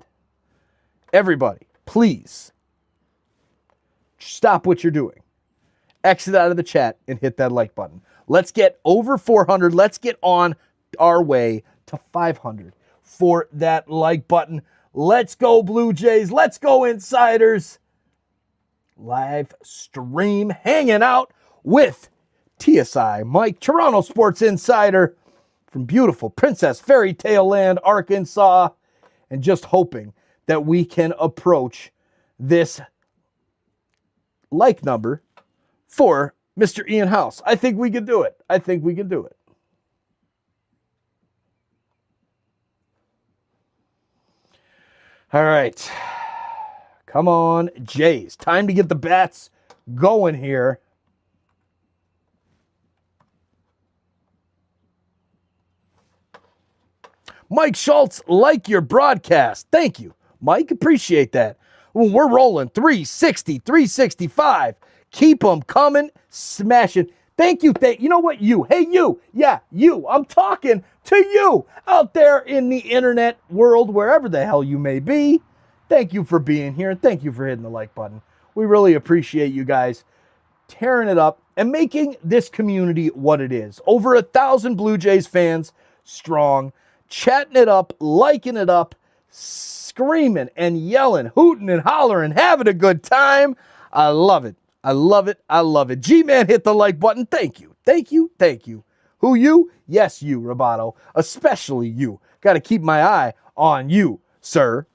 Everybody, please stop what you're doing. Exit out of the chat and hit that like button. Let's get over 400. Let's get on our way to 500 for that like button. Let's go, Blue Jays. Let's go, Insiders. Live stream hanging out with TSI Mike, Toronto Sports Insider from beautiful Princess Fairy Tale Land, Arkansas, and just hoping that we can approach this like number for Mr. Ian House. I think we can do it. I think we can do it. All right. Come on, Jays. Time to get the bats going here. Mike Schultz, like your broadcast. Thank you, Mike. Appreciate that. Well, we're rolling 360, 365. Keep them coming, smashing. Thank you. You know what? You. Hey, you. Yeah, you. I'm talking to you out there in the internet world, wherever the hell you may be. Thank you for being here, and thank you for hitting the like button. We really appreciate you guys tearing it up and making this community what it is. Over 1,000 Blue Jays fans strong, chatting it up, liking it up, screaming and yelling, hooting and hollering, having a good time. I love it. I love it. I love it. G-Man hit the like button. Thank you. Thank you. Thank you. Who you? Yes, you, Roboto. Especially you. Got to keep my eye on you, sir.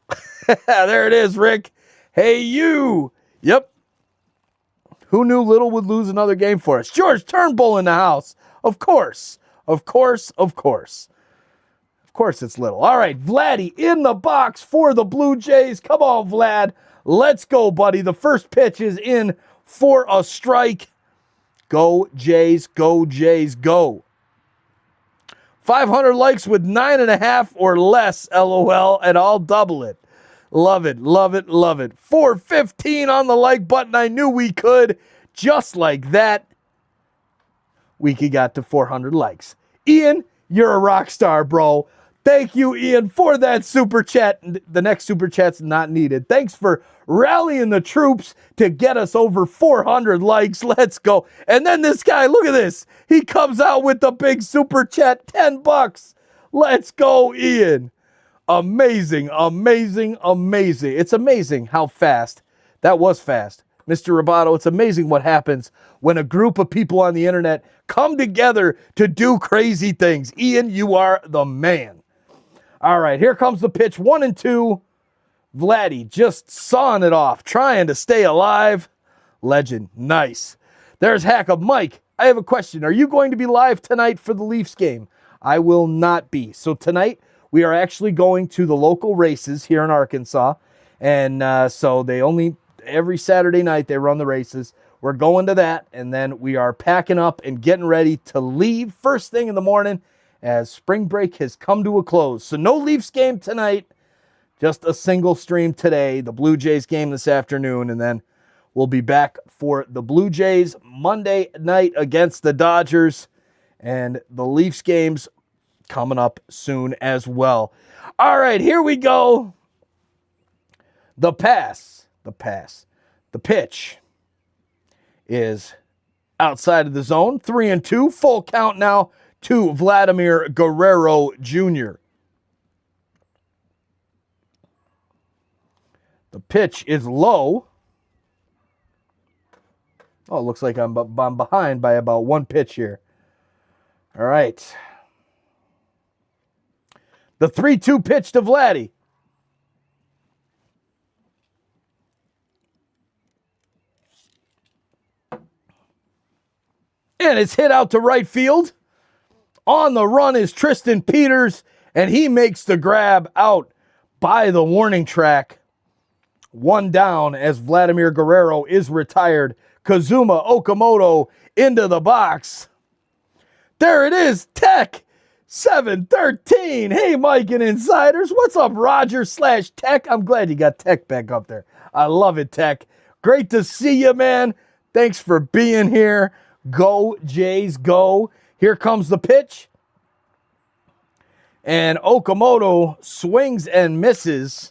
There it is, Rick. Hey, you. Yep. Who knew Little would lose another game for us? George Turnbull in the house. Of course. Of course. Of course. Of course it's Little. All right, Vladdy in the box for the Blue Jays. Come on, Vlad. Let's go, buddy. The first pitch is in for a strike. Go, Jays. Go, Jays. Go. 500 likes with 9.5 or less, LOL, and I'll double it. Love it, love it, love it. 415 on the like button. I knew we could. Just like that, we could get to 400 likes. Ian, you're a rock star, bro. Thank you, Ian, for that super chat. The next super chat's not needed. Thanks for rallying the troops to get us over 400 likes. Let's go. And then this guy, look at this. He comes out with the big super chat, $10. Let's go, Ian. Amazing, amazing, amazing. It's amazing how fast. That was fast. Mr. Roboto, it's amazing what happens when a group of people on the internet come together to do crazy things. Ian, you are the man. All right, here comes the pitch. 1-2. Vladdy just sawing it off, trying to stay alive. Legend. Nice. There's Hack-Up. Mike, I have a question. Are you going to be live tonight for the Leafs game? I will not be. So tonight, we are actually going to the local races here in Arkansas. And so they only, every Saturday night, they run the races. We're going to that, and then we are packing up and getting ready to leave first thing in the morning as spring break has come to a close. So no Leafs game tonight, just a single stream today, the Blue Jays game this afternoon, and then we'll be back for the Blue Jays Monday night against the Dodgers, and the Leafs games coming up soon as well. All right, here we go. The pitch is outside of the zone. 3-2, full count now to Vladimir Guerrero Jr. The pitch is low. Oh, it looks like I'm behind by about one pitch here. All right. The 3-2 pitch to Vladdy. And it's hit out to right field. On the run is Tristan Peters, and he makes the grab out by the warning track. One down as Vladimir Guerrero is retired. Kazuma Okamoto into the box. There it is, Tech 713. Hey, Mike and Insiders. What's up, Roger/Tech? I'm glad you got Tech back up there. I love it, Tech. Great to see you, man. Thanks for being here. Go, Jays, go. Here comes the pitch. And Okamoto swings and misses.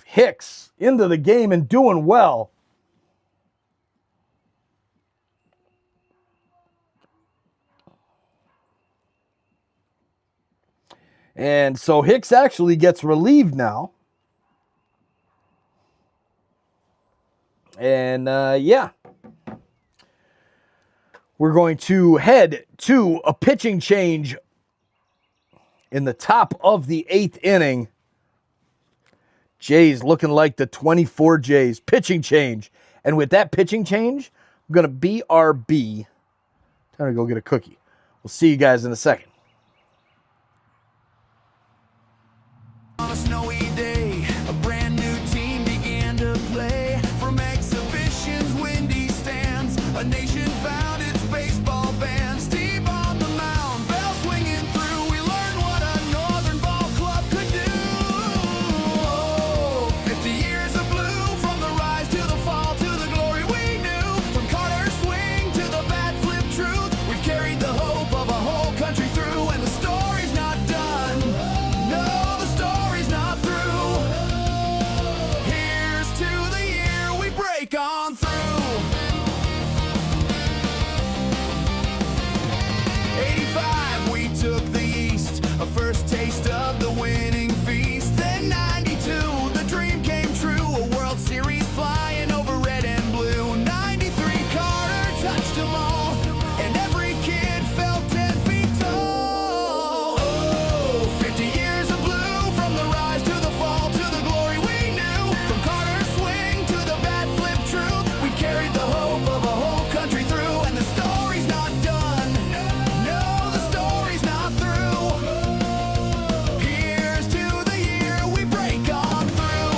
Hicks into the game and doing well. And so Hicks actually gets relieved now. And yeah, we're going to head to a pitching change in the top of the 8th inning. Jays looking like the 24 Jays. Pitching change. And with that pitching change, I'm going to BRB. Time to go get a cookie. We'll see you guys in a second. On a snowy day, a brand new team began to play. From exhibitions, windy stands, a nation found its baseball bands. Deep on the mound, bell swinging through, we learned what a northern ball club could do. Oh, 50 years of blue, from the rise to the fall to the glory we knew. From Carter's swing to the bat flip truth, we've carried the hope of a whole country through, and the story's not done. No, the story's not through. Here's to the year we break on through. 85, we took the East, a first taste of the winning feast. Then 92, the dream came true, a World Series flying over red and blue. 93, Carter touched them all, and every kid felt 10 feet tall. Oh, 50 years of blue, from the rise to the fall to the glory we knew. From Carter's swing to the bat flip truth, we've carried the hope of a whole country through, and the story's not done. No, the story's not through. Here's to the year we break on through.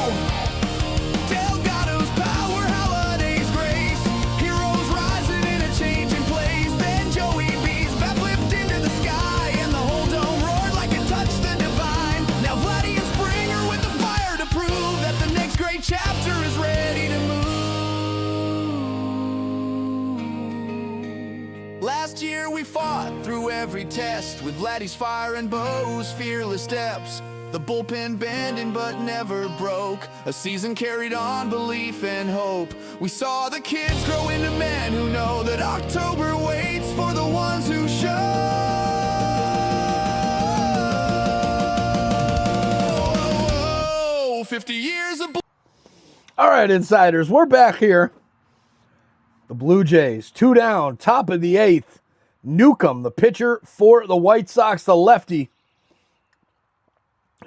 Delgado's power, Holiday's grace, heroes rising in a changing place. Then Joey B's bat flipped into the sky, and the whole dome roared like it touched the divine. Now Vladdy and Springer with the fire to prove that the next great chapter is ready to move. Last year we fought through every test with Vladdy's fire and Bo's fearless steps. The bullpen bending but never broke. A season carried on belief and hope. We saw the kids grow into men who know that October waits for the ones who show. Oh, 50 years of All right, Insiders, we're back here. The Blue Jays, 2 down, top of the 8th. Newcomb, the pitcher for the White Sox, the lefty.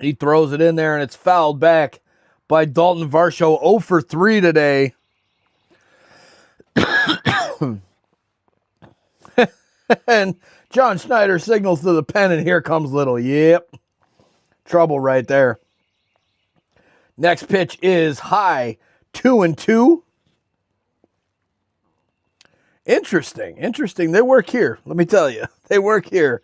He throws it in there, and it's fouled back by Dalton Varsho. 0 for 3 today. And John Schneider signals to the pen, and here comes Little. Yep. Trouble right there. Next pitch is high, 2-2. Interesting. They work here. Let me tell you. They work here.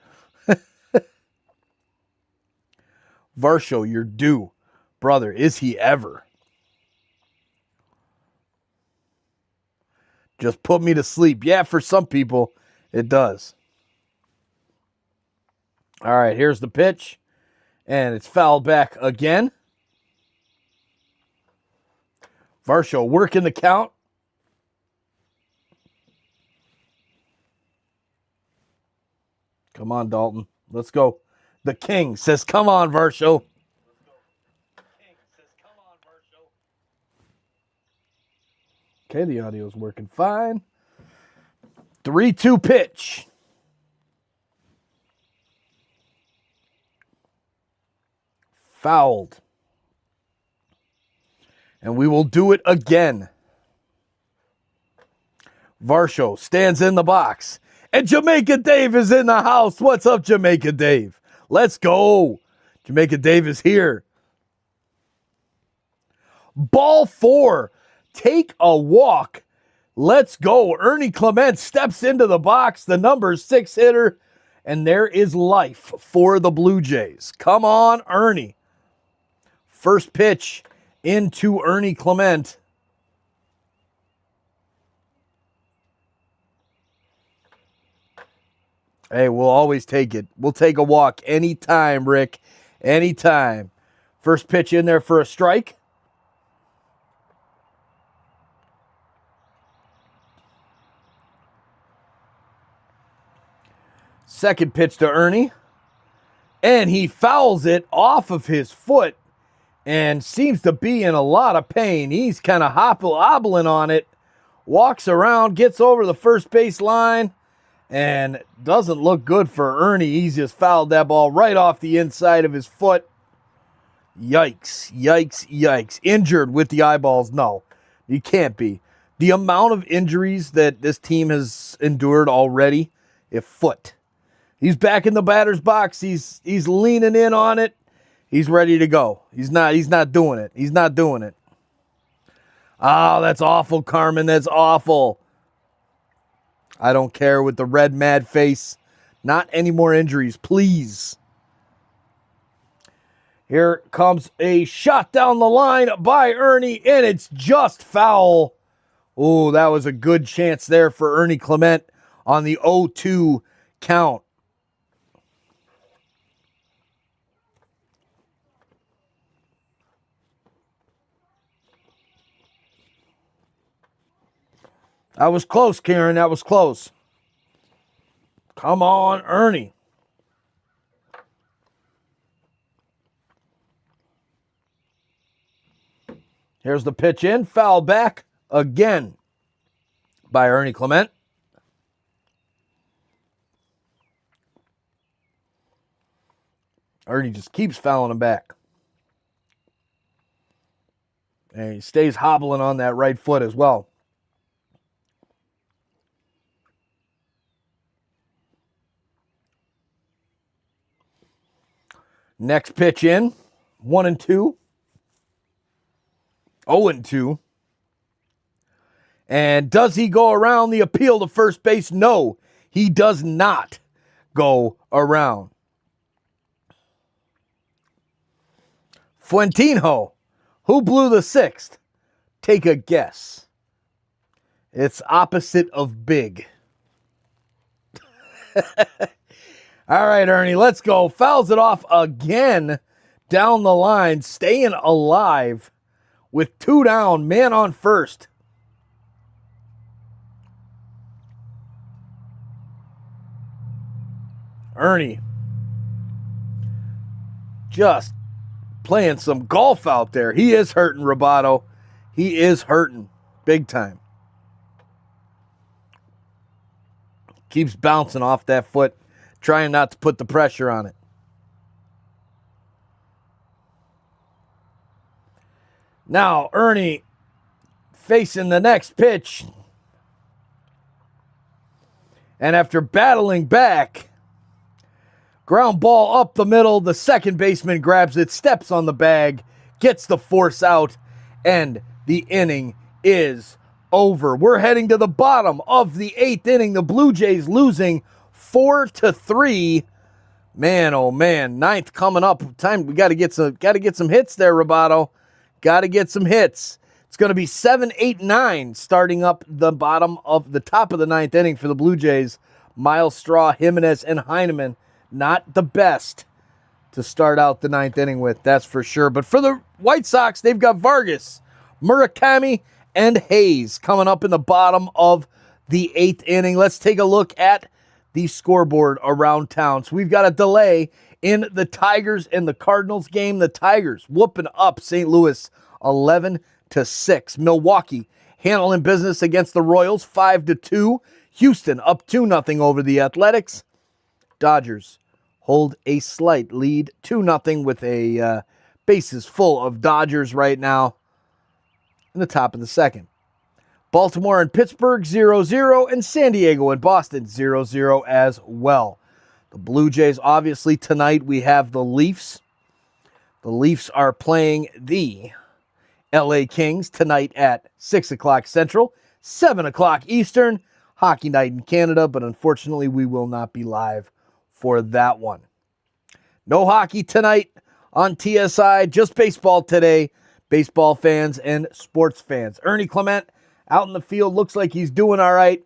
Varsho, you're due. Brother, is he ever? just put me to sleep. Yeah, for some people, it does. All right, here's the pitch. And it's fouled back again. Varsho working the count. Come on, Dalton. Let's go. The King says, come on, Varsho. Okay, the audio's working fine. 3-2 pitch. Fouled. And we will do it again. Varsho stands in the box. And Jamaica Dave is in the house. What's up, Jamaica Dave? Let's go. Jamaica Dave is here. Ball 4. Take a walk. Let's go. Ernie Clement steps into the box. The number 6 hitter. And there is life for the Blue Jays. Come on, Ernie. First pitch into Ernie Clement. Hey, we'll always take it. We'll take a walk anytime, Rick. Anytime. First pitch in there for a strike. Second pitch to Ernie. And he fouls it off of his foot and seems to be in a lot of pain. He's kind of hobbling on it. Walks around, gets over the first base line. And doesn't look good for Ernie. He's just fouled that ball right off the inside of his foot. Yikes, yikes, yikes. Injured with the eyeballs? No, he can't be. The amount of injuries that this team has endured already, foot. He's back in the batter's box. He's leaning in on it. He's ready to go. He's not doing it. He's not doing it. Oh, that's awful, Carmen. That's awful. I don't care with the red mad face. Not any more injuries, please. Here comes a shot down the line by Ernie, and it's just foul. Oh, that was a good chance there for Ernie Clement on the 0-2 count. That was close, Karen. That was close. Come on, Ernie. Here's the pitch in. Foul back again by Ernie Clement. Ernie just keeps fouling him back. And he stays hobbling on that right foot as well. Next pitch in, 1-2. 0-2. And does he go around the appeal to first base? No, he does not go around. Fuentino, who blew the 6th? Take a guess. It's opposite of big. All right, Ernie, let's go. Fouls it off again down the line, staying alive with 2 down, man on first. Ernie just playing some golf out there. He is hurting, Roboto. He is hurting big time. Keeps bouncing off that foot. Trying not to put the pressure on it. Now, Ernie facing the next pitch. And after battling back, ground ball up the middle. The second baseman grabs it, steps on the bag, gets the force out, and the inning is over. We're heading to the bottom of the 8th inning. The Blue Jays losing 4-3. Man, oh man, 9th coming up. Time we got to get some hits there, Roboto. Got to get some hits. It's It's going to be 7, 8, 9 starting up the top of the ninth inning for the Blue Jays. Miles Straw, Jimenez, and Heineman. Not the best to start out the ninth inning with, that's for sure. But for the White Sox, they've got Vargas, Murakami, and Hayes coming up in the bottom of the eighth inning. Let's take a look at the scoreboard around town. So we've got a delay in the Tigers and the Cardinals game. The Tigers whooping up St. Louis 11-6. Milwaukee handling business against the Royals 5-2. Houston up 2-0 over the Athletics. Dodgers hold a slight lead 2-0 with a bases full of Dodgers right now in the top of the second. Baltimore and Pittsburgh 0-0, and San Diego and Boston 0-0 as well. The Blue Jays, obviously, tonight we have the Leafs. The Leafs are playing the LA Kings tonight at 6 o'clock Central, 7 o'clock Eastern. Hockey night in Canada, but unfortunately we will not be live for that one. No hockey tonight on TSI, just baseball today. Baseball fans and sports fans. Ernie Clement out in the field, looks like he's doing all right.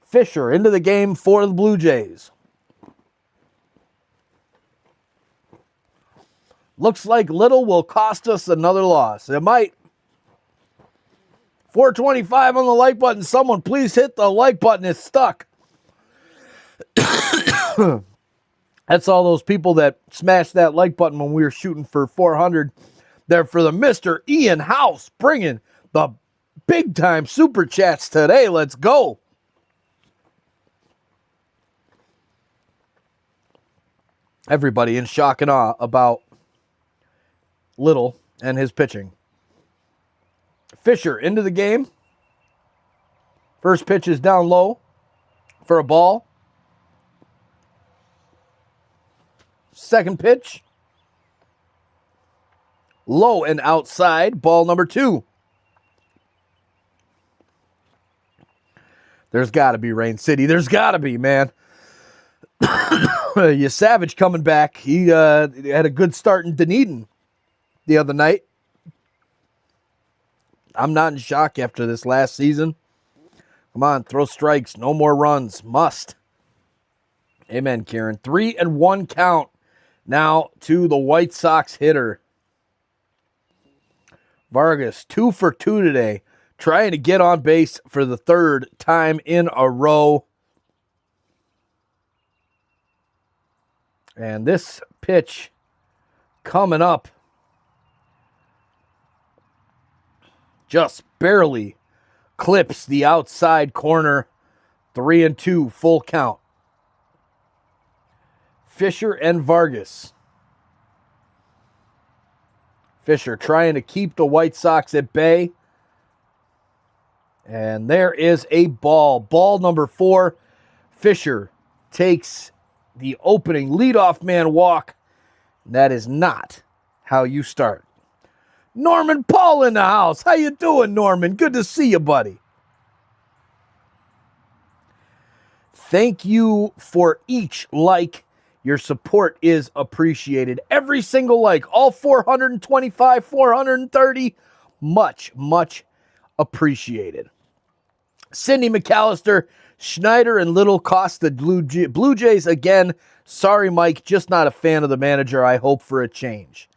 Fisher into the game for the Blue Jays. Looks like Little will cost us another loss. It might. 425 on the like button. Someone please hit the like button. It's stuck. That's all those people that smashed that like button when we were shooting for 400. There for the Mr. Ian House, bringing the big time super chats today. Let's go. Everybody in shock and awe about Little and his pitching. Fisher into the game. First pitch is down low for a ball. Second pitch, low and outside, ball number 2. There's got to be Rain City. There's got to be, man. Savage coming back. He had a good start in Dunedin the other night. I'm not in shock after this last season. Come on, throw strikes. No more runs. Must. Amen, Karen. 3-1 count. Now to the White Sox hitter. Vargas, 2 for 2 today. Trying to get on base for the third time in a row. And this pitch coming up just barely clips the outside corner. 3-2, full count. Fisher and Vargas. Fisher trying to keep the White Sox at bay. And there is a ball. Ball number 4. Fisher takes the opening leadoff man walk. That is not how you start. Norman Paul in the house. How you doing, Norman? Good to see you, buddy. Thank you for each like. Your support is appreciated. Every single like, all 425, 430, much, much appreciated. Cindy McAllister, Schneider and Little cost the Blue Jays again. Sorry, Mike, just not a fan of the manager. I hope for a change.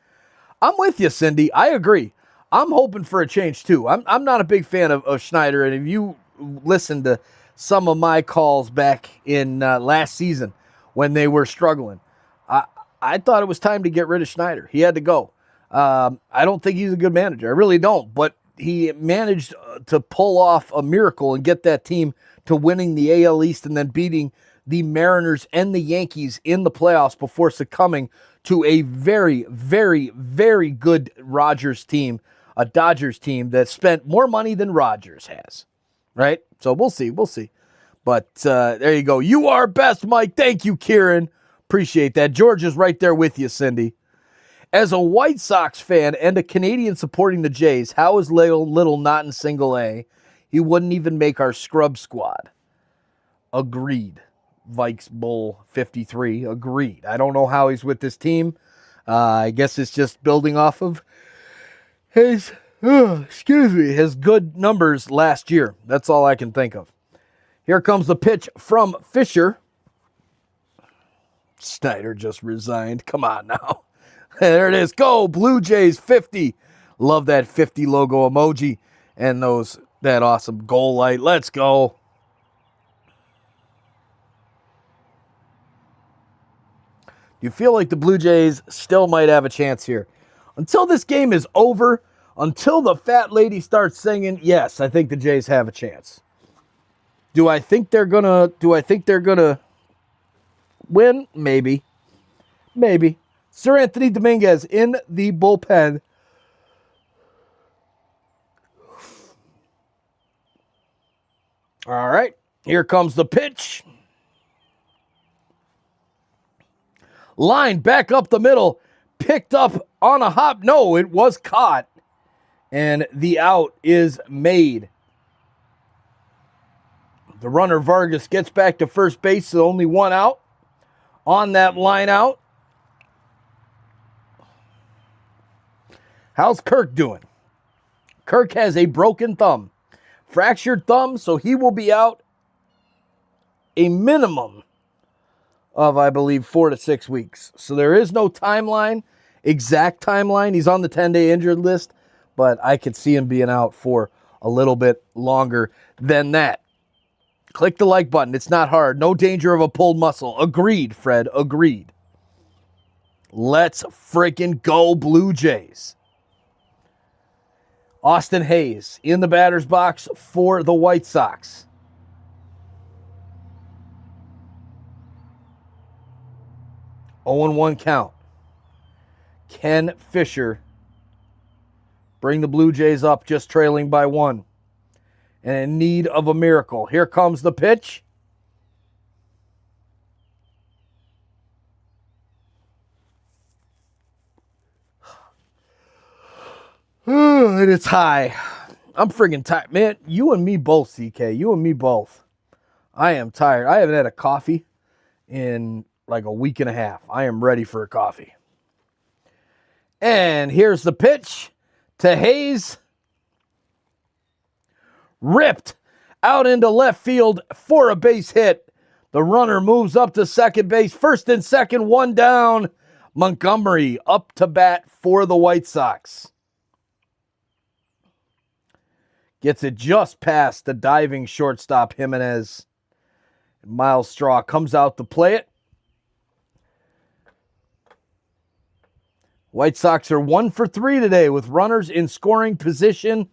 I'm with you, Cindy. I agree. I'm hoping for a change, too. I'm not a big fan of Schneider, and if you listen to some of my calls back in last season, when they were struggling, I thought it was time to get rid of Schneider. He had to go. I don't think he's a good manager. I really don't. But he managed to pull off a miracle and get that team to winning the AL East and then beating the Mariners and the Yankees in the playoffs before succumbing to a very, very, very good Rodgers team, a Dodgers team that spent more money than Rodgers has. Right? So we'll see. We'll see. But there you go. You are best, Mike. Thank you, Kieran. Appreciate that. George is right there with you, Cindy. As a White Sox fan and a Canadian supporting the Jays, how is Little not in single A? He wouldn't even make our scrub squad. Agreed. Vikes Bull 53. Agreed. I don't know how he's with this team. I guess it's just building off of his, his good numbers last year. That's all I can think of. Here comes the pitch from Fisher. Snyder just resigned. Come on now. There it is. Go Blue Jays 50. Love that 50 logo emoji and that awesome goal light. Let's go. You feel like the Blue Jays still might have a chance here. Until this game is over, until the fat lady starts singing, yes, I think the Jays have a chance. Do I think they're gonna win? Maybe. Maybe. Sir Anthony Dominguez in the bullpen. All right, here comes the pitch. Line back up the middle, picked up on a hop. No, it was caught, and the out is made. The runner Vargas gets back to first base, so only one out on that line out. How's Kirk doing? Kirk has a broken thumb, fractured thumb, so he will be out a minimum of, I believe, 4 to 6 weeks. So there is no timeline, exact timeline. He's on the 10-day injured list, but I could see him being out for a little bit longer than that. Click the like button. It's not hard. No danger of a pulled muscle. Agreed, Fred. Agreed. Let's freaking go Blue Jays. Austin Hayes in the batter's box for the White Sox. Oh and 1 count. Can Fisher bring the Blue Jays up just trailing by 1? And in need of a miracle. Here comes the pitch. And it's high. I'm friggin' tired. Man, you and me both, CK. You and me both. I am tired. I haven't had a coffee in like a week and a half. I am ready for a coffee. And here's the pitch to Hayes. Ripped out into left field for a base hit. The runner moves up to second base. First and second, one down. Montgomery up to bat for the White Sox. Gets it just past the diving shortstop Jimenez. Miles Straw comes out to play it. White Sox are 1 for 3 today with runners in scoring position.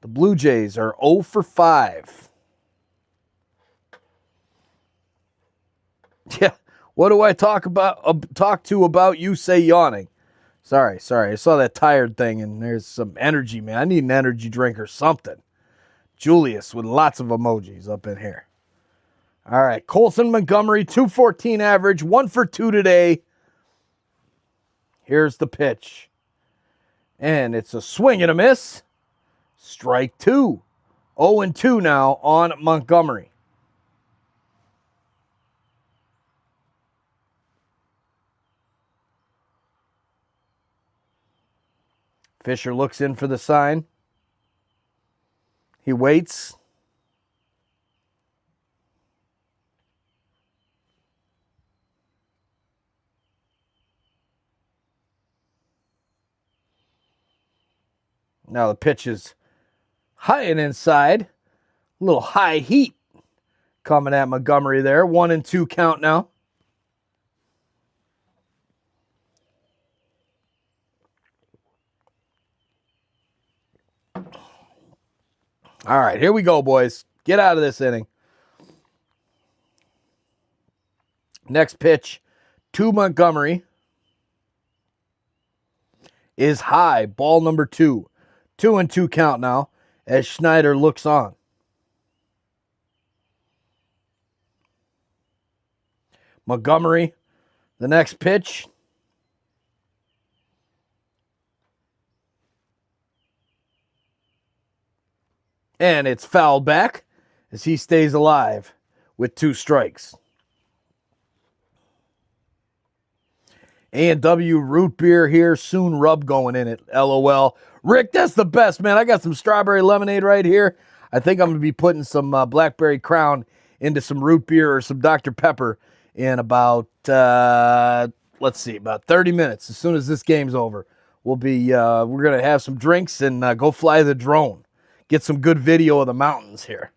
The Blue Jays are 0 for 5. Yeah, what do I talk to about you say yawning? Sorry. I saw that tired thing and there's some energy, man. I need an energy drink or something. Julius with lots of emojis up in here. All right, Colson Montgomery, 214 average, 1 for 2 today. Here's the pitch. And it's a swing and a miss. Strike 2. 0 and 2 now on Montgomery. Fisher looks in for the sign. He waits. Now the pitch is high and inside. A little high heat coming at Montgomery there. 1 and 2 count now. All right, here we go, boys. Get out of this inning. Next pitch to Montgomery is high. Ball number 2. 2 and 2 count now as Schneider looks on. Montgomery, the next pitch. And it's fouled back as he stays alive with 2 strikes. A&W root beer here, soon rub going in it, LOL. Rick, that's the best, man. I got some strawberry lemonade right here. I think I'm going to be putting some Blackberry Crown into some root beer or some Dr. Pepper in about, let's see, about 30 minutes. As soon as this game's over, we're going to have some drinks and go fly the drone. Get some good video of the mountains here.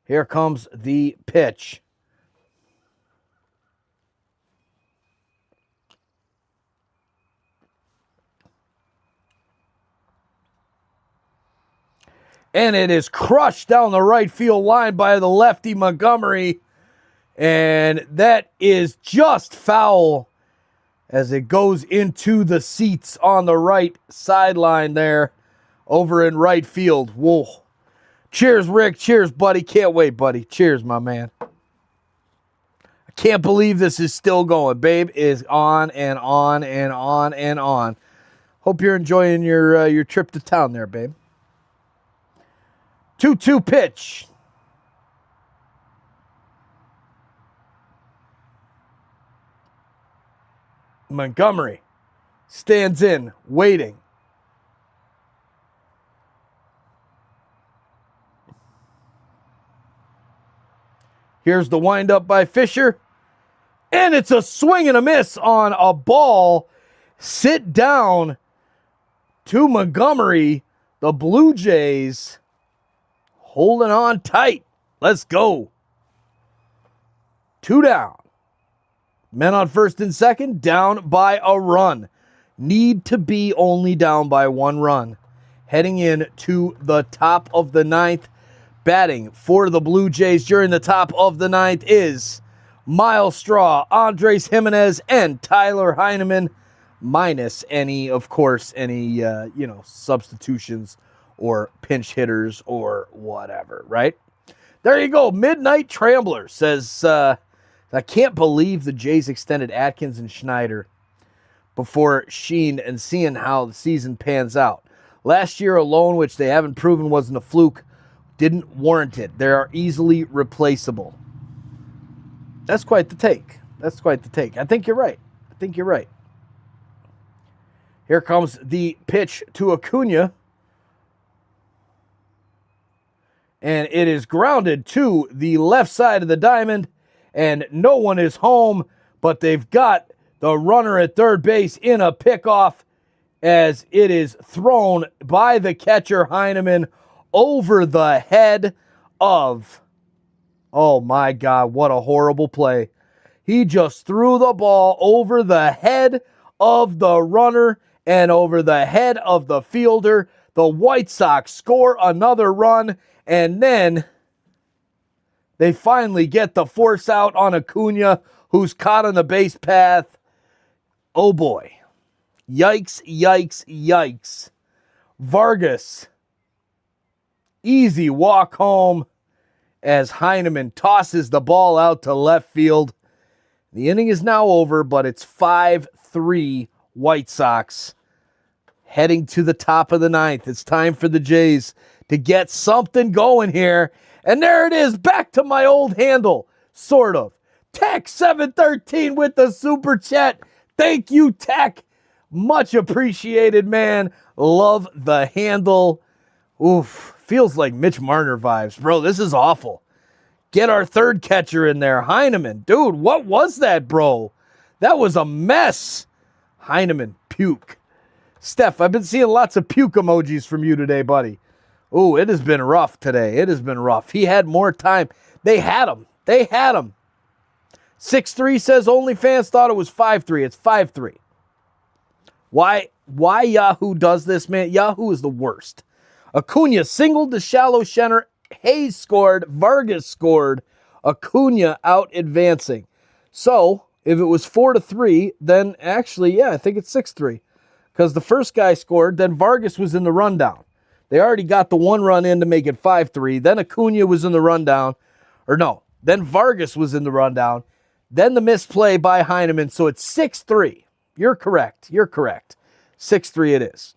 Here comes the pitch. And it is crushed down the right field line by the lefty Montgomery. And that is just foul as it goes into the seats on the right sideline there over in right field. Whoa. Cheers, Rick. Cheers, buddy. Can't wait, buddy. Cheers, my man. I can't believe this is still going. Babe is on and on and on and on. Hope you're enjoying your trip to town there, babe. 2-2 pitch. Montgomery stands in, waiting. Here's the windup by Fisher. And it's a swing and a miss on a ball. Sit down to Montgomery. The Blue Jays holding on tight. Let's go. 2 down. Men on first and second, down by a run. Need to be only down by 1 run. Heading in to the top of the 9th. Batting for the Blue Jays during the top of the 9th is Miles Straw, Andres Jimenez, and Tyler Heineman, minus any substitutions or pinch hitters or whatever, right? There you go. Midnight Trambler says, I can't believe the Jays extended Atkins and Schneider before Sheen and seeing how the season pans out. Last year alone, which they haven't proven wasn't a fluke, didn't warrant it. They are easily replaceable. That's quite the take. That's quite the take. I think you're right. Here comes the pitch to Acuna. And it is grounded to the left side of the diamond. And no one is home, but they've got the runner at third base in a pickoff as it is thrown by the catcher Heineman over the head of, oh my God, what a horrible play. He just threw the ball over the head of the runner and over the head of the fielder. The White Sox score another run, and then they finally get the force out on Acuna, who's caught on the base path. Oh boy. Yikes, yikes, yikes. Vargas, easy walk home as Heineman tosses the ball out to left field. The inning is now over, but it's 5-3 White Sox heading to the top of the 9th. It's time for the Jays to get something going here. And there it is, back to my old handle, sort of. Tech 713 with the super chat. Thank you, Tech. Much appreciated, man. Love the handle. Oof, feels like Mitch Marner vibes. Bro, this is awful. Get our third catcher in there, Heineman. Dude, what was that, bro? That was a mess. Heineman, puke. Steph, I've been seeing lots of puke emojis from you today, buddy. Ooh, it has been rough today. It has been rough. He had more time. They had him. 6-3 says OnlyFans thought it was 5-3. It's 5-3. Why Yahoo does this, man? Yahoo is the worst. Acuna singled to shallow center. Hayes scored. Vargas scored. Acuna out advancing. So, if it was 4-3, then actually, yeah, I think it's 6-3. Because the first guy scored, then Vargas was in the rundown. They already got the 1 run in to make it 5-3. Then Acuna was in the rundown. Or no, then Vargas was in the rundown. Then the misplay by Heineman. So it's 6-3. You're correct. 6-3 it is.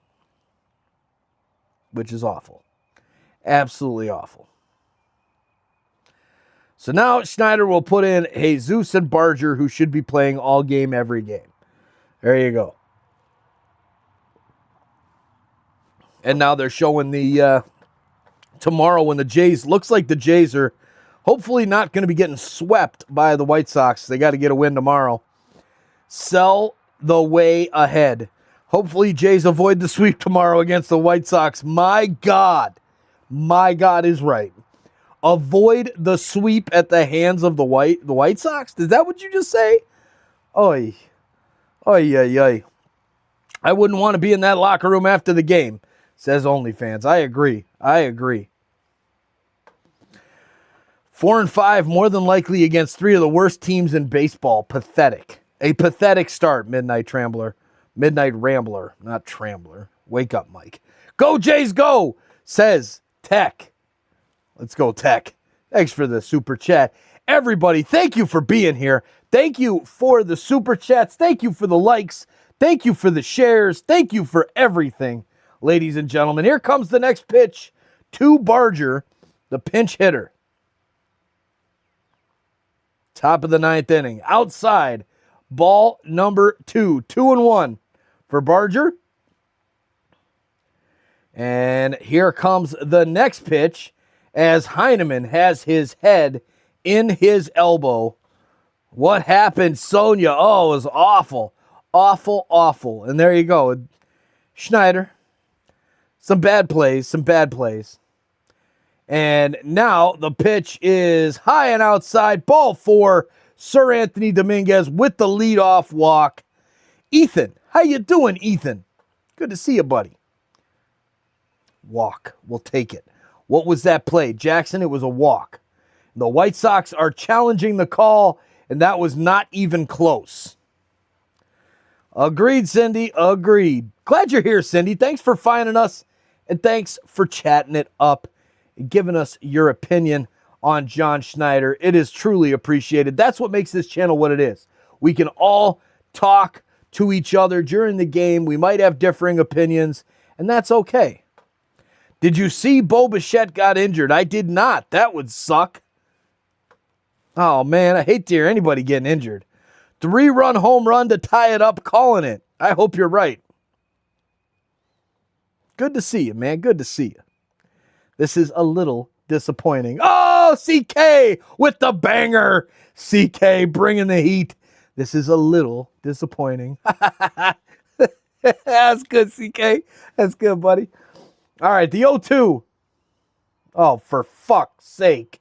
Which is awful. Absolutely awful. So now Schneider will put in Jesus and Barger, who should be playing all game, every game. There you go. And now they're showing the tomorrow when the Jays, looks like the Jays are hopefully not going to be getting swept by the White Sox. They got to get a win tomorrow. Sell the way ahead. Hopefully Jays avoid the sweep tomorrow against the White Sox. My God is right. Avoid the sweep at the hands of the White Sox? Is that what you just say? Oy. Oy, oy, oy. I wouldn't want to be in that locker room after the game, says OnlyFans. I agree. 4-5, more than likely against 3 of the worst teams in baseball. Pathetic. A pathetic start, Midnight Rambler, not Trambler. Wake up, Mike. Go, Jays, go, says Tech. Let's go, Tech. Thanks for the super chat. Everybody, thank you for being here. Thank you for the super chats. Thank you for the likes. Thank you for the shares. Thank you for everything, ladies and gentlemen. Here comes the next pitch to Barger, the pinch hitter. Top of the 9th inning. Outside, ball number 2. 2-1 for Barger. And here comes the next pitch as Heineman has his head in his elbow. What happened, Sonia? Oh, it was awful. Awful. And there you go. Schneider. Some bad plays. And now the pitch is high and outside. Ball 4. Sir Anthony Dominguez with the leadoff walk. Ethan, how you doing, Ethan? Good to see you, buddy. Walk. We'll take it. What was that play? Jackson, it was a walk. The White Sox are challenging the call, and that was not even close. Agreed, Cindy. Agreed. Glad you're here, Cindy. Thanks for finding us, and thanks for chatting it up and giving us your opinion on John Schneider. It is truly appreciated. That's what makes this channel what it is. We can all talk to each other during the game. We might have differing opinions, and that's okay. Did you see Bo Bichette got injured? I did not. That would suck. Oh, man, I hate to hear anybody getting injured. 3-run home run to tie it up, calling it. I hope you're right. Good to see you, man. Good to see you. This is a little disappointing. Oh, CK with the banger. CK bringing the heat. This is a little disappointing. That's good, CK. That's good, buddy. All right, the 0-2. Oh, for fuck's sake.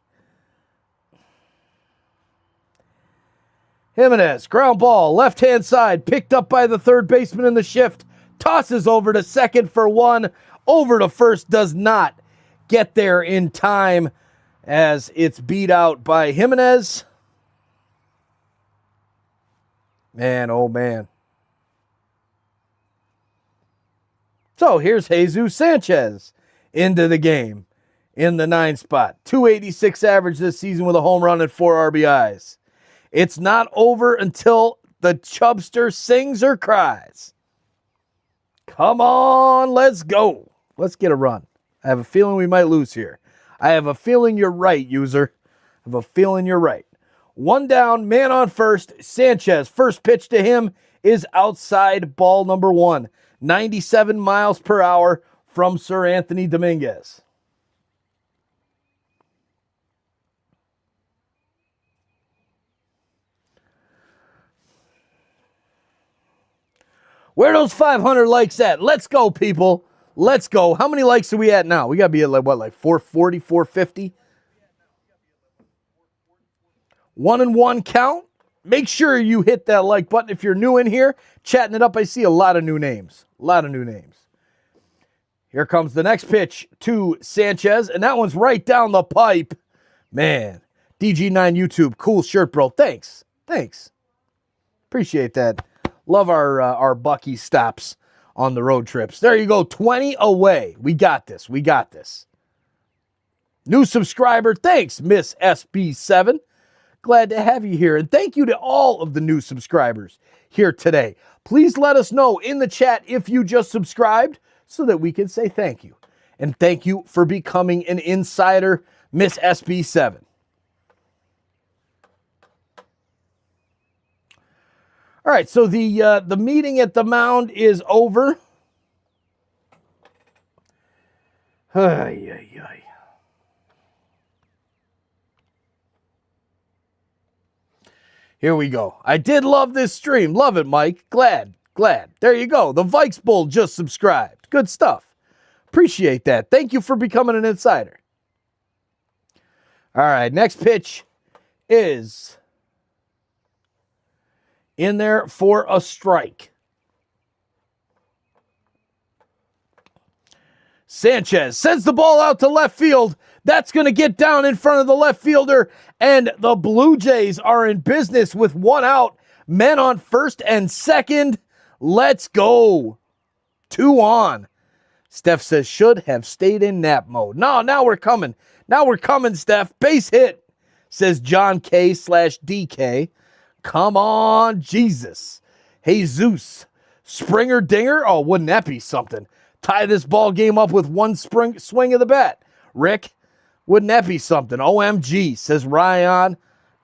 Jimenez, ground ball, left-hand side, picked up by the third baseman in the shift. Tosses over to second for 1. Over to first, does not get there in time as it's beat out by Jimenez. Man, oh man. So here's Jesus Sanchez into the game in the 9 spot. 286 average this season with a home run and 4 RBIs. It's not over until the Chubster sings or cries. Come on, let's go. Let's get a run. I have a feeling we might lose here. I have a feeling you're right, user. I have a feeling you're right. 1 down, man on first. Sanchez, first pitch to him is outside, ball number 1. 97 miles per hour from Sir Anthony Dominguez. Where are those 500 likes at? Let's go, people. Let's go. How many likes are we at now? We got to be at like 440, 450? 1 and 1 count. Make sure you hit that like button if you're new in here. Chatting it up, I see a lot of new names. Here comes the next pitch to Sanchez, and that one's right down the pipe. Man, DG9 YouTube, cool shirt, bro. Thanks. Appreciate that. Love our Bucky stops on the road trips. There you go, 20 away. We got this. New subscriber, thanks, Miss SB7. Glad to have you here. And thank you to all of the new subscribers here today. Please let us know in the chat if you just subscribed so that we can say thank you. And thank you for becoming an insider, Miss SB7. All right, so the meeting at the mound is over. Ay, ay, ay. Here we go. I did love this stream. Love it, Mike. Glad. There you go. The Vikes Bull just subscribed. Good stuff. Appreciate that. Thank you for becoming an insider. All right, next pitch is in there for a strike. Sanchez sends the ball out to left field. That's going to get down in front of the left fielder, and the Blue Jays are in business with one out. Men on first and second. Let's go. 2 on. Steph says should have stayed in nap mode. No, now we're coming. Now we're coming, Steph. Base hit, says John K/DK. Come on, Jesus. Jesus. Springer dinger? Oh, wouldn't that be something? Tie this ball game up with one swing of the bat. Rick, wouldn't that be something? OMG, says Ryan.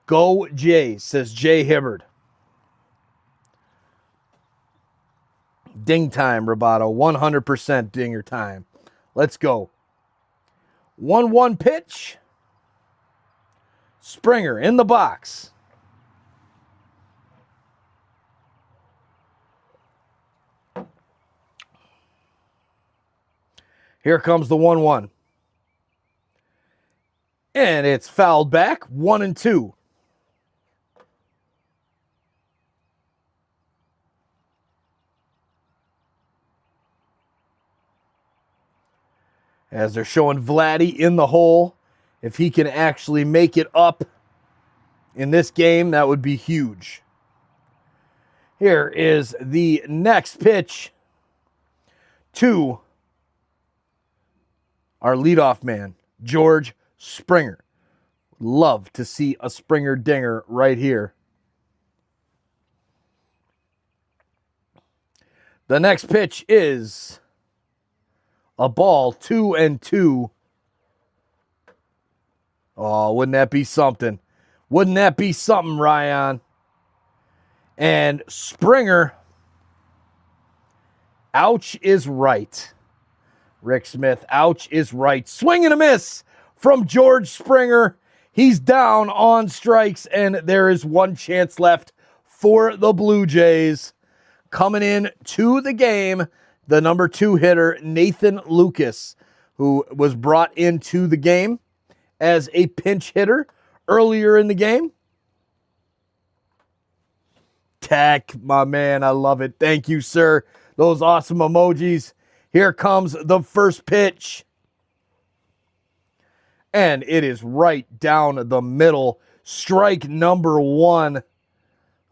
Go Jays, says Jay Hibbard. Ding time, Roboto. 100% dinger time. Let's go. 1-1 pitch. Springer in the box. Here comes the 1-1. And it's fouled back. 1-2. As they're showing Vladdy in the hole. If he can actually make it up in this game, that would be huge. Here is the next pitch to our leadoff man, George Springer. Love to see a Springer dinger right here. The next pitch is a ball, 2-2. Oh, wouldn't that be something? Wouldn't that be something, Ryan? And Springer, ouch is right. Rick Smith, ouch is right. Swing and a miss from George Springer. He's down on strikes, and there is one chance left for the Blue Jays. Coming in to the game, the number 2 hitter, Nathan Lucas, who was brought into the game as a pinch hitter earlier in the game. Tech, my man, I love it. Thank you, sir. Those awesome emojis. Here comes the first pitch. And it is right down the middle. Strike number 1.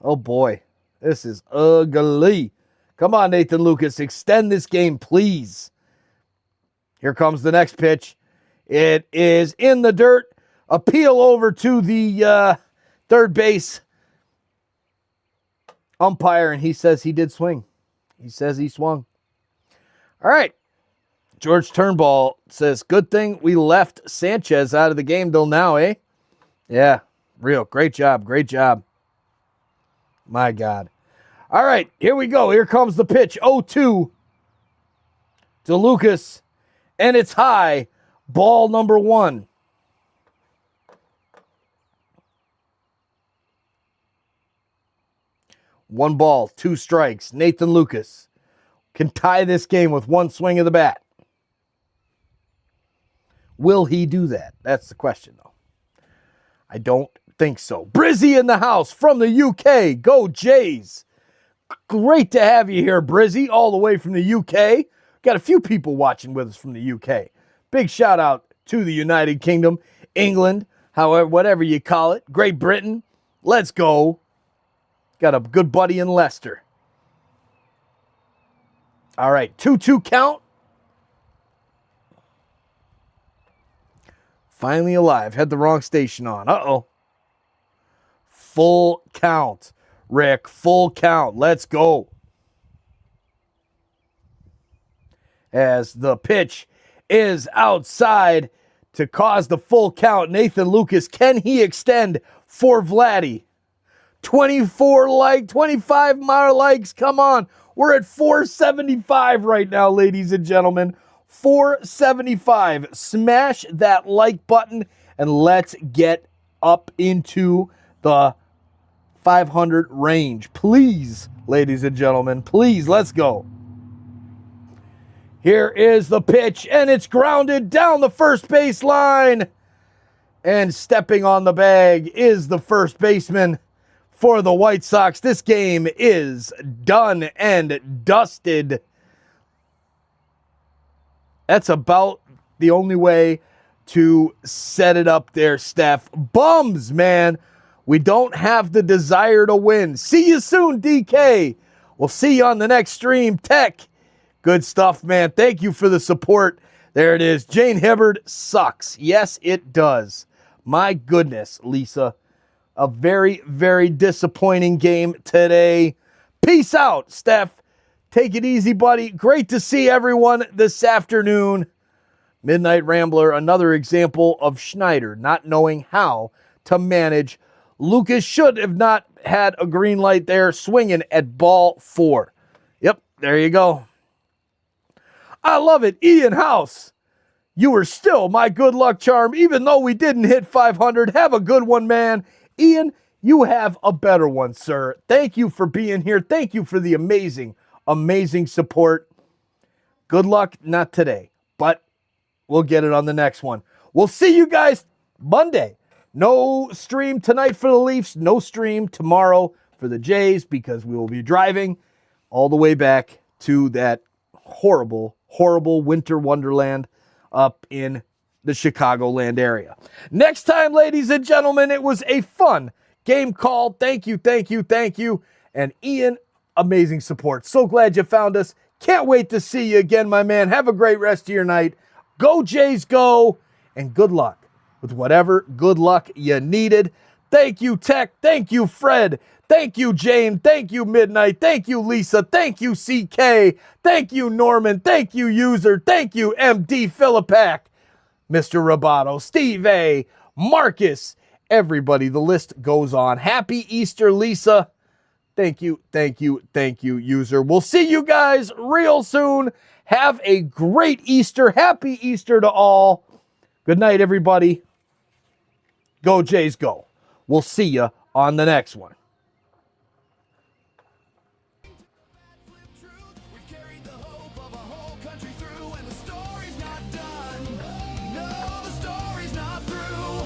Oh, boy. This is ugly. Come on, Nathan Lucas. Extend this game, please. Here comes the next pitch. It is in the dirt. Appeal over to the third base umpire, and he says he did swing. He says he swung. All right. George Turnbull says, good thing we left Sanchez out of the game till now, eh? Yeah, real. Great job. Great job. My God. All right, here we go. Here comes the pitch. 0-2 to Lucas, and it's high. Ball number 1. One ball, 2 strikes. Nathan Lucas can tie this game with one swing of the bat. Will he do that? That's the question, though. I don't think so. Brizzy in the house from the UK. Go Jays. Great to have you here, Brizzy, all the way from the UK. Got a few people watching with us from the UK. Big shout out to the United Kingdom, England, however, whatever you call it. Great Britain. Let's go. Got a good buddy in Leicester. All right, 2-2 count. Finally alive. Had the wrong station on. Uh-oh. Full count. Rick, full count. Let's go. As the pitch is outside to cause the full count. Nathan Lucas, can he extend for Vladdy? 25 more likes. Come on. We're at 475 right now, ladies and gentlemen. 475. Smash that like button and let's get up into the 500 range. Please, ladies and gentlemen, please, let's go. Here is the pitch, and it's grounded down the first base line. And stepping on the bag is the first baseman for the White Sox. This game is done and dusted. That's about the only way to set it up there, Steph. Bums, man. We don't have the desire to win. See you soon, DK. We'll see you on the next stream. Tech. Good stuff, man. Thank you for the support. There it is. Jane Hibbard sucks. Yes, it does. My goodness, Lisa. A very, very disappointing game today. Peace out, Steph. Take it easy, buddy. Great to see everyone this afternoon. Midnight Rambler, another example of Schneider not knowing how to manage. Lucas should have not had a green light there, swinging at ball 4. Yep, there you go. I love it. Ian House, you are still my good luck charm, even though we didn't hit 500. Have a good one, man. Ian, you have a better one, sir. Thank you for being here. Thank you for the amazing, amazing support. Good luck, not today, but we'll get it on the next one. We'll see you guys Monday. No stream tonight for the Leafs. No stream tomorrow for the Jays because we will be driving all the way back to that horrible, horrible winter wonderland up in the Chicagoland area. Next time, ladies and gentlemen, it was a fun game call. Thank you, thank you, thank you. And Ian, amazing support. So glad you found us. Can't wait to see you again, my man. Have a great rest of your night. Go Jays, go. And good luck with whatever good luck you needed. Thank you, Tech. Thank you, Fred. Thank you, Jane. Thank you, Midnight. Thank you, Lisa. Thank you, CK. Thank you, Norman. Thank you, User. Thank you, MD Philippak. Mr. Roboto, Steve A, Marcus, everybody. The list goes on. Happy Easter, Lisa. Thank you, thank you, thank you, User. We'll see you guys real soon. Have a great Easter. Happy Easter to all. Good night, everybody. Go Jays, go. We'll see you on the next one. We've carried the hope of a whole country through, and the story's not done. No, the story's not through.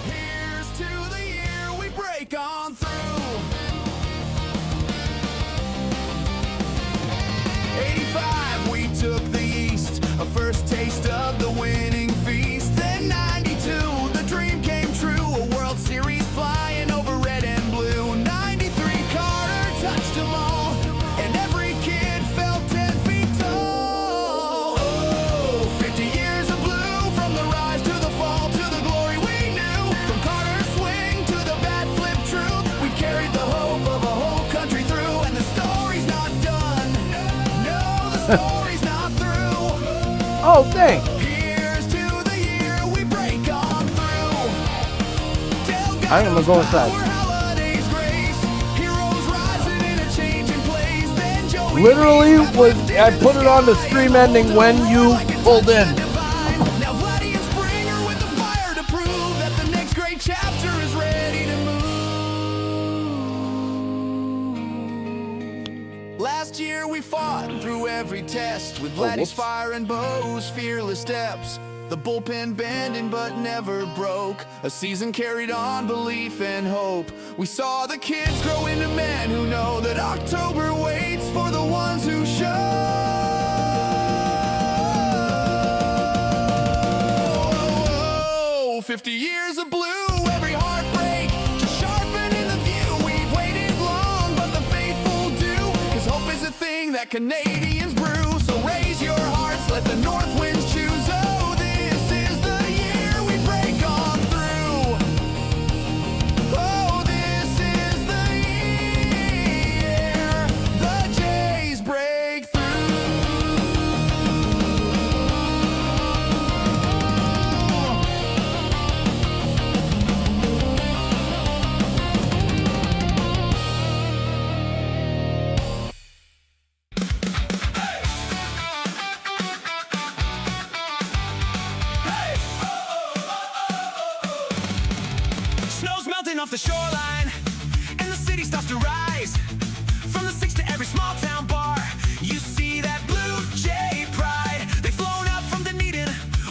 Here's to the year we break on through. 85, we took the East, a first taste of the winning feast. Then 92, the dream came true, a World Series flying over red and blue. 93, Carter touched them all, and every kid felt 10 feet tall. Oh, 50 years of blue, from the rise to the fall to the glory we knew. From Carter's swing to the bat flip truth, we've carried the hope of a whole country through, and the story's not done. No, the story's not through. Oh, thanks. Here's to the year we break on through. I'm gonna go inside. Literally, I put it on the stream ending when you pulled in. Now Vladdy and Springer with the fire to prove that the next great chapter is ready to move. Last year we fought through every test with Vladdy's fire and Bo's fearless steps. The bullpen bending but never broke. A season carried on belief and hope. We saw the kids grow into men who know that October waits for the ones who show. Oh, 50 years of blue, every heartbreak just sharpening the view. We've waited long, but the faithful do. 'Cause hope is a thing that Canadians brew. So raise your hearts, let the north winds choose. Oh, this is the year we break on through. Oh, this is the year the Jays break through. Drifting off the shoreline, and the city starts to rise. From the six to every small town bar, you see that Blue Jay pride. They've flown up from Dunedin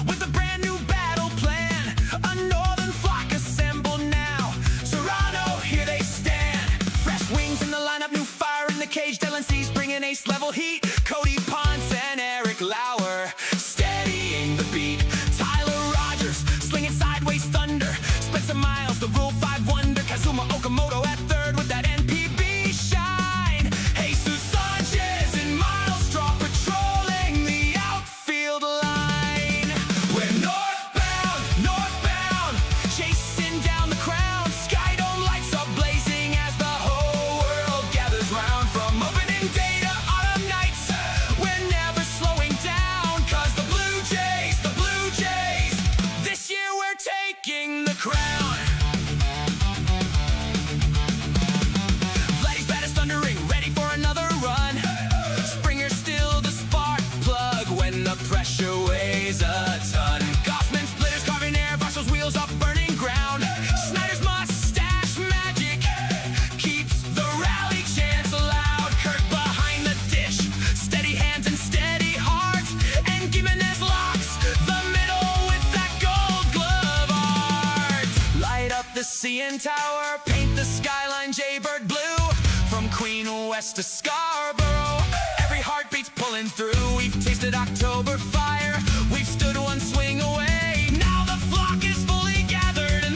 with a brand new battle plan. A northern flock assembled now. Toronto, here they stand. Fresh wings in the lineup, new fire in the cage. Dylan Cease bringing ace level heat. Cody Ponce and Eric Lauer steadying the beat. Tyler Rogers slinging sideways thunder. Spencer Miles, the Rule 5 wonder. Kazuma Okamoto at third with that NPB shine. Jesus Sanchez and Miles Straw patrolling the outfield line. We're northbound, northbound, chasing down the crown. Skydome lights are blazing as the whole world gathers round. From opening day to autumn nights, we're never slowing down. Cause the Blue Jays, this year we're taking the crown. Vladdy's bat is thundering, ready for another run. Springer's still the spark plug when the pressure weighs a ton. Goffman splitters carving air, Barcel's wheels up burning ground. Snyder's mustache magic keeps the rally chants alive. Kirk behind the dish, steady hands and steady hearts. And Gimenez locks the middle with that gold glove art. Light up the CN Tower, paint the skyline Jaybird blue. From Queen West to Scarborough, every heartbeat's pulling through. We've tasted October fire, we've stood one